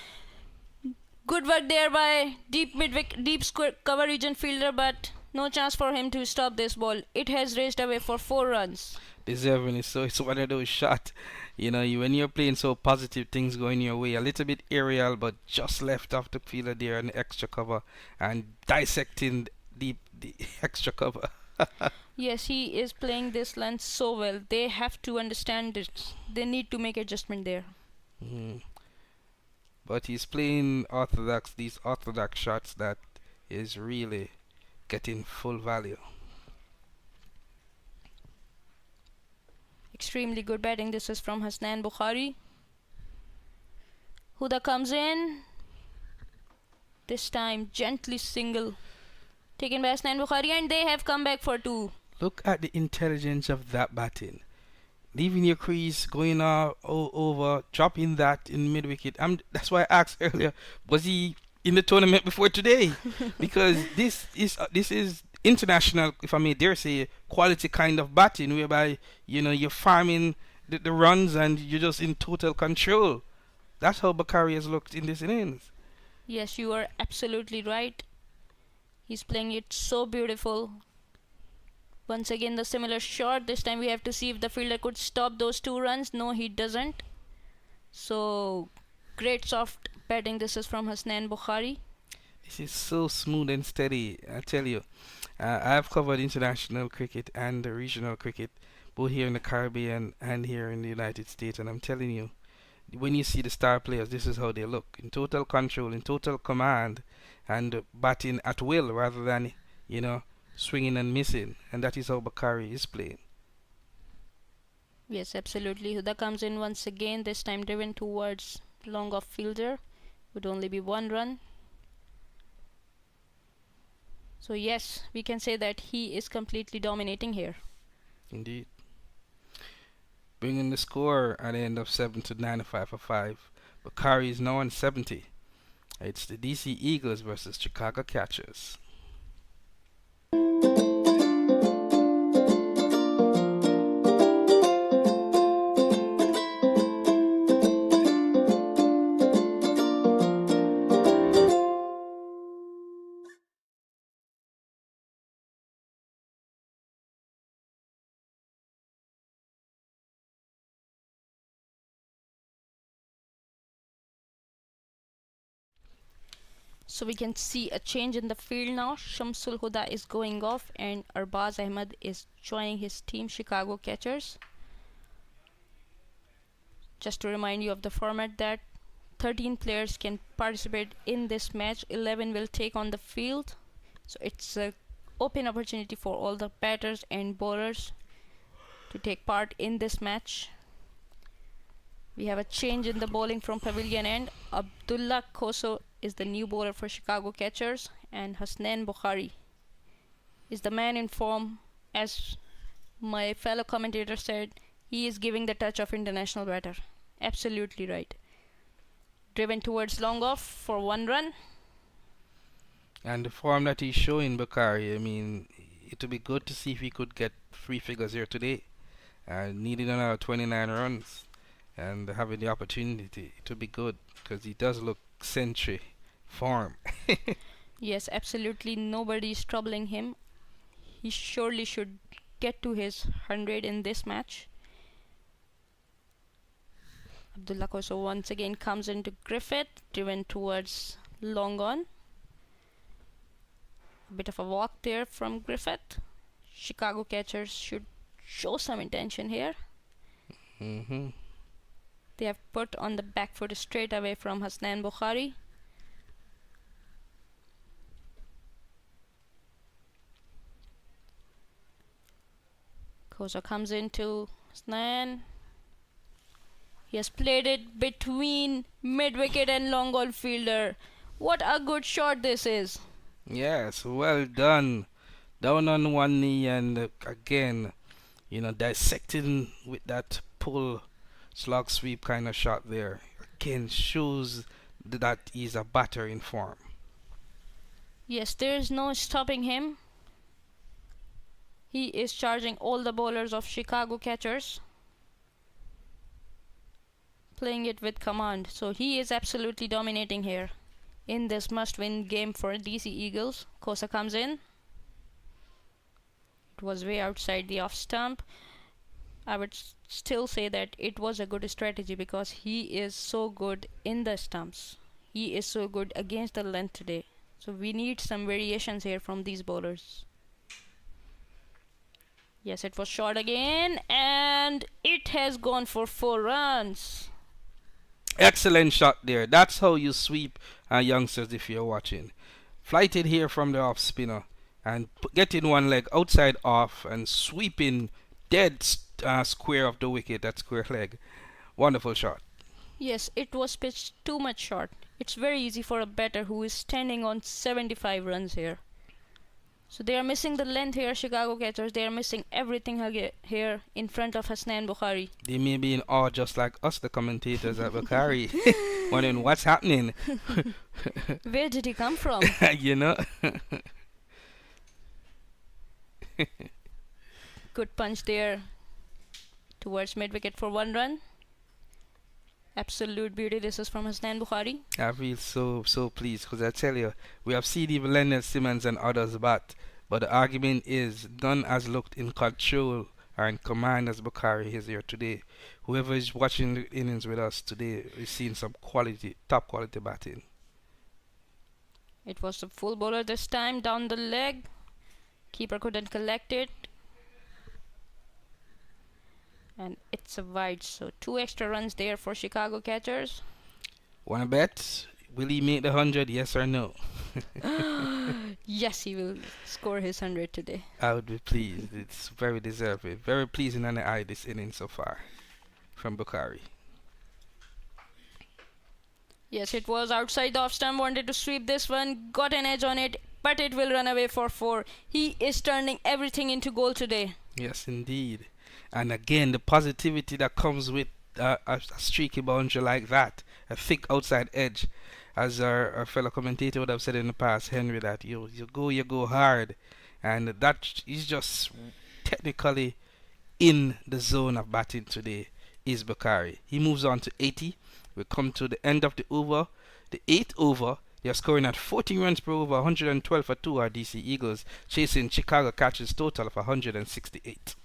Good work there by deep square cover region fielder, but no chance for him to stop this ball. It has raced away for 4 runs. Deserving it, so it's one of those shots. When you're playing so positive, things going your way. A little bit aerial, but just left off the fielder there and the extra cover and dissecting the extra cover. Yes, he is playing this length so well. They have to understand it. They need to make adjustment there. But he's playing these orthodox shots that is really getting full value. Extremely good batting. This is from Hasnain Bukhari. Huda comes in. This time gently single. Taken by Hasnain Bukhari, and they have come back for 2. Look at the intelligence of that batting. Leaving your crease, going over, dropping that in mid-wicket. That's why I asked earlier, was he in the tournament before today? Because this is international, if I may dare say, quality kind of batting, whereby you're farming the runs and you're just in total control. That's how Bukhari has looked in this innings. Yes, you are absolutely right. He's playing it so beautiful. Once again, the similar shot. This time we have to see if the fielder could stop those 2 runs. No, he doesn't. So, great soft batting. This is from Hasnain Bukhari. This is so smooth and steady, I tell you. I've covered international cricket and the regional cricket, both here in the Caribbean and here in the United States. And I'm telling you, when you see the star players, this is how they look. In total control, in total command, and batting at will rather than, swinging and missing. And that is how Bukhari is playing. Yes, absolutely. Huda comes in once again, this time driven towards long off fielder. Would only be 1 run. So yes, we can say that he is completely dominating here. Indeed. Bringing the score at the end of 7 to 95 for 5. Bakari is now on 70. It's the DC Eagles versus Chicago Catchers. So we can see a change in the field now. Shamsul Huda is going off and Arbaz Ahmed is joining his team, Chicago Catchers. Just to remind you of the format, that 13 players can participate in this match. 11 will take on the field. So it's an open opportunity for all the batters and bowlers to take part in this match. We have a change in the bowling from pavilion end. Abdullah Khoso is the new bowler for Chicago Catchers, and Hasnain Bukhari is the man in form. As my fellow commentator said, he is giving the touch of international batter. Absolutely right. Driven towards long off for 1 run. And the form that he's showing, Bakari, I mean, it would be good to see if he could get 3 figures here today. Needing another 29 runs and having the opportunity, it would be good because he does look century form. Yes, absolutely. Nobody is troubling him. He surely should get to his 100 in this match. Abdullah Khoso once again comes into Griffith, driven towards long on. A bit of a walk there from Griffith. Chicago Catchers should show some intention here. They have put on the back foot straight away from Hasnain Bukhari. Khoso comes into Hasnain. He has played it between mid-wicket and long on fielder. What a good shot this is. Yes, well done. Down on one knee and again, you know, dissecting with that pull slog sweep kind of shot there. Again, shows that he's a batter in form. Yes, there is no stopping him. He is charging all the bowlers of Chicago Catchers, playing it with command. So he is absolutely dominating here in this must-win game for DC Eagles. Khosa comes in. It was way outside the off stump. I would still say that it was a good strategy because he is so good in the stumps. He is so good against the length today. So we need some variations here from these bowlers. Yes, it was shot again and it has gone for 4 runs. Excellent shot there. That's how you sweep youngsters if you're watching. Flighted here from the off spinner and getting one leg outside off and sweeping dead square of the wicket, that square leg. Wonderful shot. Yes, it was pitched too much short. It's very easy for a batter who is standing on 75 runs here. So they are missing the length here, Chicago Catchers. They are missing everything here in front of Hasnain Bukhari. They may be in awe just like us, the commentators at Bukhari, wondering what's happening. Where did he come from? You know. Good punch there towards mid-wicket for 1 run. Absolute beauty this is from Hasnain Bukhari. I feel so pleased because I tell you, we have seen even Leonard Simmons and others bat, but the argument is none has looked in control or in command as Bukhari is here today. Whoever is watching the innings with us today is seeing some quality, top quality batting. It was a full bowler this time, down the leg. Keeper couldn't collect it. And it's a wide, so 2 extra runs there for Chicago Catchers. Wanna bet? Will he make the 100? Yes or no? Yes, he will score his 100 today. I would be pleased. It's very deserving. Very pleasing on the eye this inning so far from Bukhari. Yes, it was outside the off stump. Wanted to sweep this one. Got an edge on it. but it will run away for 4. He is turning everything into goal today. Yes, indeed. And again, the positivity that comes with a streaky boundary like that, a thick outside edge, as our fellow commentator would have said in the past, Henry, that you go hard, and that is just technically in the zone of batting today is Bakari. He moves on to 80. We come to the end of the over, the 8th over. They are scoring at 14 runs per over, 112 for 2 are DC Eagles, chasing Chicago Catchers total of 168.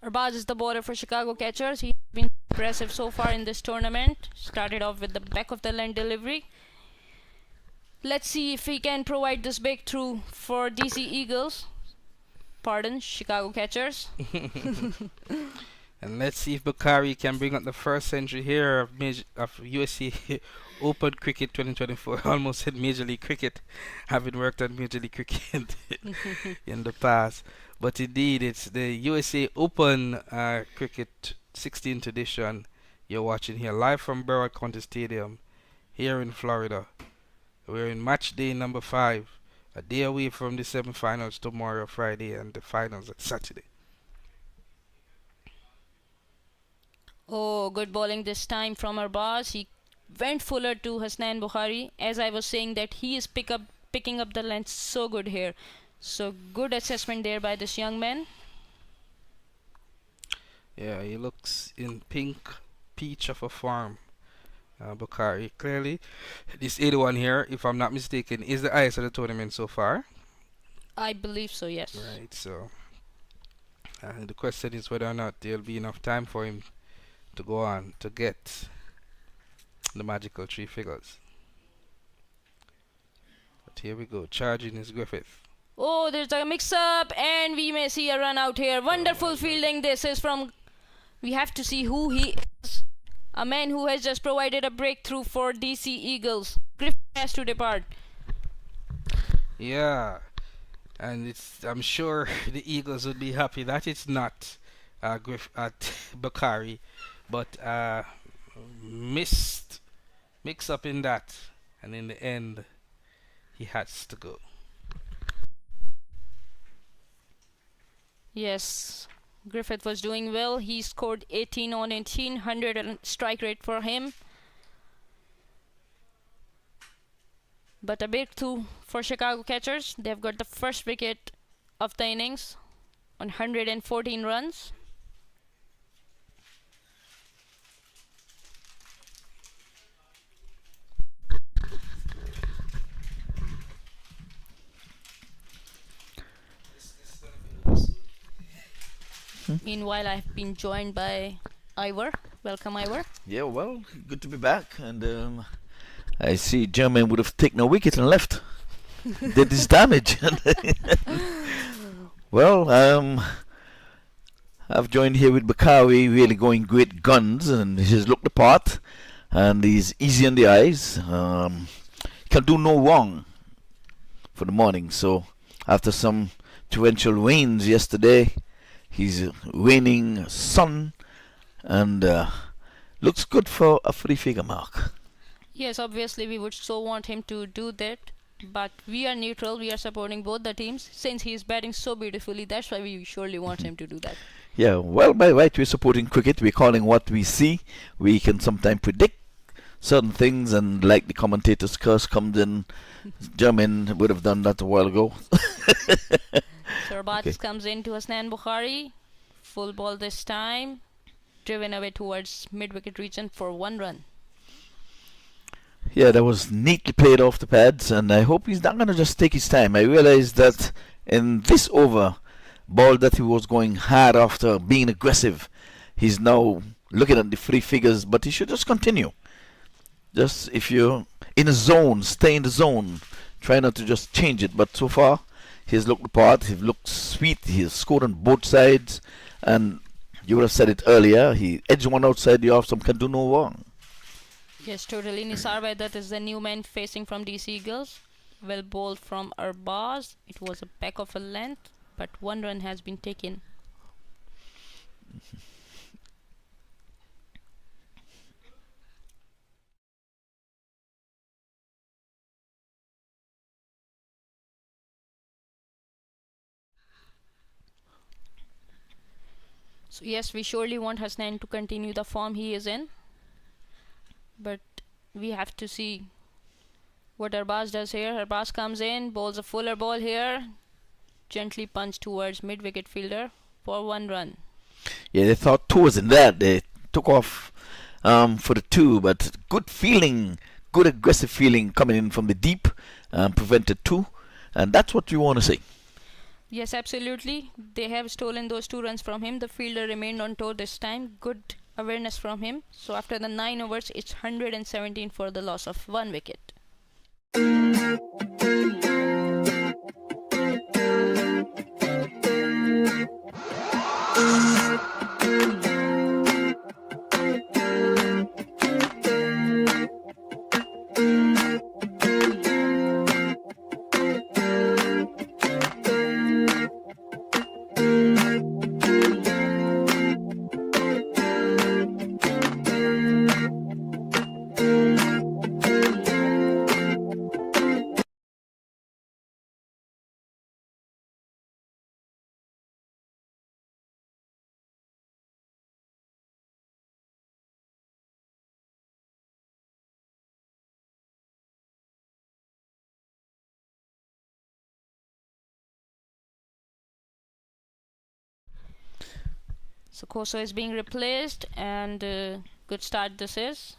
Arbaz is the bowler for Chicago Catchers. He's been impressive so far in this tournament. Started off with the back of the line delivery. Let's see if he can provide this breakthrough for DC Eagles. Pardon, Chicago Catchers. And let's see if Bakari can bring up the first century here of USA Open Cricket 2024. I almost said Major League Cricket, having worked on Major League Cricket in the past. But indeed, it's the USA Open Cricket 16th edition you're watching here, live from Broward County Stadium here in Florida. We're in match day number 5, a day away from the semi-finals tomorrow, Friday, and the finals at Saturday. Oh, good bowling this time from Arbaz. He went fuller to Hasnain Bukhari. As I was saying, that he is picking up the length so good here. So good assessment there by this young man. Yeah, he looks in pink peach of a form. Bukhari. Clearly, this 81 here, if I'm not mistaken, is the highest of the tournament so far. I believe so, yes. Right, so the question is whether or not there'll be enough time for him to go on to get the magical 3 figures. But here we go, charging is Griffith. Oh, there's a mix-up, and we may see a run out here. Wonderful fielding. This is from... We have to see who he is. A man who has just provided a breakthrough for DC Eagles. Griffith has to depart. Yeah, and I'm sure the Eagles would be happy that it's not Bakari, but mix up in that, and in the end, he has to go. Yes, Griffith was doing well. He scored 18 on 18, 100 strike rate for him. But a breakthrough for Chicago Catchers. They've got the first wicket of the innings on 114 runs. Meanwhile, I've been joined by Ivor. Welcome, Ivor. Yeah, well, good to be back. And I see German would have taken a wicket and left. Did his damage. Well, I've joined here with Bakari, really going great guns, and he's looked the part, and he's easy on the eyes. Can do no wrong for the morning. So after some torrential rains yesterday, he's raining sun, and looks good for a 3-figure mark. Yes, obviously we would so want him to do that, but we are neutral. We are supporting both the teams. Since he is batting so beautifully, that's why we surely want him to do that. Yeah, well, by right, we're supporting cricket. We're calling what we see. We can sometimes predict certain things, and like the commentator's curse comes in, German would have done that a while ago. Sarbat comes into Hasnan Bukhari. Full ball this time. Driven away towards mid-wicket region for 1 run. Yeah, that was neatly played off the pads, and I hope he's not going to just take his time. I realized that in this over, ball that he was going hard after being aggressive, he's now looking at the free figures, but he should just continue. Just if you're in a zone, stay in the zone. Try not to just change it. But so far, he's looked the part. He looked sweet. He's scored on both sides, and you would have said it earlier. He edged one outside the off, some can do no wrong. Yes, totally. Nisar Vaidat is the new man facing from DC Eagles. Well bowled from Arbaz. It was a back of a length, but 1 run has been taken. So yes, we surely want Hasnan to continue the form he is in. But we have to see what Arbaz does here. Arbaz comes in, bowls a fuller ball here. Gently punched towards mid-wicket fielder for 1 run. Yeah, they thought 2 was in that. They took off for the 2, but good feeling, good aggressive feeling coming in from the deep, prevented 2. And that's what you want to see. Yes, absolutely. They have stolen those 2 runs from him. The fielder remained on toe this time. Good awareness from him. So after the 9 overs, it's 117 for the loss of 1 wicket. So Khoso is being replaced, and good start this is.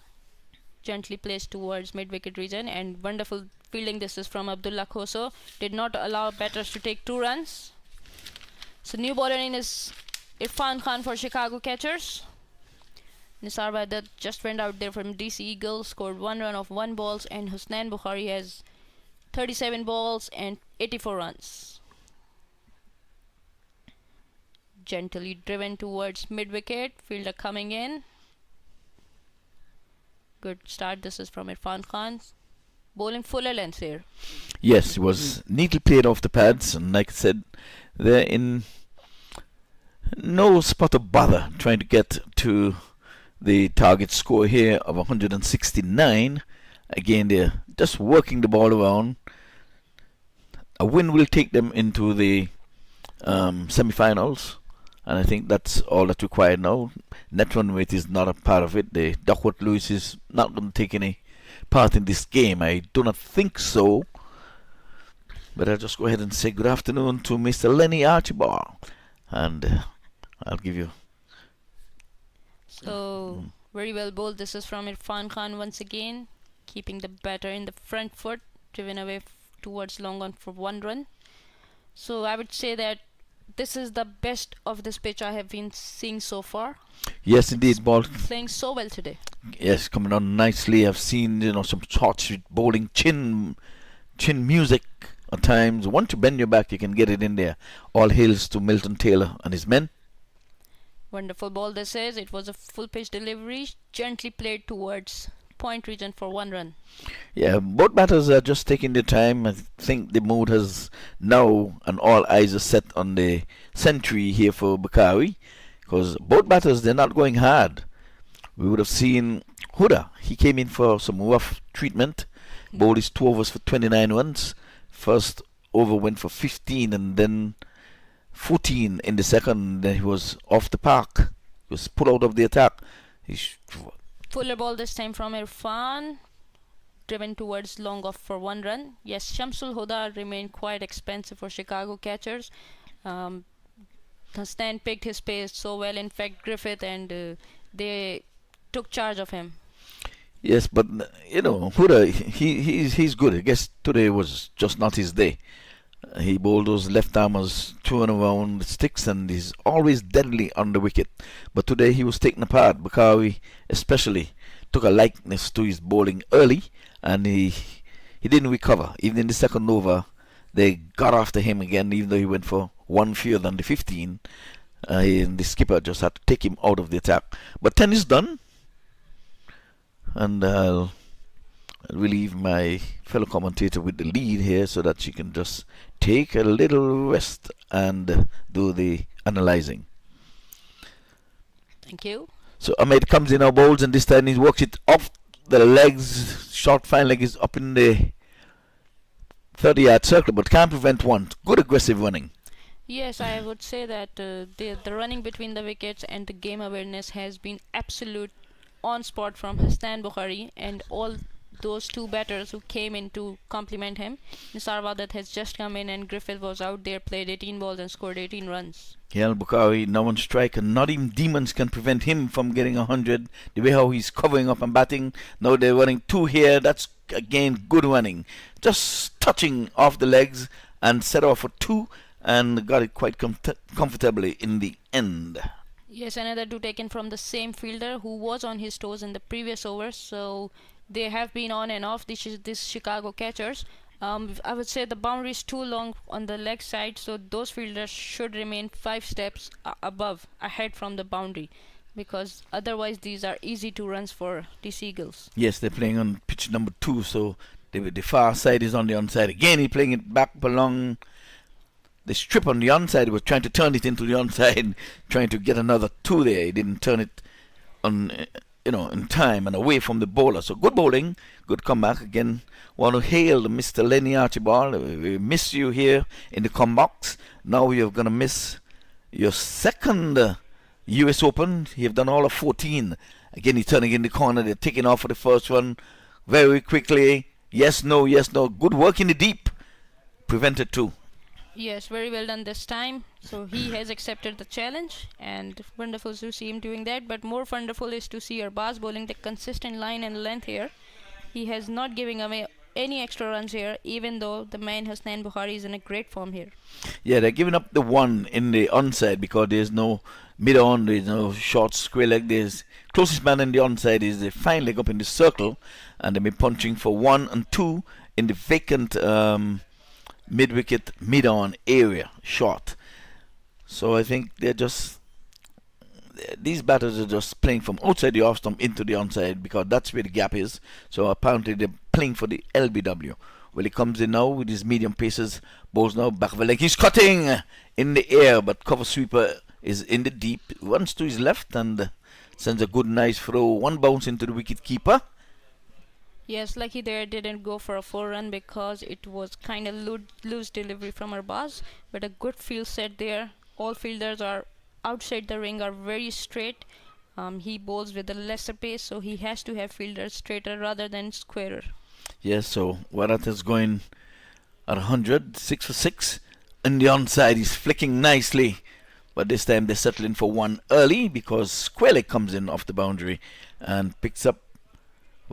Gently placed towards mid-wicket region, and wonderful fielding this is from Abdullah Khoso. Did not allow batters to take 2 runs. So new bowler in is Irfan Khan for Chicago Catchers. Nisar Vaidat just went out there from DC Eagles, scored 1 run off 1 balls, and Hasnan Bukhari has 37 balls and 84 runs. Gently driven towards mid-wicket, fielder coming in. Good start this is from Irfan Khan. Bowling fuller length here. Yes, it was neatly played off the pads, and like I said, they're in no spot of bother trying to get to the target score here of 169. Again, they're just working the ball around. A win will take them into the semi-finals, and I think that's all that's required now. Net run rate is not a part of it. The Duckworth Lewis is not going to take any part in this game. I do not think so. But I'll just go ahead and say good afternoon to Mr. Lenny Archibald, and I'll give you. So very well bowled. This is from Irfan Khan once again, keeping the batter in the front foot, driven away towards long on for 1 run. So I would say that this is the best of this pitch I have been seeing so far. Yes, indeed, ball Playing so well today. yes, coming on nicely. I've seen some short street bowling, chin music at times. Once you bend your back, you can get it in there. All hails to Milton Taylor and his men. Wonderful ball this is. It was a full pitch delivery, gently played towards point region for 1 run. Yeah, both batters are just taking their time. I think the mood has now, and all eyes are set on the century here for Bukhari, because both batters, they're not going hard. We would have seen Huda. He came in for some rough treatment. Bowled his 2 overs for 29 runs. First over went for 15, and then 14 in the second. Then he was off the park. He was pulled out of the attack. Fuller ball this time from Irfan, driven towards long off for 1 run. Yes, Shamsul Huda remained quite expensive for Chicago catchers. Stan picked his pace so well. In fact, Griffith and they took charge of him. Yes, but Huda, he's good. I guess today was just not his day. He bowled those left-armers to and around the sticks, and he's always deadly on the wicket. But today he was taken apart. Bukhari especially took a likeness to his bowling early, and he didn't recover. Even in the second over, they got after him again, even though he went for one fewer than the 15. And the skipper just had to take him out of the attack. But 10 is done, and I'll relieve my fellow commentator with the lead here so that she can just take a little rest and do the analyzing. Thank you. So Ahmed comes in our bowls, and this time he works it off the legs. Short fine leg is up in the 30-yard circle, but can't prevent one. Good aggressive running. Yes, I would say that the running between the wickets and the game awareness has been absolute on spot from Hassan Bukhari and all those two batters who came in to compliment him. Nisar Wadat has just come in, and Griffith was out there, played 18 balls and scored 18 runs. Yeah, Bukhari now on strike, and not even demons can prevent him from getting 100. The way how he's covering up and batting. Now they're running 2 here. That's again good running. Just touching off the legs and set off for 2 and got it quite comfortably in the end. Yes, another 2 taken from the same fielder who was on his toes in the previous overs. So they have been on and off, this Chicago catchers. I would say the boundary is too long on the leg side, so those fielders should remain 5 steps ahead from the boundary, because otherwise these are easy 2 runs for the Seagulls. Yes, they're playing on pitch number 2, so the far side is on the onside. Again, he's playing it back along the strip on the onside. He was trying to turn it into the onside, trying to get another 2 there. He didn't turn it on, in time and away from the bowler. So good bowling, good comeback. Again, want to hail Mr. Lenny Archibald. We miss you here in the comebox. Now you're going to miss your second US Open. You've done all of 14. Again, he's turning in the corner. They're taking off for the first one very quickly. Yes, no, yes, no. Good work in the deep. Prevented 2. Yes, very well done this time. So he has accepted the challenge, and wonderful to see him doing that. But more wonderful is to see Arbaz bowling the consistent line and length here. He has not giving away any extra runs here, even though the man Hassan Bukhari is in a great form here. Yeah, they're giving up the 1 in the onside because there's no mid-on, there's no short square leg. There's closest man in the onside is the fine leg up in the circle, and they'll be punching for 1 and 2 in the vacant mid-wicket, mid-on area, short. So I think these batters are just playing from outside the off stump into the onside because that's where the gap is. So apparently they're playing for the LBW. Well, he comes in now with his medium paces, bowls now back of the leg. He's cutting in the air, but cover sweeper is in the deep. Runs to his left and sends a good nice throw. 1 bounce into the wicket keeper. Yes, lucky there didn't go for a 4 run because it was kind of loose delivery from Arbaz, but a good field set there. All fielders are outside the ring, are very straight. He bowls with a lesser pace, so he has to have fielders straighter rather than squarer. Yes, so Warat is going at 100, 6 for 6. In the onside, he's flicking nicely, but this time they're settling for 1 early because square leg comes in off the boundary and picks up.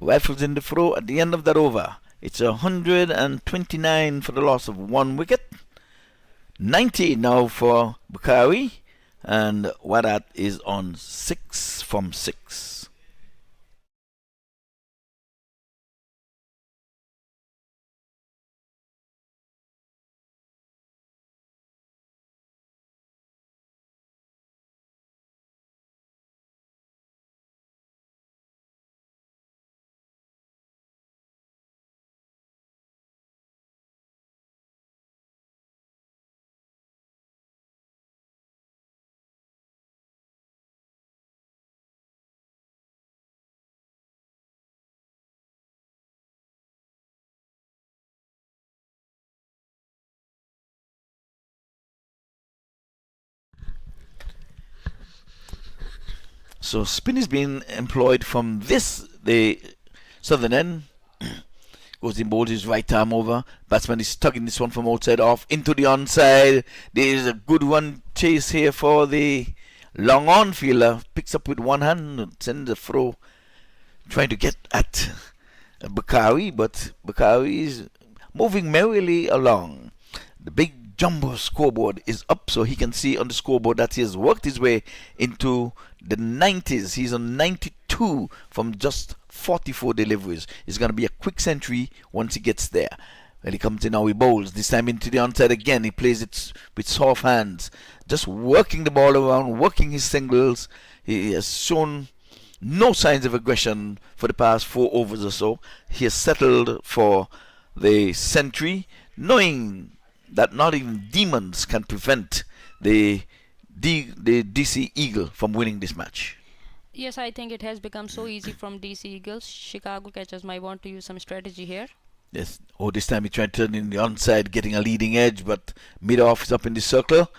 Rifles in the throw at the end of that over. It's 129 for the loss of 1 wicket. 90 now for Bukhari, and Wadat is on 6 from 6. So spin is being employed from the southern end. Goes in, bowls his right arm over. Batsman is tugging this one from outside off into the onside. There is a good one chase here for the long on fielder. Picks up with one hand, sends a throw, trying to get at Bakari, but Bakari is moving merrily along. The big jumbo scoreboard is up, so he can see on the scoreboard that he has worked his way into the 90s. He's on 92 from just 44 deliveries. It's going to be a quick century once he gets there. Well, he comes in now, he bowls. This time into the onside again. He plays it with soft hands. Just working the ball around, working his singles. He has shown no signs of aggression for the past 4 overs or so. He has settled for the century, knowing that not even demons can prevent the DC Eagle from winning this match. Yes, I think it has become so easy from DC Eagles. Chicago catchers might want to use some strategy here. Yes. Oh, this time he tried turning the onside, getting a leading edge, but mid-off is up in the circle.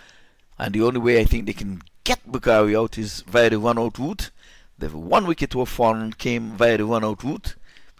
And the only way I think they can get Bakari out is via the run-out route. The 1 wicket to a fall came via the run-out route.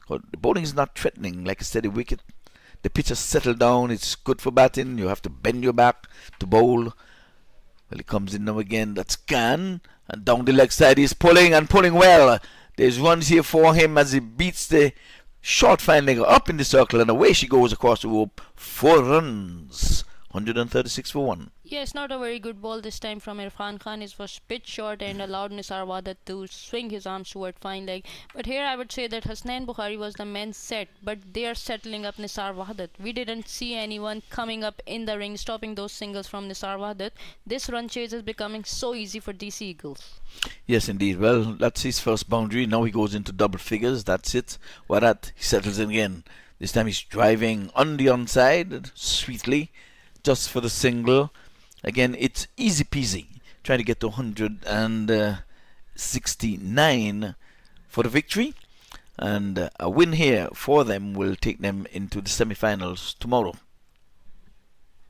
The bowling is not threatening. Like I said, the pitch has settled down. It's good for batting. You have to bend your back to bowl. Well, he comes in now again. That's Khan. And down the leg side, he's pulling and pulling well. There's runs here for him as he beats the short fine leg up in the circle, and away she goes across the rope. 4 runs, 136 for 1. Yes, not a very good ball this time from Irfan Khan. It was pitch short and allowed Nisar Wadat to swing his arms toward fine leg. But here I would say that Hasnain Bukhari was the man set, but they are settling up Nisar Wadat. We didn't see anyone coming up in the ring, stopping those singles from Nisar Wadat. This run chase is becoming so easy for DC Eagles. Yes, indeed. Well, that's his first boundary. Now he goes into double figures. That's it. Wadat, he settles in again. This time he's driving on the onside, sweetly, just for the single. Again, it's easy peasy, trying to get to 169 for the victory. And a win here for them will take them into the semi-finals tomorrow,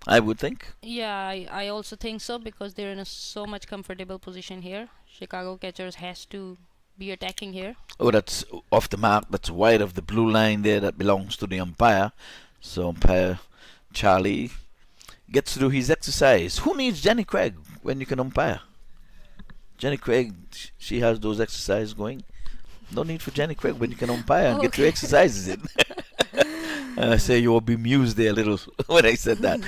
I would think. Yeah, I also think so, because they're in a so much comfortable position here. Chicago catchers has to be attacking here. Oh, that's off the mark. That's wide of the blue line there. That belongs to the umpire. So umpire Charlie gets to do his exercise. Who needs Jenny Craig when you can umpire? Jenny Craig, she has those exercises going. No need for Jenny Craig when you can umpire and get your exercises in. I say you will be bemused there a little when I said that.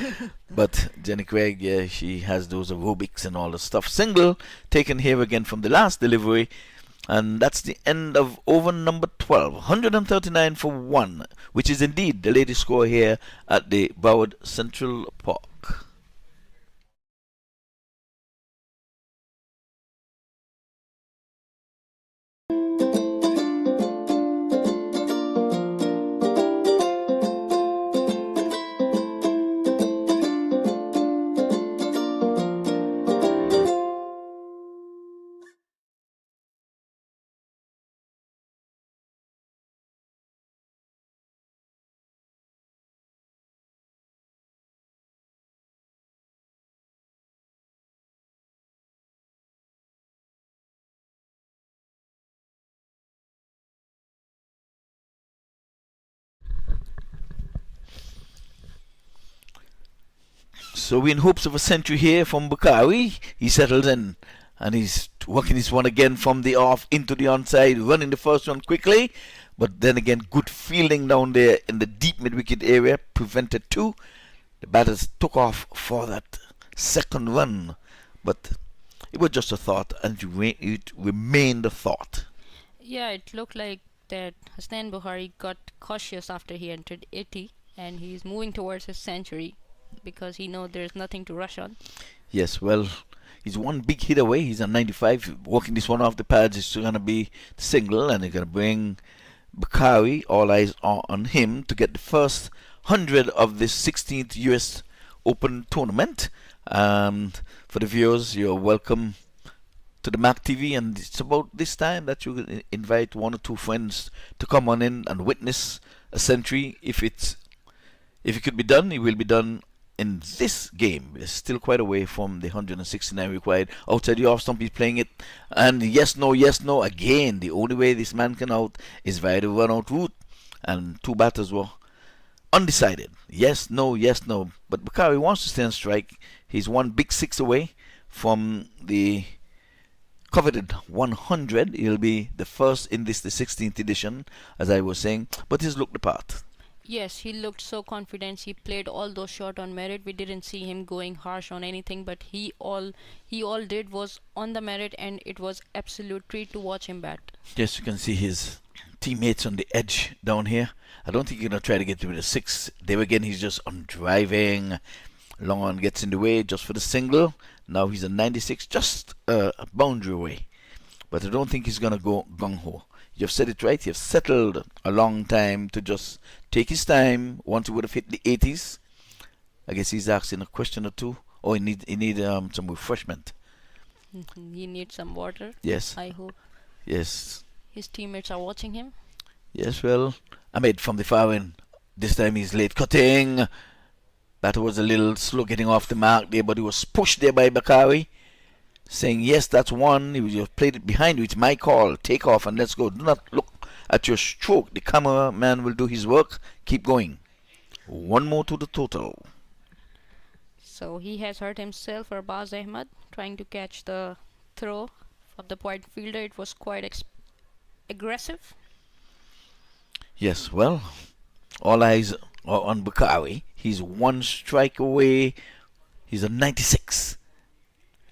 But Jenny Craig, yeah, she has those aerobics and all the stuff. Single taken here again from the last delivery. And that's the end of over number 12. 139 for 1, which is indeed the latest score here at the Broward Central Park. So we're in hopes of a century here from Bakari. He settles in and he's working this one again from the off into the onside, running the first one quickly. But then again, good fielding down there in the deep mid-wicket area, prevented 2. The batters took off for that second run. But it was just a thought, and it remained a thought. Yeah, it looked like that Hasnain Bukhari got cautious after he entered 80, and he's moving towards his century, because he knows there's nothing to rush on. Yes, well, he's one big hit away. He's on 95. Walking this one off the pads is going to be the single, and he's going to bring Bakari. All eyes are on him to get the first 100 of this 16th US Open tournament. And for the viewers, you're welcome to the MAQ TV, and it's about this time that you invite 1 or 2 friends to come on in and witness a century. If it could be done, it will be done in this game is still quite away from the 169 required. Outside the off stump, he's playing it. And yes, no, yes, no. Again, the only way this man can out is via the run out route. And 2 batters were undecided. Yes, no, yes, no. But Bakari wants to stay on strike. He's 1 big 6 away from the coveted 100. He'll be the first in this, the 16th edition, as I was saying. But he's looked the part. Yes, he looked so confident. He played all those shots on merit. We didn't see him going harsh on anything, but he all did was on the merit, and it was absolute treat to watch him bat. Yes, you can see his teammates on the edge down here. I don't think he's gonna try to get to the 6. There again, he's just on driving. Long on gets in the way just for the single. Now he's a 96, just a boundary away. But I don't think he's gonna go gung-ho. You've said it right. You've settled a long time to just take his time. Once he would have hit the 80s, I guess he's asking a question or two. Oh, he need some refreshment. He needs some water. Yes. I hope Yes. his teammates are watching him. Yes. Well, Ahmed from the far end. This time he's late cutting. Batter was a little slow getting off the mark there, but he was pushed there by Bakari, saying, yes, that's one. He just played it behind you. It's my call. Take off and let's go. Do not look at your stroke. The cameraman will do his work. Keep going. 1 more to the total. So he has hurt himself, Arbaz Ahmed, trying to catch the throw of the point fielder. It was quite aggressive. Yes, well, all eyes are on Bakari. He's 1 strike away. He's a 96.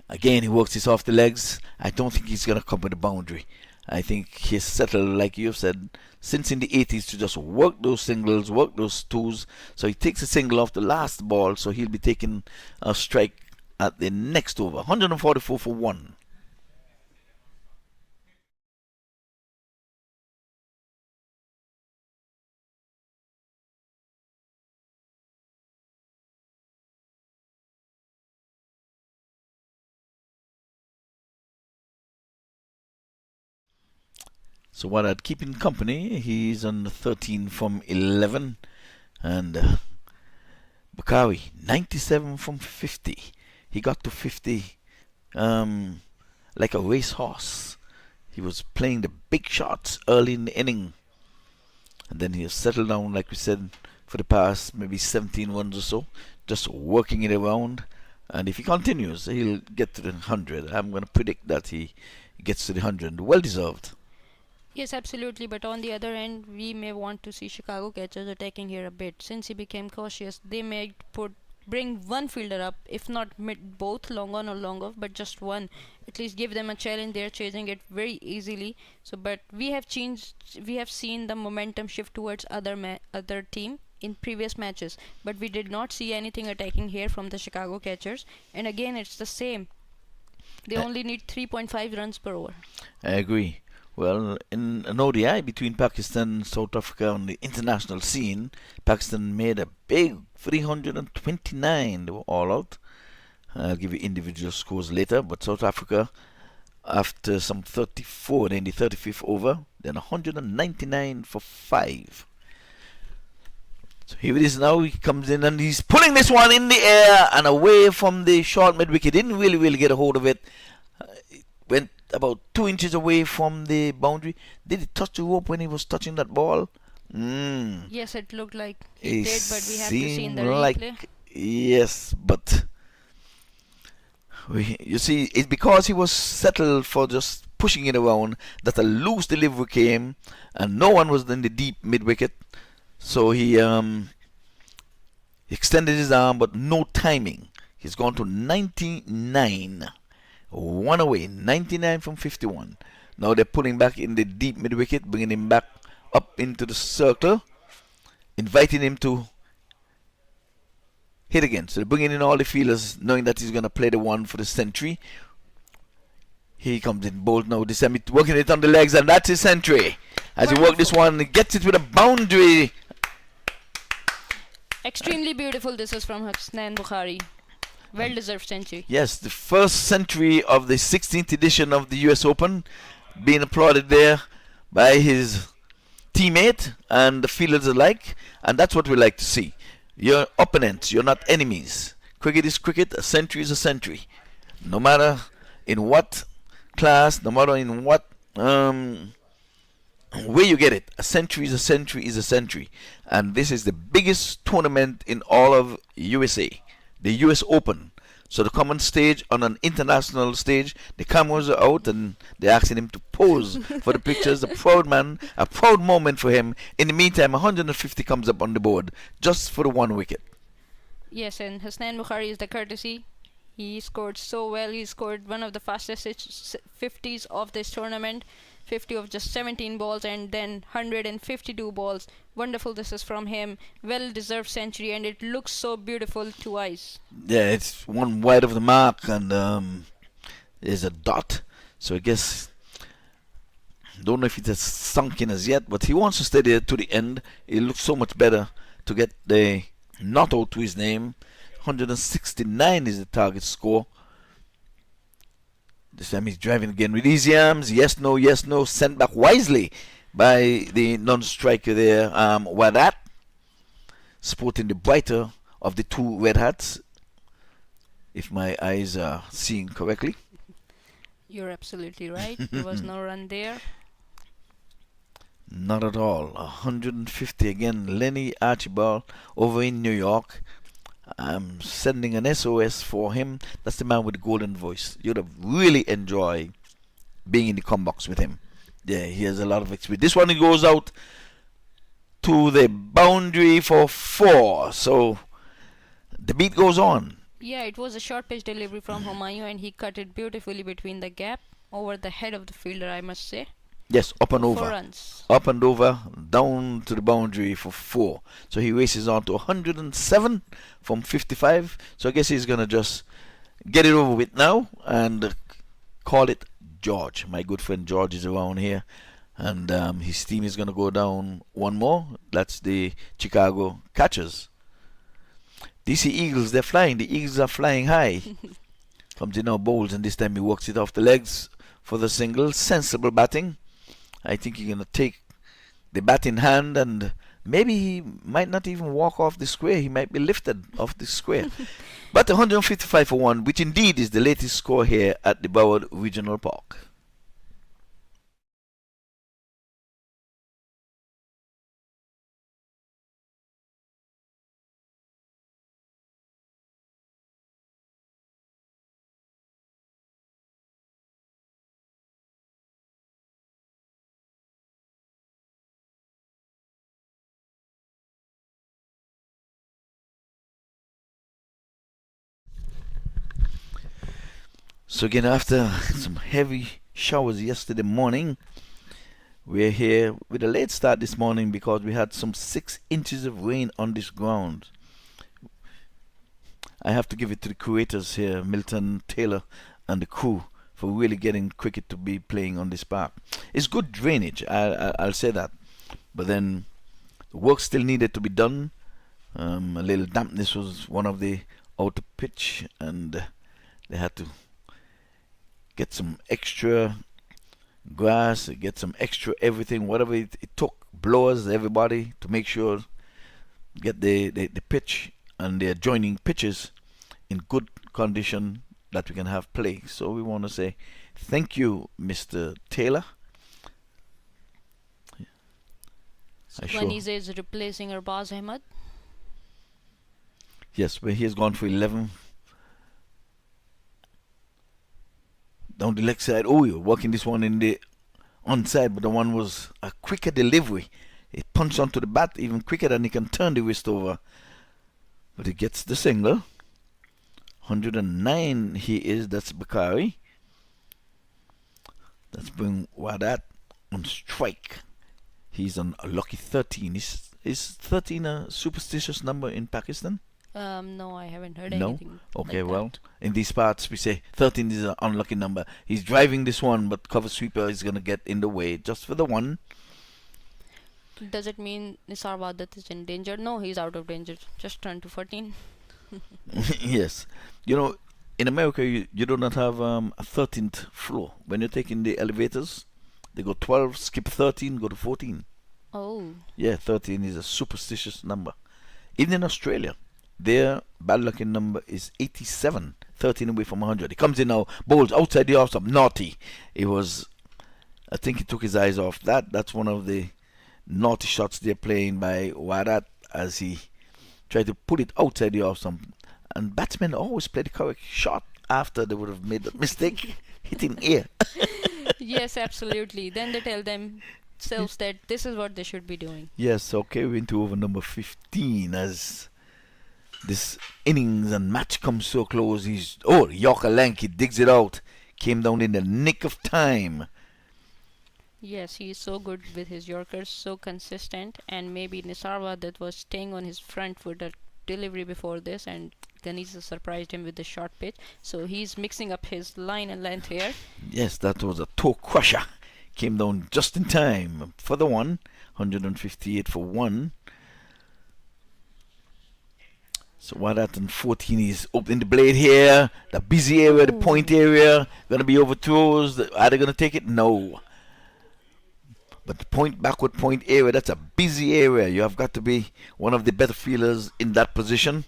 Again, he works this off the legs. I don't think he's going to come with a boundary. I think he's settled, like you've said, since in the 80s to just work those singles, work those twos. So he takes a single off the last ball, so he'll be taking a strike at the next over. 144 for 1. So while I'd keep him company, he's on 13 from 11. And Bakari, 97 from 50. He got to 50 like a racehorse. He was playing the big shots early in the inning. And then he'll settle down, like we said, for the past maybe 17 runs or so, just working it around. And if he continues, he'll get to the 100. I'm going to predict that he gets to the 100. Well deserved. Yes, absolutely. But on the other hand, we may want to see Chicago catchers attacking here a bit. Since he became cautious, they may bring 1 fielder up, if not both long on or long off, but just 1. At least give them a challenge. They're chasing it very easily. So, but we have seen the momentum shift towards other team in previous matches, but we did not see anything attacking here from the Chicago catchers. And again, it's the same. They only need 3.5 runs per over. I agree. Well, in an ODI between Pakistan and South Africa on the international scene, Pakistan made a big 329. They were all out. I'll give you individual scores later, but South Africa, after some 34, then the 35th over, then 199 for 5. So here it is now. He comes in and he's pulling this one in the air and away from the short mid wicket. Didn't really get a hold of it. It went about 2 inches away from the boundary. Did he touch the rope when he was touching that ball? Yes, it looked like he did, but we have to see in the like, replay. Yes, but you see, it's because he was settled for just pushing it around that a loose delivery came, and no one was in the deep mid wicket. So he extended his arm, but no timing. He's gone to 99. 1 away, 99 from 51. Now they're pulling back in the deep mid wicket, bringing him back up into the circle, inviting him to hit again. So they're bringing in all the fielders, knowing that he's going to play the one for the century. He comes in bold now, this time working it on the legs, and that's his century. As he works this one, he gets it with a boundary. Extremely beautiful. This is from Hasnan Bukhari. Well-deserved century. Yes, the first century of the 16th edition of the US Open, being applauded there by his teammate and the fielders alike, and that's what we like to see. You're opponents, you're not enemies. Cricket is cricket, a century is a century. No matter in what class, no matter in what where you get it, a century is a century is a century. And this is the biggest tournament in all of USA, the US Open. So to come on stage on an international stage, the cameras are out and they're asking him to pose for the pictures. A proud man, a proud moment for him. In the meantime, 150 comes up on the board just for the 1 wicket. Yes, and Hasnain Bukhari is the courtesy. He scored so well. He scored one of the fastest 50s of this tournament. 50 of just 17 balls and then 152 balls. Wonderful this is from him. Well deserved century, and it looks so beautiful to eyes. Yeah, it's one wide of the mark and there's a dot. So I guess, don't know if it has sunk in as yet, but he wants to stay there to the end. It looks so much better to get the not out to his name. 169 is the target score. This time he's driving again with easy arms. Yes, no. Sent back wisely by the non-striker there. Wadat, sporting the brighter of the two red hats, if my eyes are seeing correctly. You're absolutely right. There was no run there. Not at all. 150 again. Lenny Archibald over in New York. I'm sending an SOS for him. That's the man with the golden voice. You'd have really enjoyed being in the combox with him. Yeah, he has a lot of experience. This one, he goes out to the boundary for 4. So the beat goes on. Yeah, it was a short pitch delivery from Humayun, and he cut it beautifully between the gap over the head of the fielder, I must say. Yes, up and over. 4 runs. Up and over, down to the boundary for 4. So he races on to 107 from 55. So I guess he's going to just get it over with now and call it George. My good friend George is around here. And his team is going to go down one more. That's the Chicago Catchers. DC Eagles, they're flying. The Eagles are flying high. Comes in now, bowls, and this time he works it off the legs for the single. Sensible batting. I think he's going to take the bat in hand, and maybe he might not even walk off the square. He might be lifted off the square. But 155 for 1, which indeed is the latest score here at the Broward Regional Park. So again, after some heavy showers yesterday morning, we're here with a late start this morning because we had some 6 inches of rain on this ground. I have to give it to the creators here, Milton Taylor and the crew, for really getting cricket to be playing on this park. It's good drainage, I'll say that. But then the work still needed to be done. A little dampness was one of the outer pitch, and they had to get some extra grass, get some extra everything, whatever it took, blowers, everybody, to make sure get the pitch and the adjoining pitches in good condition that we can have play. So we want to say thank you, Mr. Taylor. Vanize is replacing Arbaz Ahmed. Yes, but he has gone for 11. Down the leg side. Oh, you're working this one in the onside, but the one was a quicker delivery. It punched onto the bat even quicker than he can turn the wrist over. But he gets the single. 109 he is. That's Bakari. That's bring Wadat on strike. He's on a lucky 13. Is 13 a superstitious number in Pakistan? No, I haven't heard anything. Okay, like well, that. in these parts we say 13 is an unlucky number. He's driving this one, but cover sweeper is going to get in the way just for the one. Does it mean Nisar Wadat is in danger? No, he's out of danger. Just turned to 14. Yes. You know, in America, you do not have a 13th floor. When you're taking the elevators, they go 12, skip 13, go to 14. Oh. Yeah, 13 is a superstitious number. Even in Australia, their bad luck in number is 87, 13 away from 100. He comes in now, bowls outside the off stump, naughty. I think he took his eyes off that. That's one of the naughty shots they're playing by Warat as he tried to put it outside the off stump. And batsmen always play the correct shot after they would have made a mistake hitting air. Yes, absolutely. Then they tell themselves that this is what they should be doing. Yes, okay, we're into over number 15 as this innings and match comes so close. Yorker Lank, he digs it out. Came down in the nick of time. Yes, he is so good with his Yorkers, so consistent. And maybe Nisarwa that was staying on his front foot at delivery before this, and Ganesha surprised him with the short pitch. So he's mixing up his line and length here. Yes, that was a toe crusher. Came down just in time for the 158 for 1. So while that in 14 is opening the blade here, the busy area, the point area, going to be overthrows. Are they going to take it? No. But the backward point area, that's a busy area. You have got to be one of the better fielders in that position.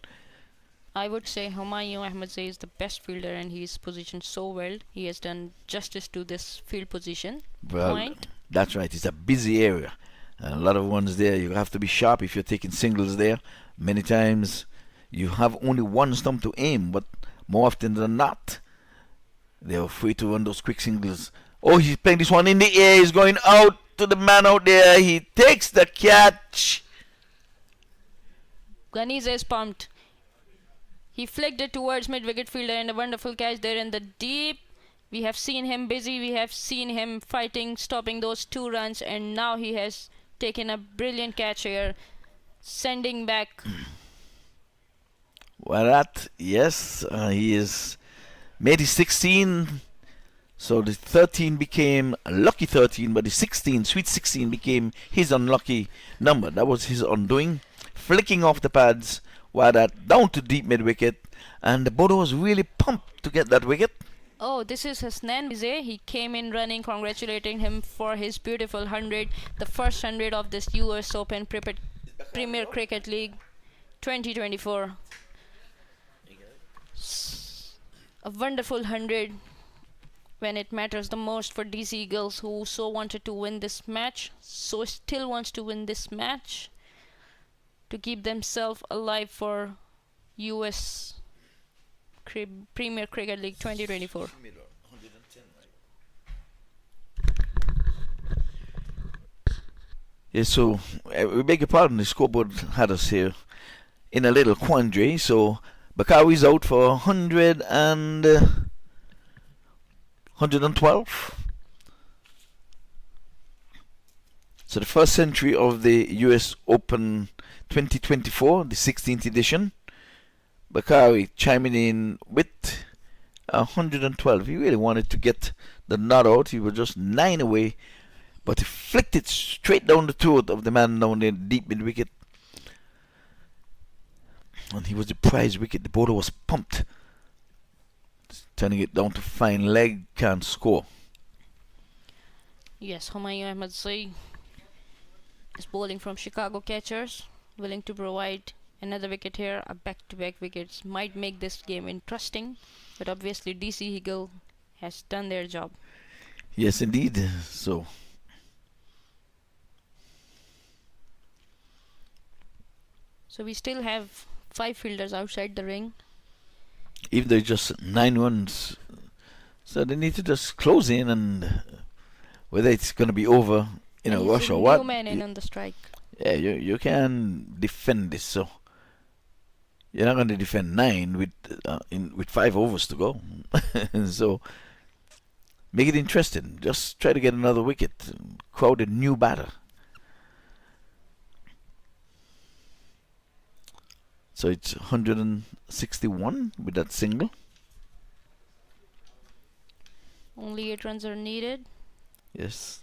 I would say Humayun Ahmadzai is the best fielder, and he is positioned so well. He has done justice to this field position. Well, point. That's right. It's a busy area. And a lot of ones there. You have to be sharp if you're taking singles there. Many times you have only one stump to aim, but more often than not, they're afraid to run those quick singles. Oh, he's playing this one in the air. He's going out to the man out there. He takes the catch. Ganesha is pumped. He flicked it towards mid-wicket fielder, and a wonderful catch there in the deep. We have seen him busy. We have seen him fighting, stopping those 2 runs, and now he has taken a brilliant catch here, sending back. Well, he is made his 16. So the 13 became a lucky 13, but the 16, sweet 16, became his unlucky number. That was his undoing. Flicking off the pads, while that down to deep mid-wicket, and the bowler was really pumped to get that wicket. Oh, this is Hasnan Vizay. He came in running, congratulating him for his beautiful 100, the first 100 of this US Open Premier Cricket League 2024. A wonderful 100 when it matters the most for DC Eagles, who so wanted to win this match, so still wants to win this match to keep themselves alive for US Premier Cricket League 2024. Yeah, so we beg your pardon, the scoreboard had us here in a little quandary. So Bakari's out for 100 and 112. So the first century of the US Open 2024, the 16th edition. Bakari chiming in with 112. He really wanted to get the nod out. He was just 9 away, but he flicked it straight down the throat of the man down there deep mid wicket. And he was the prize wicket. The bowler was pumped. Turning it down to fine leg, can't score. Yes, Humayun Ahmadzai is bowling from Chicago catchers, willing to provide another wicket here. A back-to-back wickets might make this game interesting, but obviously DC Eagle has done their job. Yes, indeed. So we still have 5 fielders outside the ring. Even though it's just 9 runs, so they need to just close in, and whether it's going to be over in a rush or what. New man in on the strike. Yeah, you can defend this. So you're not going to defend 9 with 5 overs to go. So make it interesting. Just try to get another wicket. Crowd a new batter. So it's 161 with that single. Only 8 runs are needed. Yes.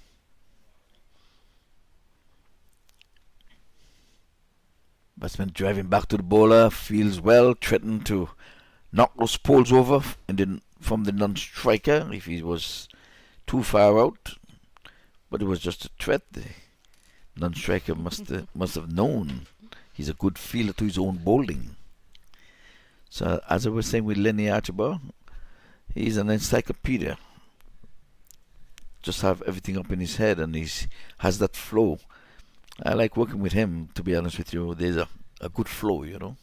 Batsman driving back to the bowler, feels well, threatened to knock those poles over and then from the non-striker if he was too far out. But it was just a threat. The non-striker must have known He's a good feeler to his own bowling. So as I was saying with Lenny Archibald, he's an encyclopedia. Just have everything up in his head, and he has that flow. I like working with him, to be honest with you. There's a good flow, you know.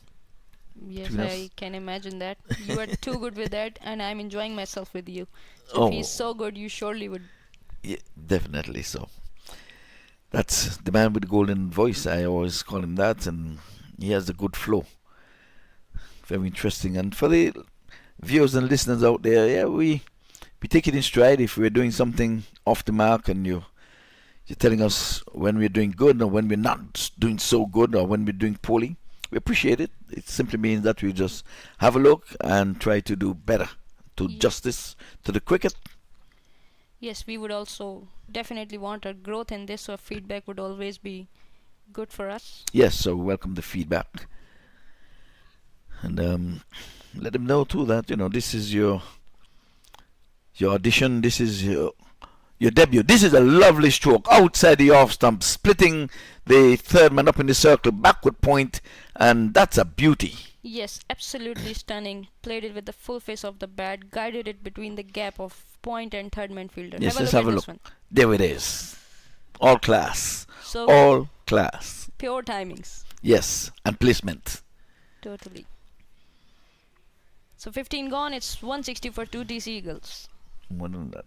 Yes, I can imagine that. You are too good with that, and I'm enjoying myself with you. So Oh. if he's so good, you surely would. Yeah, definitely so. That's the man with the golden voice. I always call him that, and he has a good flow. Very interesting. And for the viewers and listeners out there, yeah, we take it in stride if we're doing something off the mark, and you're telling us when we're doing good or when we're not doing so good or when we're doing poorly. We appreciate it. It simply means that we just have a look and try to do better, to justice to the cricket. Yes, we would also definitely want a growth in this, so feedback would always be good for us. Yes, so welcome the feedback. And let them know too that, you know, this is your audition, this is your debut. This is a lovely stroke outside the off stump, splitting the third man up in the circle, backward point, and that's a beauty. Yes, absolutely stunning. Played it with the full face of the bat, guided it between the gap of point and third man fielder. Yes, let's have have a at look. this one. There it is. All class. So All class. pure timings. Yes, and placement. Totally. So 15 gone, it's 160 for 2 DC Eagles. More than that.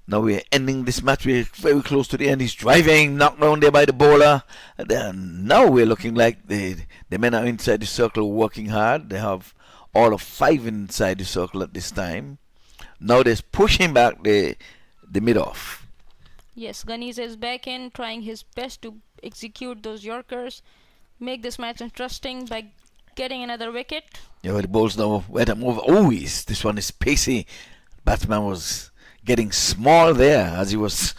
Now we're ending this match. We're very close to the end. He's driving, knocked down there by the bowler. And then now we're looking like the men are inside the circle working hard. They have all of 5 inside the circle at this time. Now they're pushing back the mid-off. Yes, Ganesh is back in, trying his best to execute those Yorkers, make this match interesting by getting another wicket. Yeah, the ball's now went up over. Oh, this one is pacey. Batsman was getting small there as he was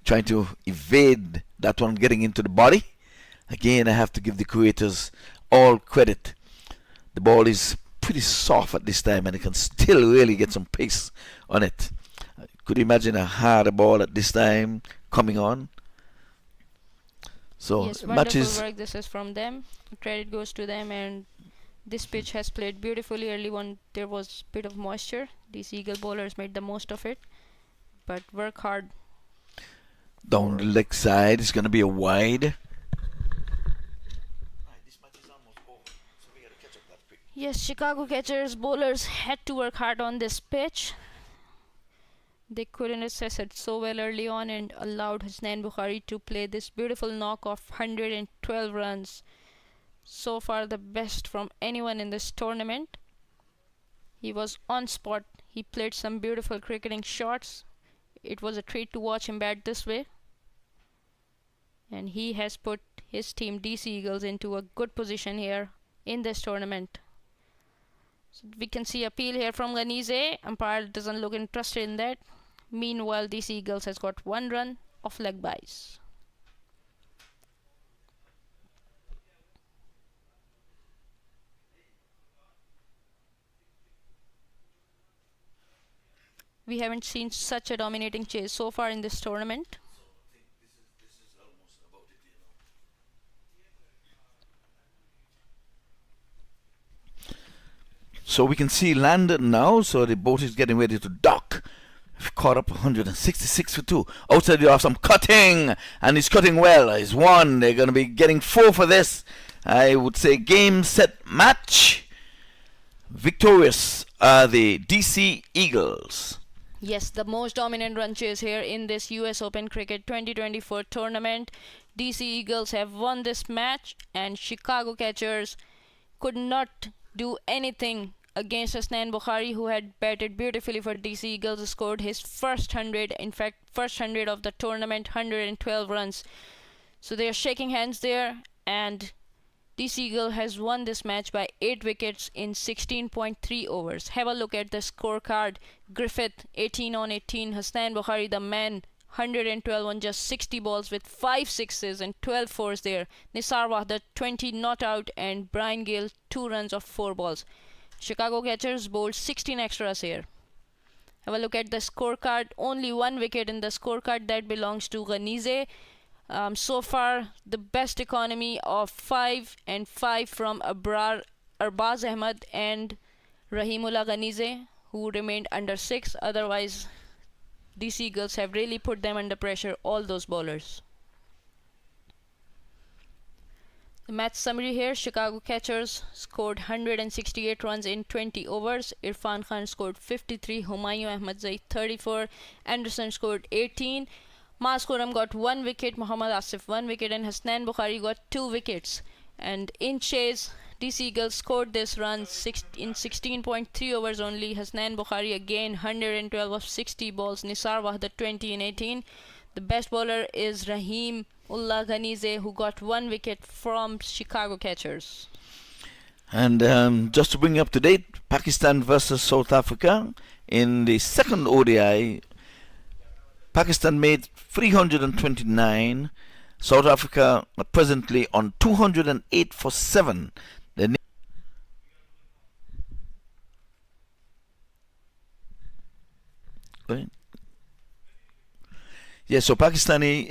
trying to evade that one getting into the body. Again, I have to give the creators all credit. The ball is pretty soft at this time, and it can still really get some pace on it. Could you imagine a harder ball at this time coming on? So Yes, matches. wonderful work this is from them. Credit goes to them, and this pitch has played beautifully. Early on there was a bit of moisture. These Eagle bowlers made the most of it, but work hard. Down the leg side, it's going to be a wide. Yes, Chicago catchers, bowlers had to work hard on this pitch. They couldn't assess it so well early on and allowed Hussain Bukhari to play this beautiful knock of 112 runs. So far the best from anyone in this tournament. He was on spot. He played some beautiful cricketing shots. It was a treat to watch him bat this way. And he has put his team DC Eagles into a good position here in this tournament. So we can see appeal here from Ganesh. Umpire doesn't look interested in that. Meanwhile, DC Eagles has got 1 run off leg byes. We haven't seen such a dominating chase so far in this tournament. So we can see landed now, so the boat is getting ready to dock. We've caught up 166 for 2. Outside the off, some cutting, and he's cutting well. He's 1. They're going to be getting 4 for this. I would say game, set, match. Victorious are the DC Eagles. Yes, the most dominant run chase here in this US Open Cricket 2024 tournament. DC Eagles have won this match, and Chicago catchers could not do anything against Hasnain Bukhari, who had batted beautifully for DC Eagles, scored his first 100, in fact, first 100 of the tournament, 112 runs. So they are shaking hands there, and DC Eagle has won this match by 8 wickets in 16.3 overs. Have a look at the scorecard. Griffith, 18 on 18. Hasnain Bukhari, the man, 112 on just 60 balls with 5 sixes and 12 fours there. Nisar Wahda, 20 not out, and Brian Gill, 2 runs off 4 balls. Chicago catchers bowled 16 extras here. Have a look at the scorecard. Only 1 wicket in the scorecard, that belongs to Ghanize. So far, the best economy of 5 and 5 from Arbaz Ahmed and Rahimullah Ghanize, who remained under 6. Otherwise, DC Eagles have really put them under pressure, all those bowlers. The match summary here: Chicago catchers scored 168 runs in 20 overs. Irfan Khan scored 53, Humayun Ahmadzai 34, Anderson scored 18. Mas Khurram got 1 wicket, Muhammad Asif 1 wicket, and Hasnain Bukhari got 2 wickets. And in chase, DC Eagles scored this run in 16.3 overs only. Hasnain Bukhari again 112 of 60 balls. Nisar Wahda 20 in 18. The best bowler is Rahim Ullah Ghanize, who got 1 wicket from Chicago catchers. And just to bring you up to date, Pakistan versus South Africa in the second ODI. Pakistan made 329. South Africa are presently on 208 for 7. Yeah, so Pakistani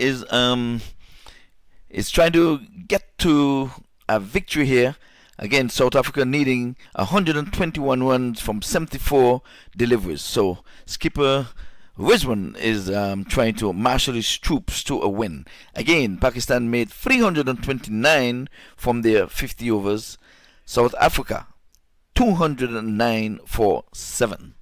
is trying to get to a victory here. Again, South Africa needing 121 runs from 74 deliveries. So skipper Rizwan is trying to marshal his troops to a win. Again, Pakistan made 329 from their 50 overs. South Africa 209 for 7.